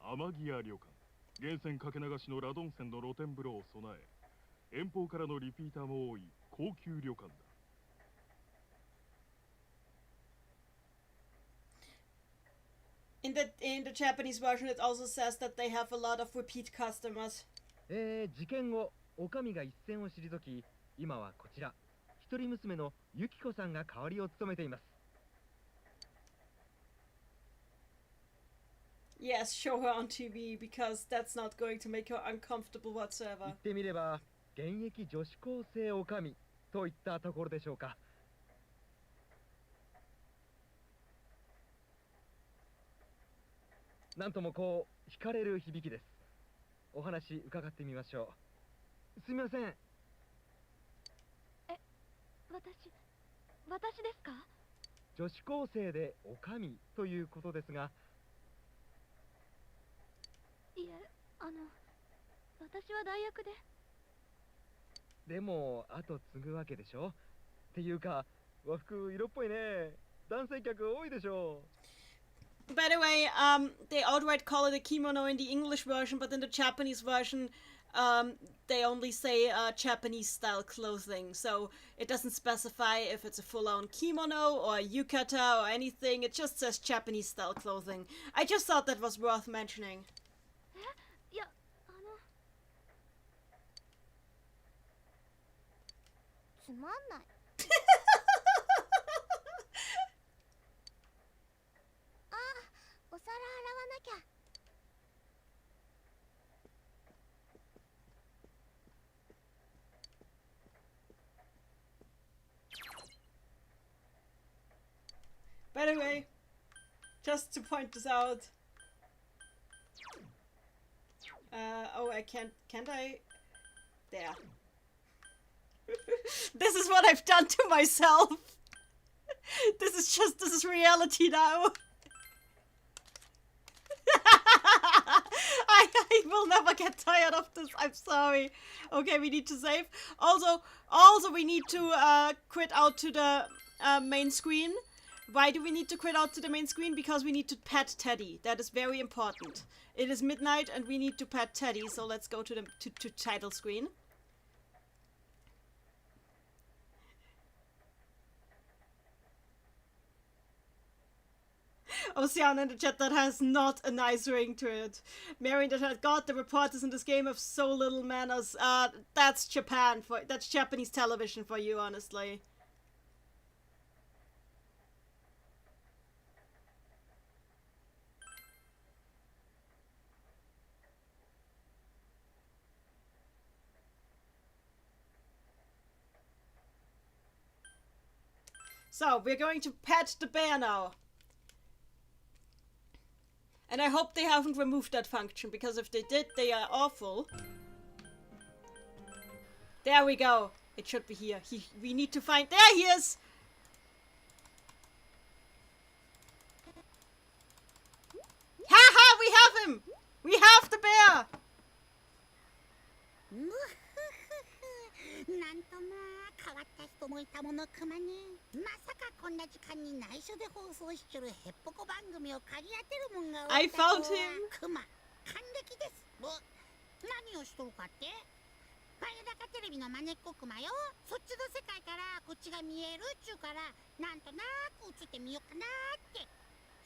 天城屋旅館。源泉かけ流しのラドン泉の露天風呂を備え遠方からのリピーターも多い高級旅館だ。 In the Japanese version, it also says that they have a lot of repeat customers. 事件後お上が一線を退き、今はこちら一人娘のユキコさんが代わりを務めています。 Yes, show her on TV because that's not going to make her uncomfortable 言 whatsoever. ってみれば現役女子高生お上といったところでしょうか。なんともこう惹かれる響きです。お話伺ってみましょう。すみません。私ですか？女子高生でお上ということですが。いえ、私は大学で。でも後継ぐわけでしょ。っていうか和服色っぽいね。男性客多いでしょ。 By the way, they outright call it a kimono in the English version, but in the Japanese version, they only say Japanese style clothing. So it doesn't specify if it's a full-on kimono or a yukata or anything. It just says Japanese style clothing. I just thought that was worth mentioning. いや、つまんない。あ、お皿洗わなきゃ。By the way, just to point this out. Oh, I can't I? There. This is what I've done to myself. This is reality now. I will never get tired of this. I'm sorry. Okay, we need to save. Also, we need to quit out to the main screen. Why do we need to quit out to the main screen? Because we need to pet Teddy. That is very important. It is midnight and we need to pet Teddy. So let's go to the title screen. Oceana in the chat, that has not a nice ring to it. Mary in the chat, God, the reporters in this game have so little manners. That's that's Japanese television for you, honestly. So, we're going to pet the bear now. And I hope they haven't removed that function, because if they did, they are awful. There we go. It should be here. We need to find... There he is! Haha, we have him! We have the bear! なんとまあ変わった人もいたものクマね。まさかこんな時間に内緒で放送しちょるヘッポコ番組を駆り当てるもんがおったとは。 I found him. クマ、還暦です。何をしとるかって？ファイダカテレビのまねっこクマよ。そっちの世界からこっちが見えるっちゅうから、なんとなく映ってみようかなって。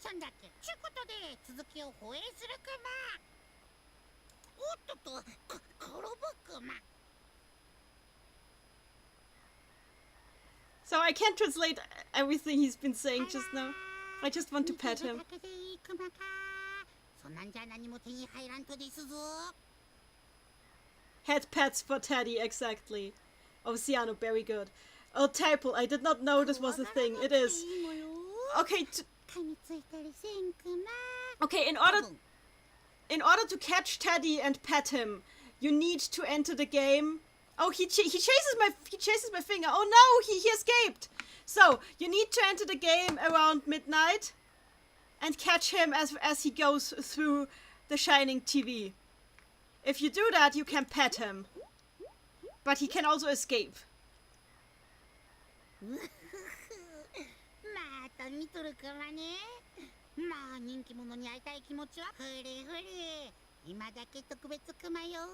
そんだけちゅうことで続きを放映するクマ。おっとっと、転ぶクマ。 So I can't translate everything he's been saying just now. I just want to pet him. Head pets for Teddy, exactly. Oceano, very good. Oh, Typal, I did not know this was a thing. It is. Okay, okay, in order to catch Teddy and pet him, you need to enter the game. Oh, he chases my finger. Oh no, he escaped. So you need to enter the game around midnight and catch him as he goes through the shining TV. If you do that, you can pet him, but he can also escape. また見とるかはね。まあ人気者に会いたい気持ちはふれふれ。今だけ特別クマよ。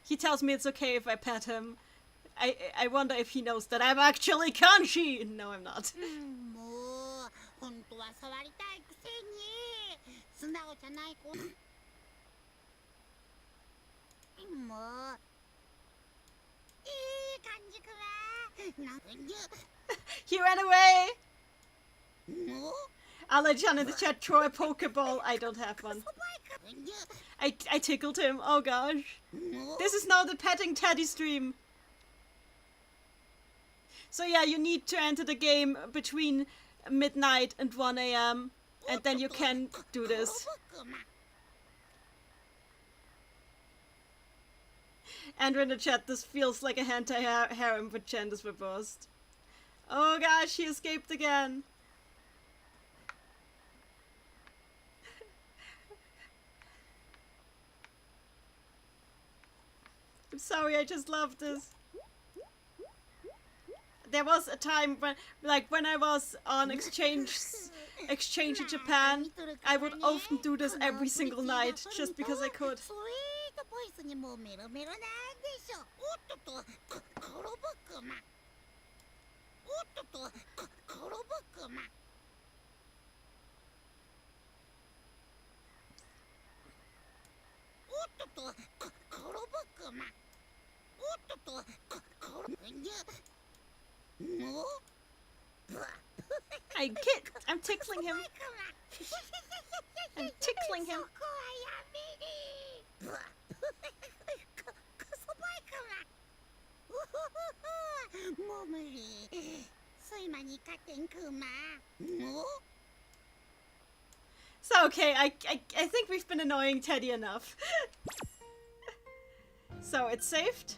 He tells me it's okay if I pet him. I wonder if he knows that I'm actually Kanji. No, I'm not. もう本当は触りたいくせに素直じゃない子。もういい感じくらなんじゃ He ran away! もう Alejandro in the chat, throw a Pokeball. I don't have one. I tickled him. Oh gosh. This is now the petting teddy stream. So yeah, you need to enter the game between midnight and 1 a.m. and then you can do this. Andrew in the chat, this feels like a hentai harem with genders reversed. Oh gosh, he escaped again. I'm sorry, I just love this. There was a time when, like, when I was on exchange in Japan, I would often do this every single night, just because I could. I'm tickling him. I'm tickling him. So okay, I think we've been annoying Teddy enough. So it's saved.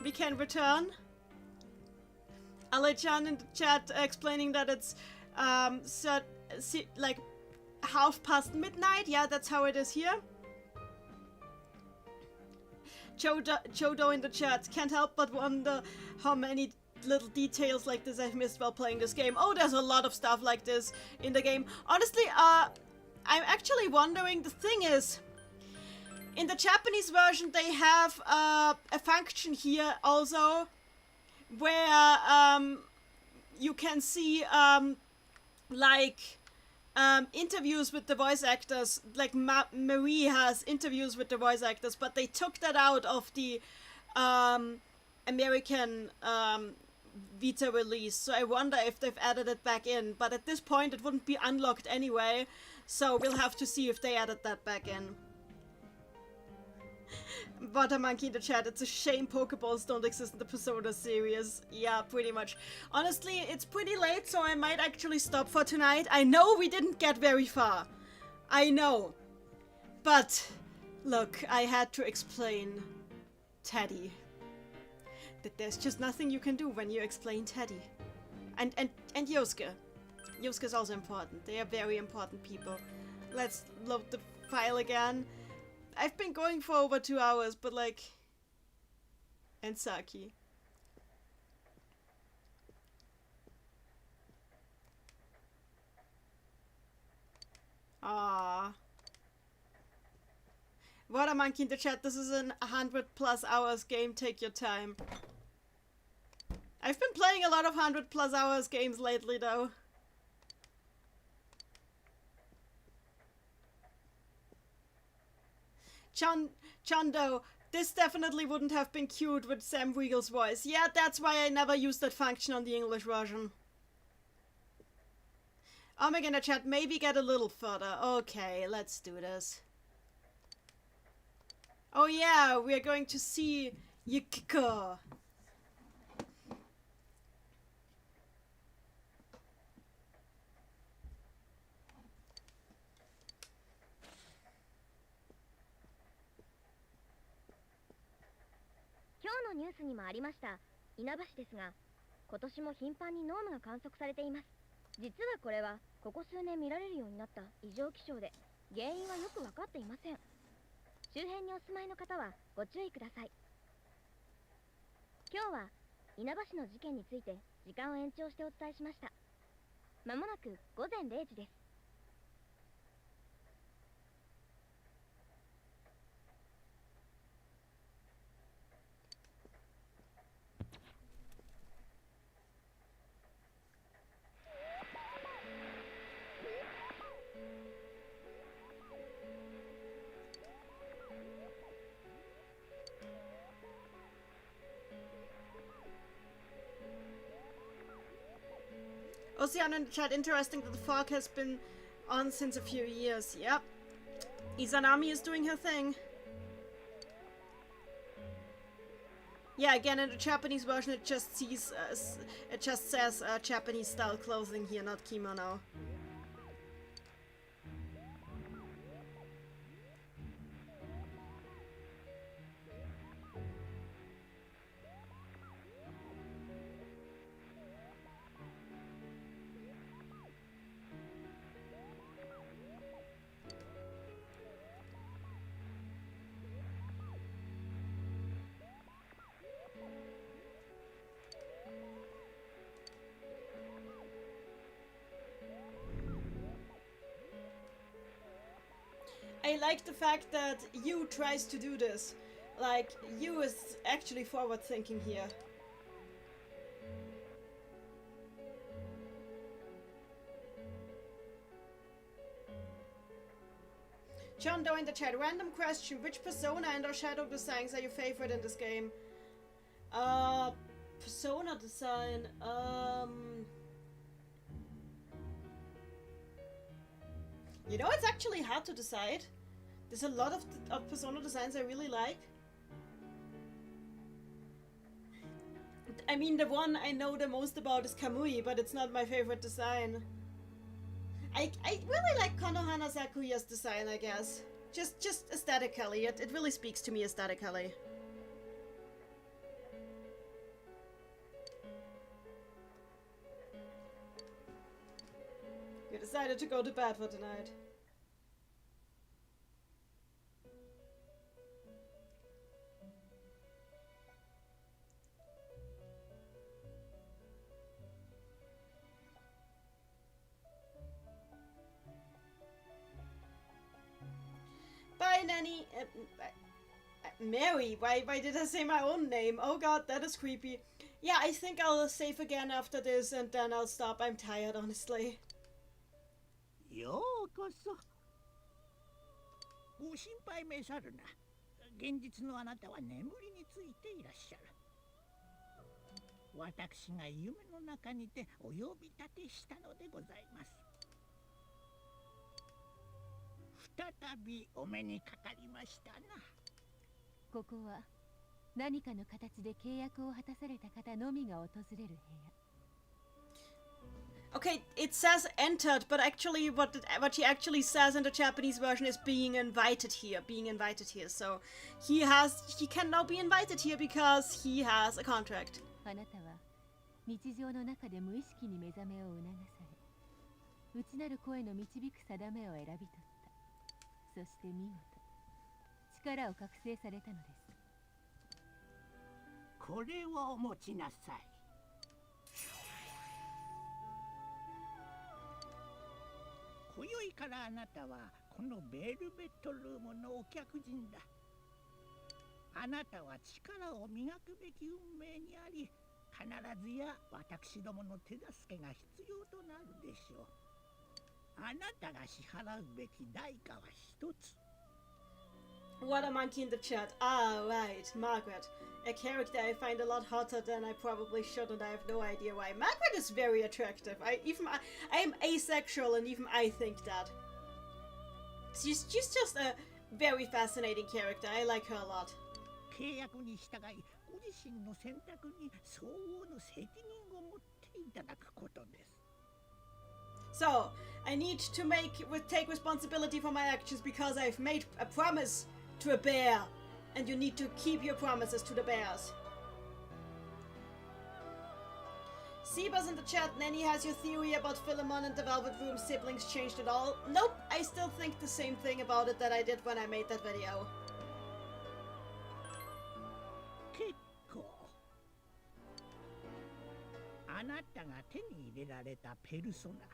We can return. Alejandro in the chat explaining that it's like midnight. Yeah, that's how it is here. Jodo in the chat, can't help but wonder how many little details like this I've missed while playing this game. Oh, there's a lot of stuff like this in the game. Honestly, I'm actually wondering, the thing is, in the Japanese version they have a function here also where you can see interviews with the voice actors. Like Marie has interviews with the voice actors, but they took that out of the American Vita release. So I wonder if they've added it back in. But at this point it wouldn't be unlocked anyway, so we'll have to see if they added that back in. Butter Monkey in the chat, it's a shame Pokeballs don't exist in the Persona series. Yeah, pretty much. Honestly, it's pretty late, so I might actually stop for tonight. I know we didn't get very far. I know. But, look, I had to explain Teddy. That there's just nothing you can do when you explain Teddy. And Yosuke. Yosuke's also important. They are very important people. Let's load the file again. I've been going for over 2 hours, but like... And Saki. Ah. Water Monkey in the chat, this is an 100+ hours game, take your time. I've been playing a lot of 100+ hours games lately though. Chondo, this definitely wouldn't have been cute with Sam Riegel's voice. Yeah, that's why I never used that function on the English version. Omega in the chat, maybe get a little further. Okay, let's do this. Oh yeah, we're going to see Yukiko.今日のニュースにもありました稲葉市ですが、今年も頻繁に濃霧が観測されています。実はこれはここ数年見られるようになった異常気象で、原因はよく分かっていません。周辺にお住まいの方はご注意ください。今日は稲葉市の事件について時間を延長してお伝えしました。まもなく午前0時です。Ocean in the chat, interesting that the fog has been on since a few years. Yep. Izanami is doing her thing. Yeah, again, in the Japanese version, it just says Japanese style clothing here, not kimono. I like the fact that Yu tries to do this. Like, Yu is actually forward thinking here. John Doe in the chat, random question, which persona and or shadow designs are your favorite in this game? Persona design, you know, it's actually hard to decide. There's a lot of persona designs I really like. I mean, the one I know the most about is Kamui, but it's not my favorite design. I really like Konohana Sakuya's design, I guess. Just aesthetically, it really speaks to me aesthetically. You decided to go to bed for tonight. Bye, Neni. Mary, why did I say my own name? Oh god, that is creepy. Yeah, I think I'll save again after this and then I'll stop. I'm tired, honestly. ようこそ。ご心配めさるな。現実のあなたは眠りについていらっしゃる。私が夢の中にてお呼び立てしたのでございます。再びお目にかかりましたな。ここは何かの形で契約を果たされた方のみが訪れる部屋。Okay, it says entered, but actually what she actually says in the Japanese version is being invited here, So he can now be invited here because he has a contract. あなたは日常の中で無意識に目覚めを促され、内なる声の導く定めを選び取った。そして見事、力を覚醒されたのです。これをお持ちなさい。今宵からあなたはこのベルベットルームのお客人だ。あなたは力を磨くべき運命にあり、必ずや私どもの手助けが必要となるでしょう。あなたが支払うべき代価は一つ。What a monkey in the chat. Ah, right, Margaret. A character I find a lot hotter than I probably should, and I have no idea why. Margaret is very attractive. I am asexual, and even I think that. She's just a very fascinating character. I like her a lot. 契約に従い、ご自身の選択に相応の責任を持っていただくことです。So, I need to take responsibility for my actions because I've made a promise to a bear, and you need to keep your promises to the bears. Seba's in the chat. Neni, has your theory about Philemon and the Velvet Room siblings changed at all? Nope, I still think the same thing about it that I did when I made that video. 結構。あなたが手に入れられたペルソナ。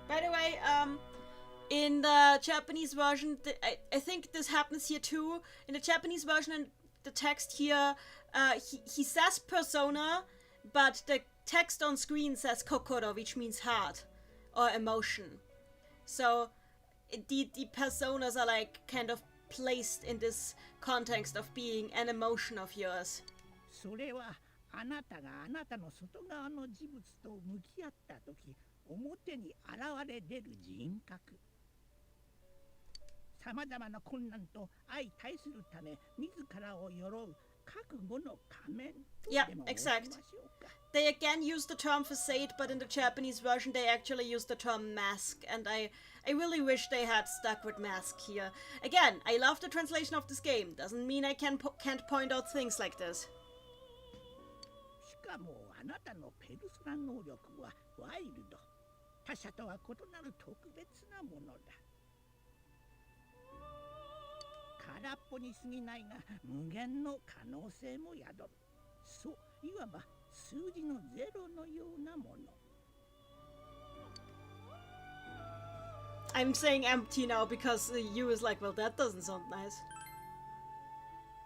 By the way, in the Japanese version, I think this happens here too. In the Japanese version, and the text here, he says persona, but the text on screen says kokoro, which means heart or emotion. So the personas are like kind of placed in this context of being an emotion of yours. それはあなたがあなたの外側の事物と向き合ったとき、表に現れ出る人格。さまざまな困難と相対するため、自らを鎧う覚悟の仮面とで Yeah, も申し exact. ましょうか。They again use the term facade, but in the Japanese version they actually use the term mask, and I really wish they had stuck with mask here. Again, I love the translation of this game. Doesn't mean I can't point out things like this. しかもあなたのペルソナ能力はワイルド。他者とは異なる特別なものだ。空っぽに過ぎないが無限の可能性も宿る。そう、いわば数字のゼロのようなもの。I'm saying empty now because you is like, well, that doesn't sound nice.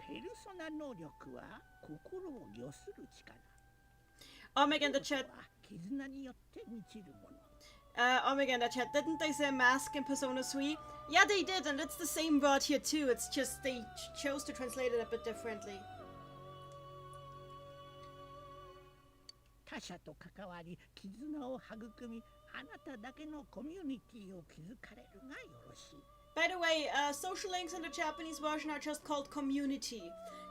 ペルソナ能力は心を御する力。Omega in the chat, 絆によって満ちるもの。Omega in the chat, didn't they say mask in Persona 3? Yeah, they did, and it's the same word here too. It's just they chose to translate it a bit differently. 他者と関わり、絆を育み、あなただけのコミュニティを築かれるがよろしい。By the way, social links in the Japanese version are just called community.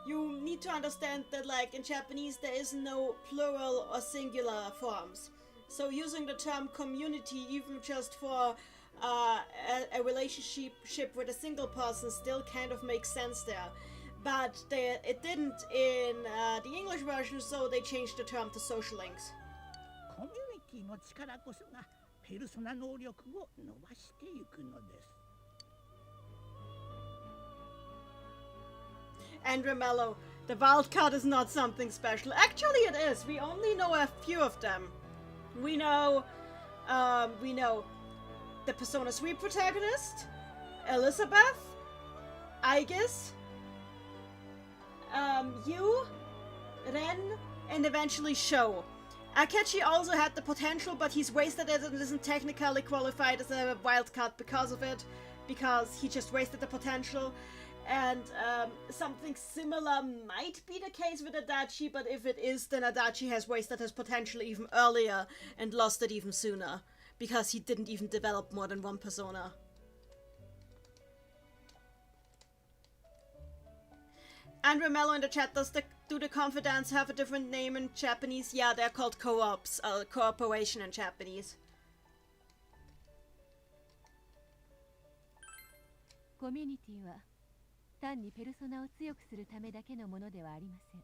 You need to understand that, like, in Japanese there is no plural or singular forms. So using the term community, even just for a relationship with a single person, still kind of makes sense there. But it didn't in the English version, so they changed the term to social links. コミュニティの力こそがペルソナ能力を伸ばしていくのです。And Ramello, the wild card is not something special. Actually, it is. We only know a few of them. We know the Persona 3 protagonist, Elizabeth, Aegis, Yu, Ren, and eventually Sho. Akechi also had the potential, but he's wasted it and isn't technically qualified as a wildcard because of it, because he just wasted the potential. And something similar might be the case with Adachi, but if it is, then Adachi has wasted his potential even earlier and lost it even sooner, because he didn't even develop more than one persona. And Ramello in the chat, do the confidants have a different name in Japanese? Yeah, they're called co-ops, cooperation in Japanese. Community は単にペルソナを強くするためだけのものではありません。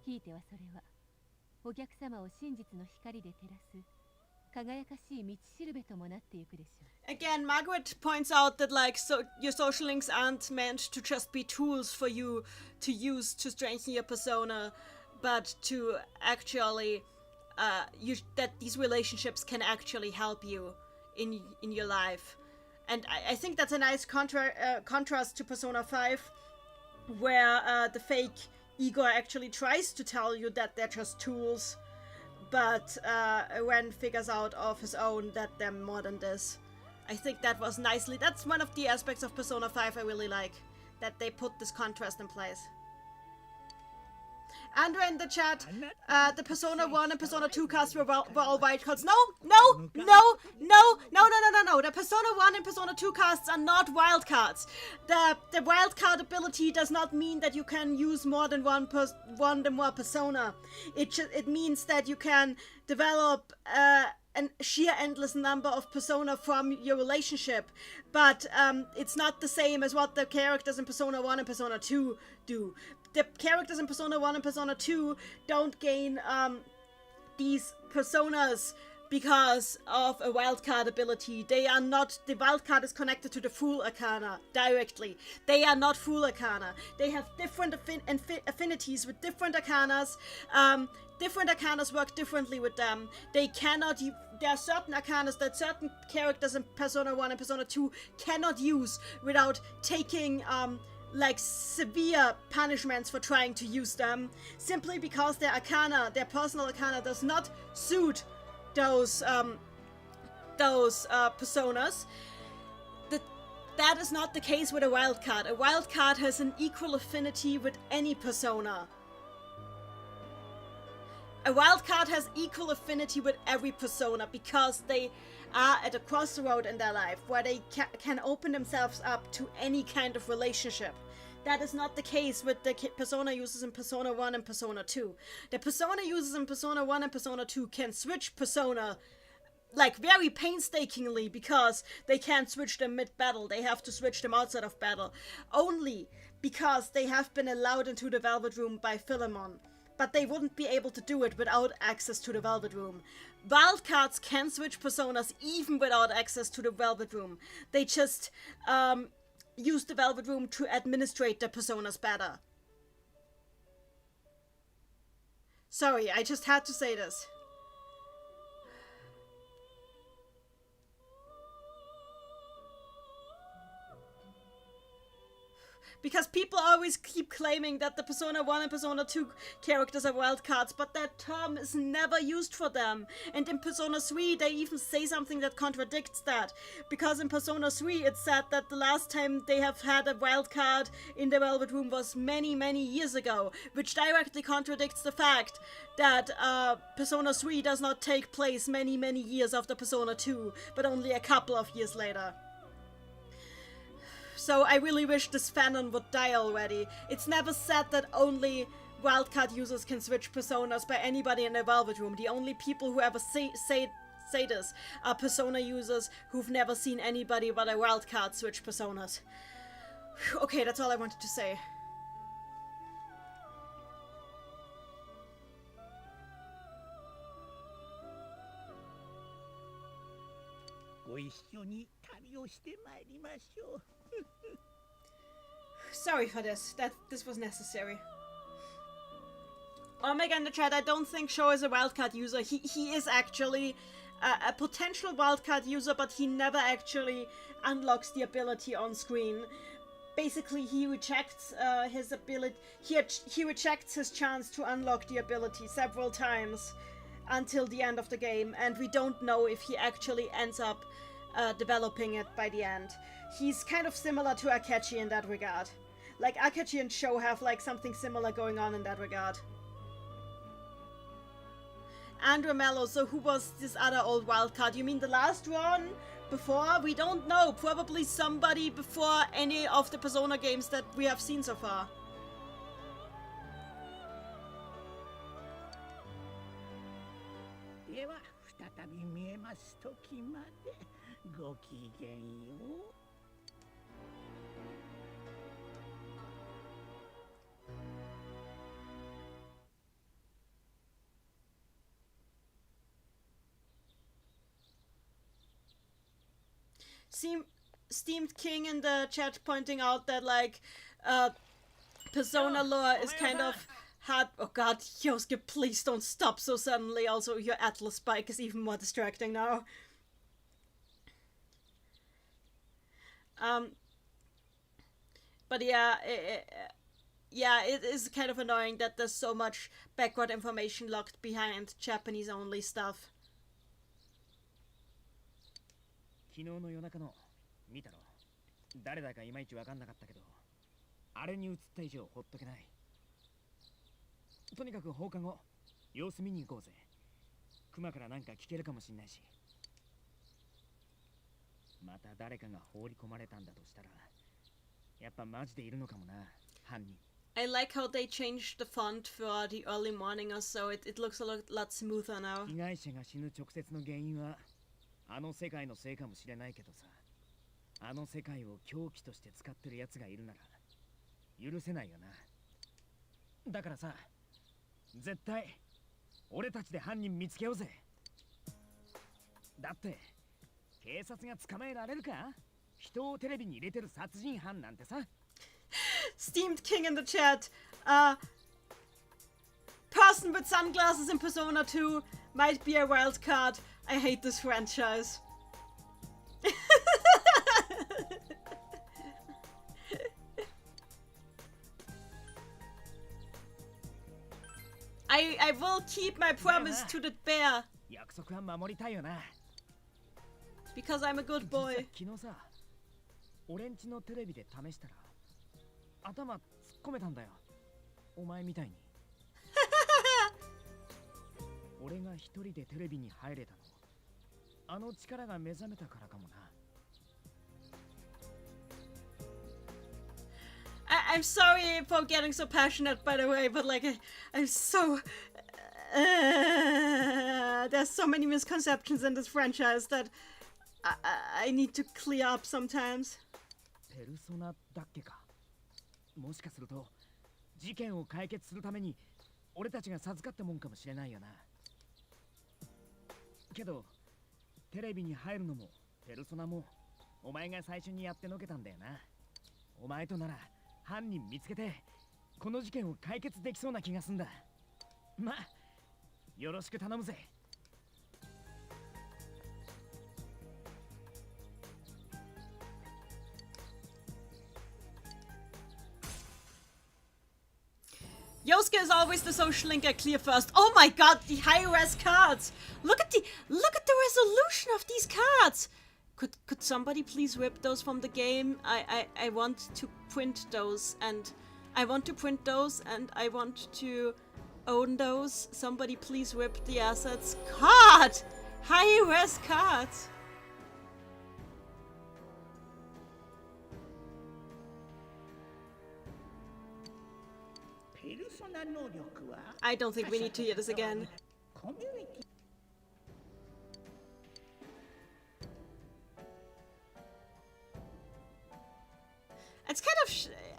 ひいてはそれはお客様を真実の光で照らす輝かしい道しるべともなっていくでしょう。Again, Margaret points out that your social links aren't meant to just be tools for you to use to strengthen your persona, but to actually that these relationships can actually help you in your life. And I think that's a nice contrast to Persona 5, where the fake Igor actually tries to tell you that they're just tools, but Ren figures out of his own that they're more than this. I think that was nicely... That's one of the aspects of Persona 5 I really like, that they put this contrast in place. Andrea in the chat, the Persona 1 and Persona 2 casts were all wildcards. No! The Persona 1 and Persona 2 casts are not wildcards. The wildcard ability does not mean that you can use more than one persona. It means that you can develop a sheer endless number of persona from your relationship, but it's not the same as what the characters in Persona 1 and Persona 2 do. The characters in Persona 1 and Persona 2 don't gain these personas because of a wildcard ability. They are not... The wildcard is connected to the Fool Arcana directly. They are not Fool Arcana. They have different affinities with different arcanas. Different arcanas work differently with them. They cannot... There are certain arcanas that certain characters in Persona 1 and Persona 2 cannot use without taking... like severe punishments for trying to use them, simply because their arcana, their personal arcana, does not suit those personas. That is not the case with a wildcard. A wildcard has an equal affinity with any persona a wild card has equal affinity with every persona because they are at a crossroad in their life where they can open themselves up to any kind of relationship. That is not the case with the persona users in Persona 1 and Persona 2. The persona users in Persona 1 and Persona 2 can switch persona like very painstakingly because they can't switch them mid-battle. They have to switch them outside of battle. Only because they have been allowed into the Velvet Room by Philemon. But they wouldn't be able to do it without access to the Velvet Room. Wildcards can switch personas even without access to the Velvet Room. They just use the Velvet Room to administrate their personas better. Sorry, I just had to say this. Because people always keep claiming that the Persona 1 and Persona 2 characters are wildcards, but that term is never used for them. And in Persona 3, they even say something that contradicts that. Because in Persona 3, it's said that the last time they have had a wildcard in the Velvet Room was many, many years ago, which directly contradicts the fact that Persona 3 does not take place many, many years after Persona 2, but only a couple of years later. So I really wish this fanon would die already. It's never said that only wildcard users can switch personas by anybody in the Velvet Room. The only people who ever say this are persona users who've never seen anybody but a wildcard switch personas. Okay, that's all I wanted to say. Sorry for this. This was necessary. Omega in the chat, I don't think Sho is a wildcard user. He is actually a potential wildcard user, but he never actually unlocks the ability on screen. Basically, he rejects his ability. He rejects his chance to unlock the ability several times until the end of the game, and we don't know if he actually ends up developing it by the end. He's kind of similar to Akechi in that regard. Like, Akechi and Sho have like something similar going on in that regard. Andrew Mello, so who was this other old wildcard? You mean the last one? Before? We don't know. Probably somebody before any of the Persona games that we have seen so far. Steamed King in the chat pointing out that like Persona lore is kind of hard. Oh god, Yosuke, please don't stop so suddenly. Also, your Atlas spike is even more distracting now. But yeah, it is kind of annoying that there's so much background information locked behind Japanese only stuff. 昨日の夜中の見たろ。誰だかいまいち分かんなかったけど、あれに映った以上ほっとけない。とにかく放課後様子見に行こうぜ。クマからなんか聞けるかもしんないし。また誰かが放り込まれたんだとしたら、やっぱマジでいるのかもな、犯人。I like how they changed the font for the early morning or so. It looks a lot smoother now. 被害者が死ぬ直接の原因はあの世界のせいかもしれないけどさ、あの世界を凶器として使ってる奴がいるなら許せないよな。だからさ、絶対俺たちで犯人見つけようぜ。だって警察が捕まえられるか？人をテレビに入れてる殺人犯なんてさ。Steamed King in the chat. Person with sunglasses in Persona 2 might be a wild card. I hate this franchise. I will keep my promise to the bear. Because I'm a good boy. 昨日さ、俺んちのテレビで試したら頭突っ込めたんだよ。お前みたいに。俺が一人でテレビに入れたのあの力が目覚めたからかもな。I'm sorry for getting so passionate, by the way, but like I'm so there's so many misconceptions in this franchise that I need to clear up sometimes. ペルソナだっけか。もしかすると事件を解決するために俺たちが授かったもんかもしれないよな。けどテレビに入るのもペルソナもお前が最初にやってのけたんだよな。お前となら犯人見つけてこの事件を解決できそうな気がすんだ。まあよろしく頼むぜ。Yosuke is always the social link I clear first. Oh my god, the high-res cards! Look at the resolution of these cards! Could somebody please rip those from the game? I want to print those, and I want to print those, and I want to own those. Somebody please rip the assets. God! High-res cards! I don't think we need to hear this again. It's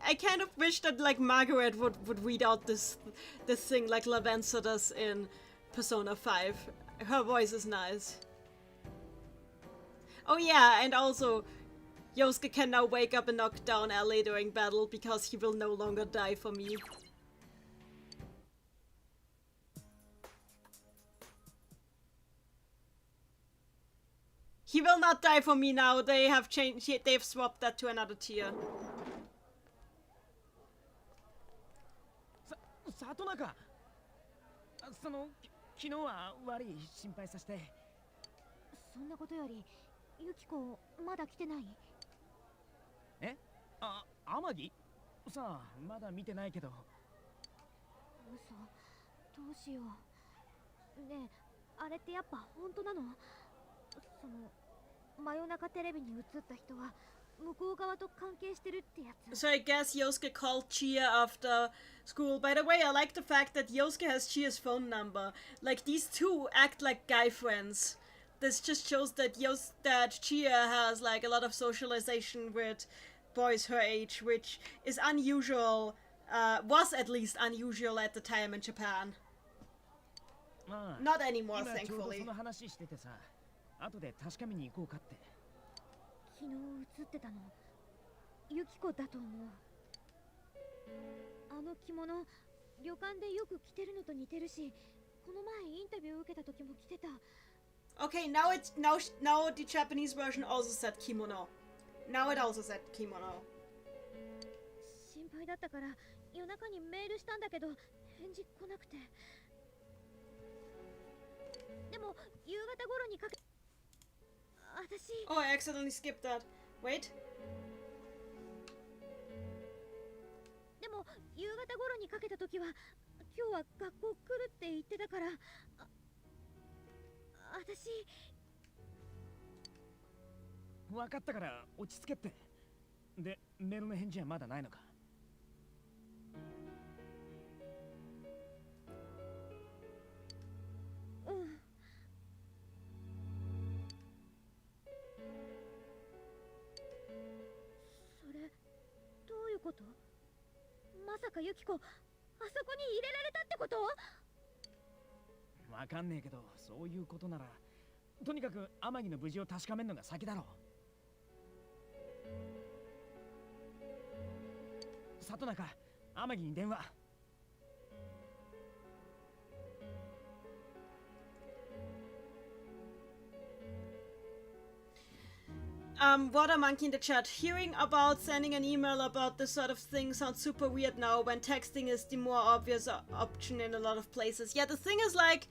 I kind of wish that like Margaret would read out this thing like Lavenza does in Persona 5. Her voice is nice. Oh yeah, and also Yosuke can now wake up and knock down Ellie during battle because he will no longer die for me. He will not die for me now. They have changed. They've swapped that to another tier. 里中、昨日は悪い心配させて。そんなことよりユキコまだ来てない？え？天城？さあまだ見てないけど。嘘、どうしよう。ねえ、あれってやっぱ本当なの？真夜中テレビに映った人は向こう側と関係してるってやつ。 So I guess Yosuke called Chia after school. By the way, I like the fact that Yosuke has Chia's phone number. Like, these two act like guy friends. This just shows that Chia has like a lot of socialization with boys her age, which is unusual, was at least unusual at the time in Japan. Not anymore, thankfully. 後で確かめに行こうかって。昨日映ってたのユキコだと思う。あの着物旅館でよく着てるのと似てるし、この前インタビュー受けた時も着てた。 Okay, now the Japanese version also said kimono. Now it also said kimono. 心配だったから夜中にメールしたんだけど返事来なくて。でも夕方頃にかけOh, I accidentally skipped that. Wait. でも夕方頃にかけた時は今日は学校来るって言ってたから、私分かったから落ち着けって。で、メールの返事はまだないのか？うん。どういうこと？まさかユキコ、あそこに入れられたってこと？わかんねえけど、そういうことならとにかく天城の無事を確かめるのが先だろう。里中、天城に電話。Water Monkey in the chat. Hearing about sending an email about this sort of thing sounds super weird now when texting is the more obvious option in a lot of places. Yeah, the thing is like,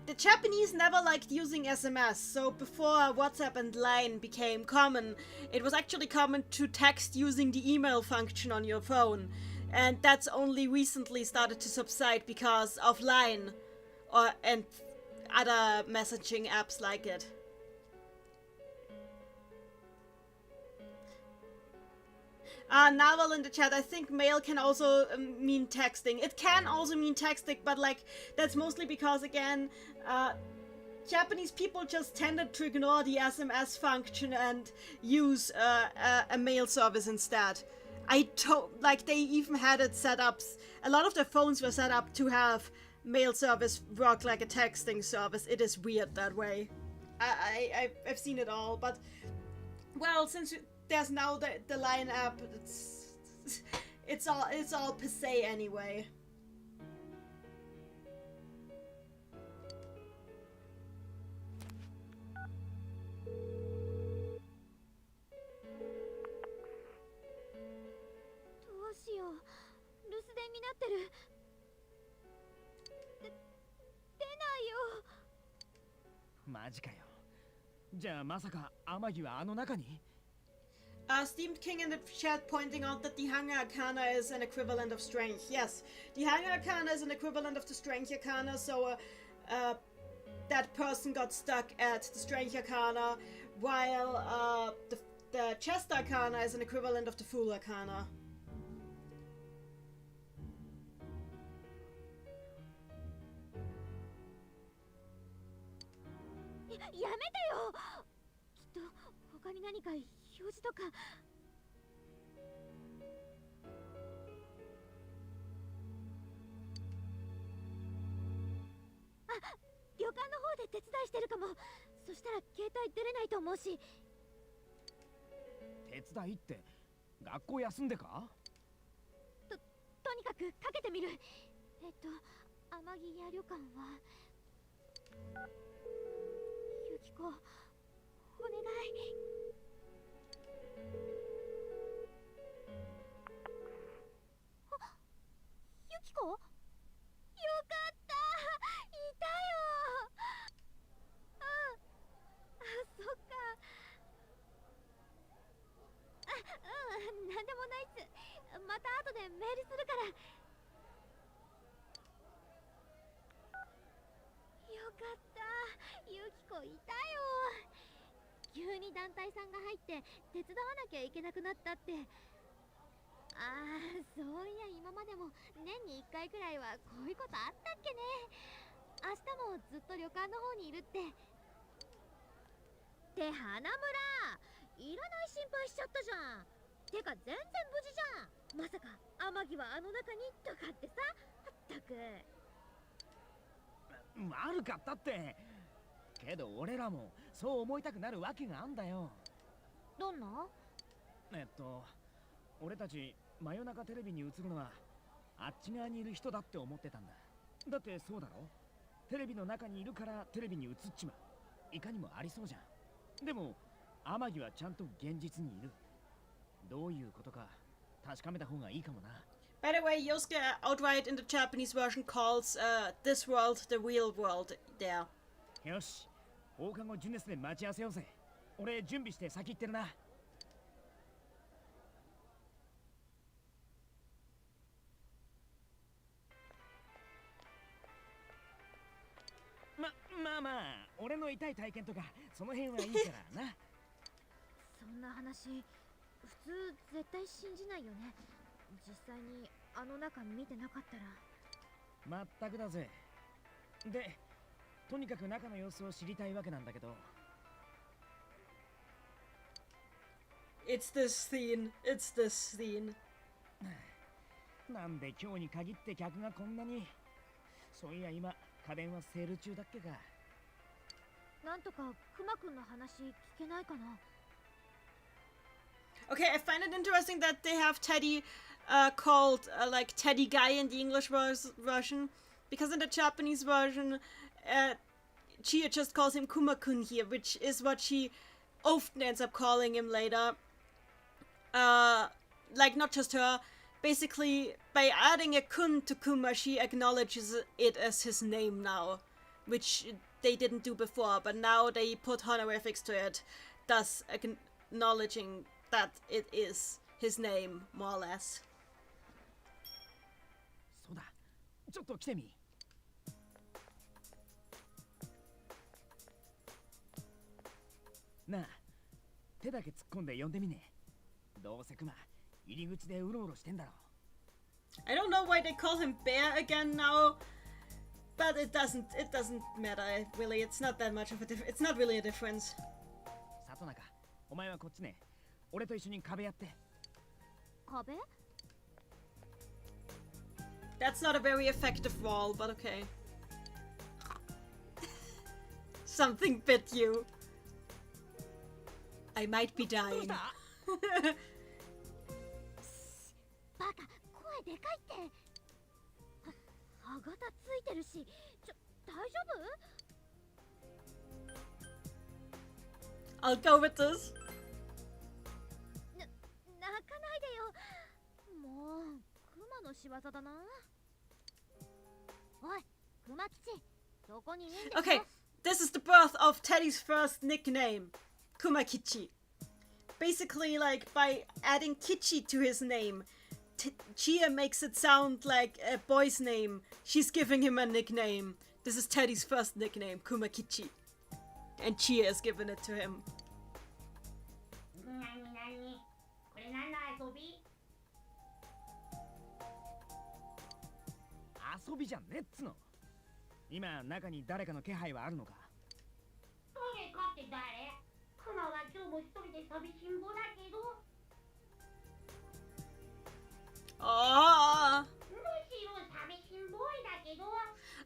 the Japanese never liked using SMS, so before WhatsApp and Line became common, it was actually common to text using the email function on your phone. and that's only recently started to subside because of Line and other messaging apps like it. Naval in the chat, I think mail can also mean texting. It can also mean texting, but like that's mostly because, again, Japanese people just tended to ignore the SMS function and use a mail service instead. Like they even had it set up. A lot of their phones were set up to have mail service work like a texting service. It is weird that way. I've seen it all, but well, since there's now the Line app, it's all per se anyway. Steamed King in the chat pointing out that the Hunger Arcana is an equivalent of Strength. Yes, the Hunger Arcana is an equivalent of the Strength Arcana, so that person got stuck at the Strength Arcana, while the Chest Arcana is an equivalent of the Fool Arcana. By the way, Yosuke outright in the Japanese version calls this world the real world there. It's this scene. It's this scene. Okay, I find it interesting that they have Teddy called like Teddy Guy in the English version, because in the Japanese version, Chia just calls him Kuma-kun here, which is what she often ends up calling him later. Like, not just her, basically, by adding a kun to Kuma, she acknowledges it as his name now, which they didn't do before, but now they put honorifics to it, thus acknowledging that it is his name, more or less. ちょっと来てみ。なあ、手だけ突っ込んで呼んでみね。どうせクマ入り口でうろうろしてんだろ。 I don't know why they call him Bear again now, but it doesn't matter really. It's not that much of it's not really a difference. 里中、お前はこっちね。俺と一緒に壁やって。壁？ That's not a very effective wall, but okay. Something bit you. I might be dying. バカ、声でかいって。歯型ついてるし、大丈夫？ I'll go with this. 泣かないでよ。もう、クマの仕業だな。おい、クマ吉、そこにいるんでしょ。 Okay, this is the birth of Teddy's first nickname, Kumakichi. Basically, like, by adding Kichi to his name, Chia makes it sound like a boy's name. She's giving him a nickname. This is Teddy's first nickname, Kumakichi. And Chia has given it to him. これ何の遊び？遊びじゃねえっつの。今中に誰かの気配はあるのか。誰かって誰？クマは今日も一人で寂しんぼだけど。Oh. むしろ寂しんぼいだけど。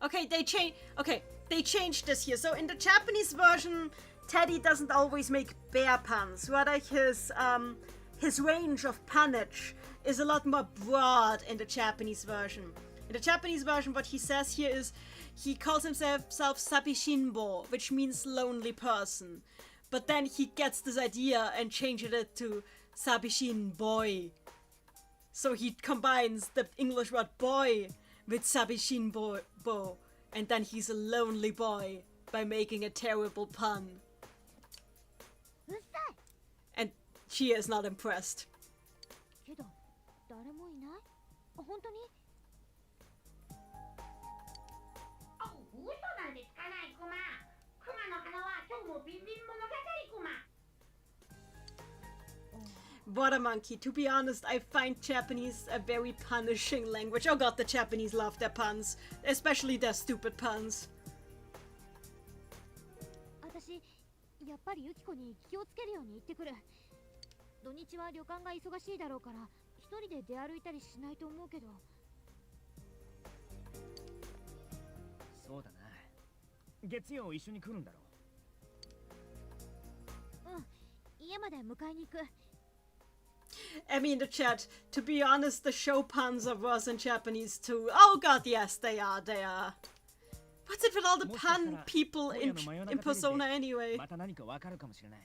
Okay, they changed this here. So in the Japanese version, Teddy doesn't always make bear puns. Rather, his range of punnage is a lot more broad in the Japanese version. In the Japanese version, what he says here is he calls himself Sabishinbo, which means lonely person. But then he gets this idea and changes it to Sabishin boy. So he combines the English word boy with Sabishin bo, and then he's a lonely boy by making a terrible pun. And Chia is not impressed. けど、誰もいない？本当に？嘘なんてつかないクマ。クマの鼻は今日もビンビン物語クマ。Water monkey. To be honest, I find Japanese a very punishing language. Oh god, the Japanese love their puns, especially their stupid puns. 私、やっぱりユキコに気をつけるように言ってくる。土日は旅館が忙しいだろうから、一人で出歩いたりしないと思うけど。そうだな。月曜一緒に来るんだろう。うん、家まで迎えに行く。I mean, the chat, to be honest, the show puns are worse in Japanese too. Oh god, yes, they are. What's it with all the pun people in Persona anyway? また何かわかるかもしれない。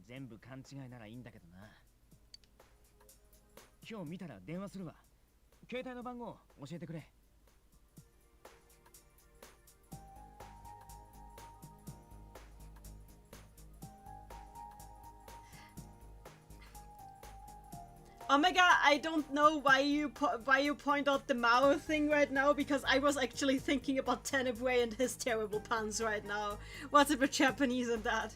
全部勘違いならいいんだけどな。今日見たら電話するわ。携帯の番号教えてくれ。Omega, I don't know why you point out the Mao thing right now, because I was actually thinking about Tenebrae and his terrible puns right now. What's it with Japanese and that?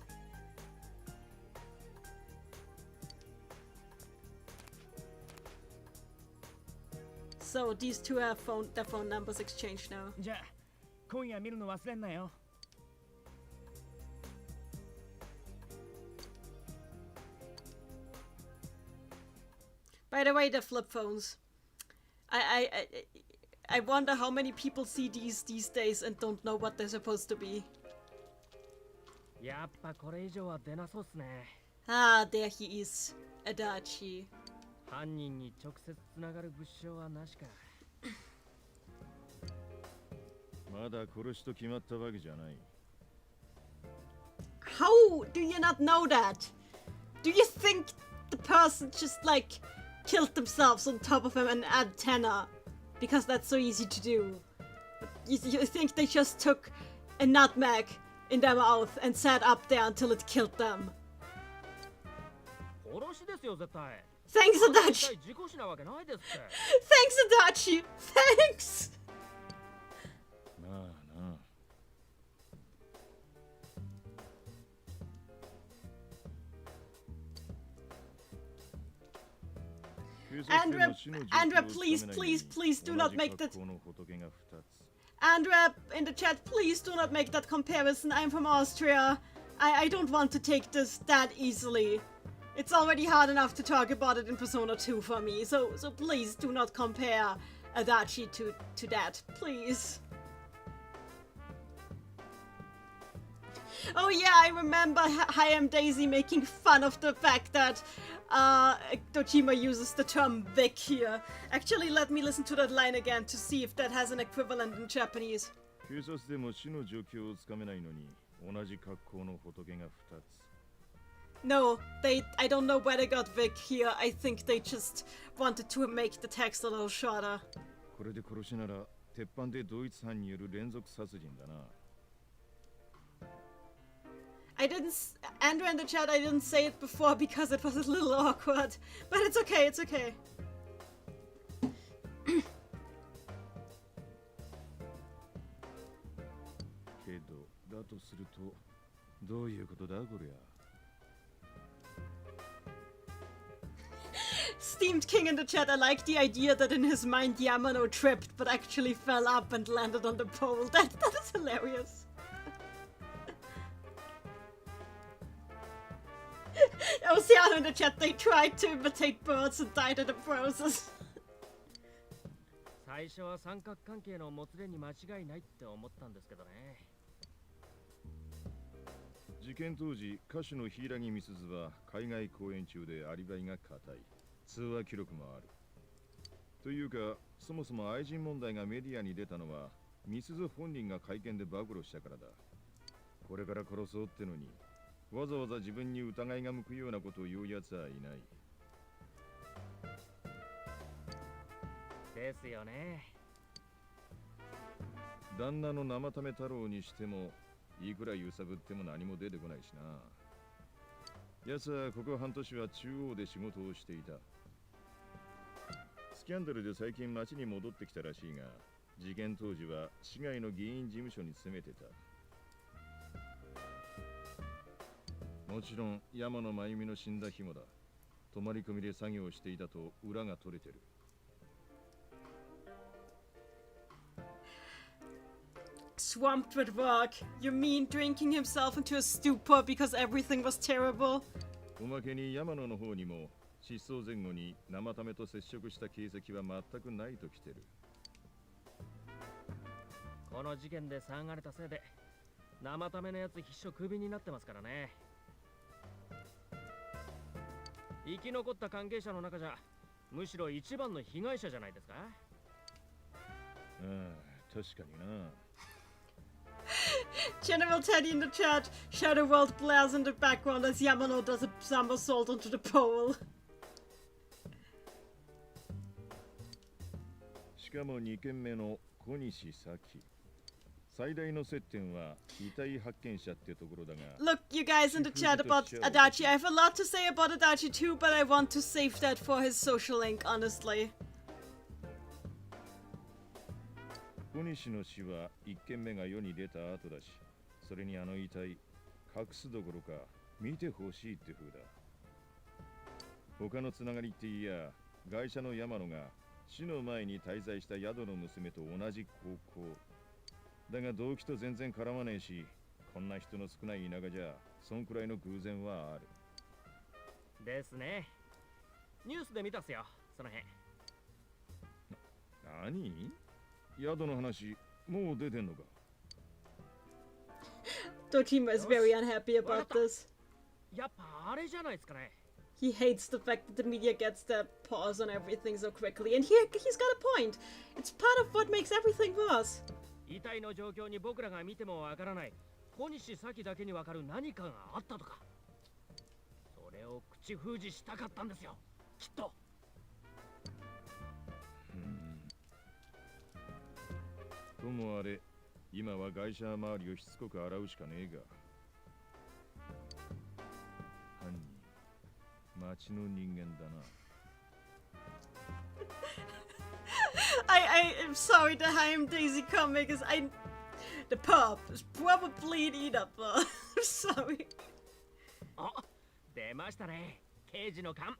So these two have their phone numbers exchanged now. じゃあ、今夜見るの忘れんなよ。By the way, the flip phones. I wonder how many people see these days and don't know what they're supposed to be. やっぱこれ以上は出なそうっすね。Ah, there he is, Adachi. 犯人に直接つながる物証はなしか。まだ殺しと決まったわけじゃない。How do you not know that? Do you think the person just like killed themselves on top of an antenna because that's so easy to do? You think they just took a nutmeg in their mouth and sat up there until it killed them? 殺しですよ絶対。 Thanks, Adachi. 事故死なわけないですって。 Thanks, Adachi. Thanks. Andrea, please do not make that. Andrea, in the chat, please do not make that comparison. I'm from Austria. I don't want to take this that easily. It's already hard enough to talk about it in Persona 2 for me, so please do not compare Adachi to that, please. Oh yeah, I remember Hayam Daisy making fun of the fact that Dojima uses the term Vic here. Actually, let me listen to that line again to see if that has an equivalent in Japanese. No, I don't know where they got Vic here. I think they just wanted to make the text a little shorter. Andrew in the chat, I didn't say it before because it was a little awkward. But it's okay, it's okay. だとするとどういうことだこりゃ。Steamed King in the chat, I like the idea that in his mind Yamano tripped but actually fell up and landed on the pole. That is hilarious. Oceano in the chat, they tried to imitate birds and died in the process. 最初は三角関係のもつれに間違いないって思ったんですけどね。事件当時、歌手の柊美鈴は海外公演中でアリバイが固い。通話記録もある。というか、そもそも愛人問題がメディアに出たのは、美鈴本人が会見で暴露したからだ。これから殺そうってのに、わざわざ自分に疑いが向くようなことを言う奴はいない。ですよね。旦那の生為太郎にしても、いくら揺さぶっても何も出てこないしな。奴はここ半年は中央で仕事をしていた。スキャンダルで最近町に戻ってきたらしいが、事件当時は市外の議員事務所に詰めてた。もちろん山野真由美の死んだ日もだ。泊まり込みで作業をしていたと裏が取れてる。Swamped with work. You mean drinking himself into a stupor because everything was terrible? おまけに山野の方にも失踪前後に生為と接触した形跡は全くないときてる。この事件で騒がれたせいで生為のやつ必勝クビになってますからね。生き残った関係者の中じゃむしろ一番の被害者じゃないですか。ああ、確かにな。General Teddy in the chat, Shadow World blares in the background as Yamano does a somersault onto the pole. しかも2件目の小西咲。最大の接点は遺体発見者ってところだが。Look, you guys in the chat about Adachi. I have a lot to say about Adachi too, but I want to save that for his social link, honestly. 小西の死は1件目が世に出た後だし、それにあの遺体、隠すどころか見てほしいって風だ。他のつながりっていや、外車の山野が死の前に滞在した宿の娘と同じ高校。だが動機と全然絡まねえし、こんな人の少ない田舎じゃ、そんくらいの偶然はある。ですね。ニュースで見たっすよ、その辺。何？宿の話、もう出てんのか。Dojima is very unhappy about this. やっぱあれじゃないですかね。He hates the fact that the media gets their paws on everything so quickly, and he's got a point. It's part of what makes everything worse. 遺体の状況に僕らが見てもわからない小西咲だけにわかる何かがあったとか。それを口封じしたかったんですよ、きっと。ともあれ、今は外車周りをしつこく洗うしかねえが。犯人、町の人間だな。I'm sorry, the Haim Daisy comic is the pub is probably an eat up. I'm sorry. あ、出ましたね、刑事の勘。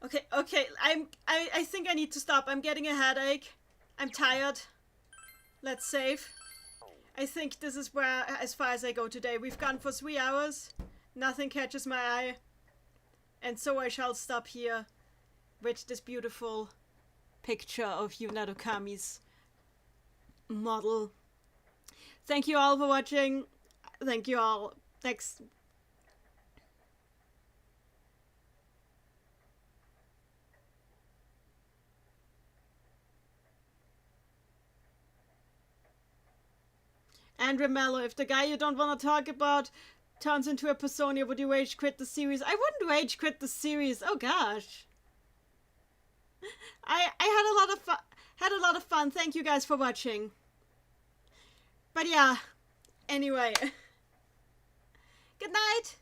Okay, I think I need to stop. I'm getting a headache. I'm tired. Let's save. I think this is where, as far as I go today. We've gone for 3 hours. Nothing catches my eye. And so I shall stop here with this beautiful picture of Yuna Dokami's model. Thank you all for watching. Thank you all. Next. Andrew Mello, if the guy you don't want to talk about turns into a Personia, would you rage quit the series? I wouldn't rage quit the series. Oh gosh. I had a lot of fun. Thank you guys for watching. But yeah, anyway. Good night.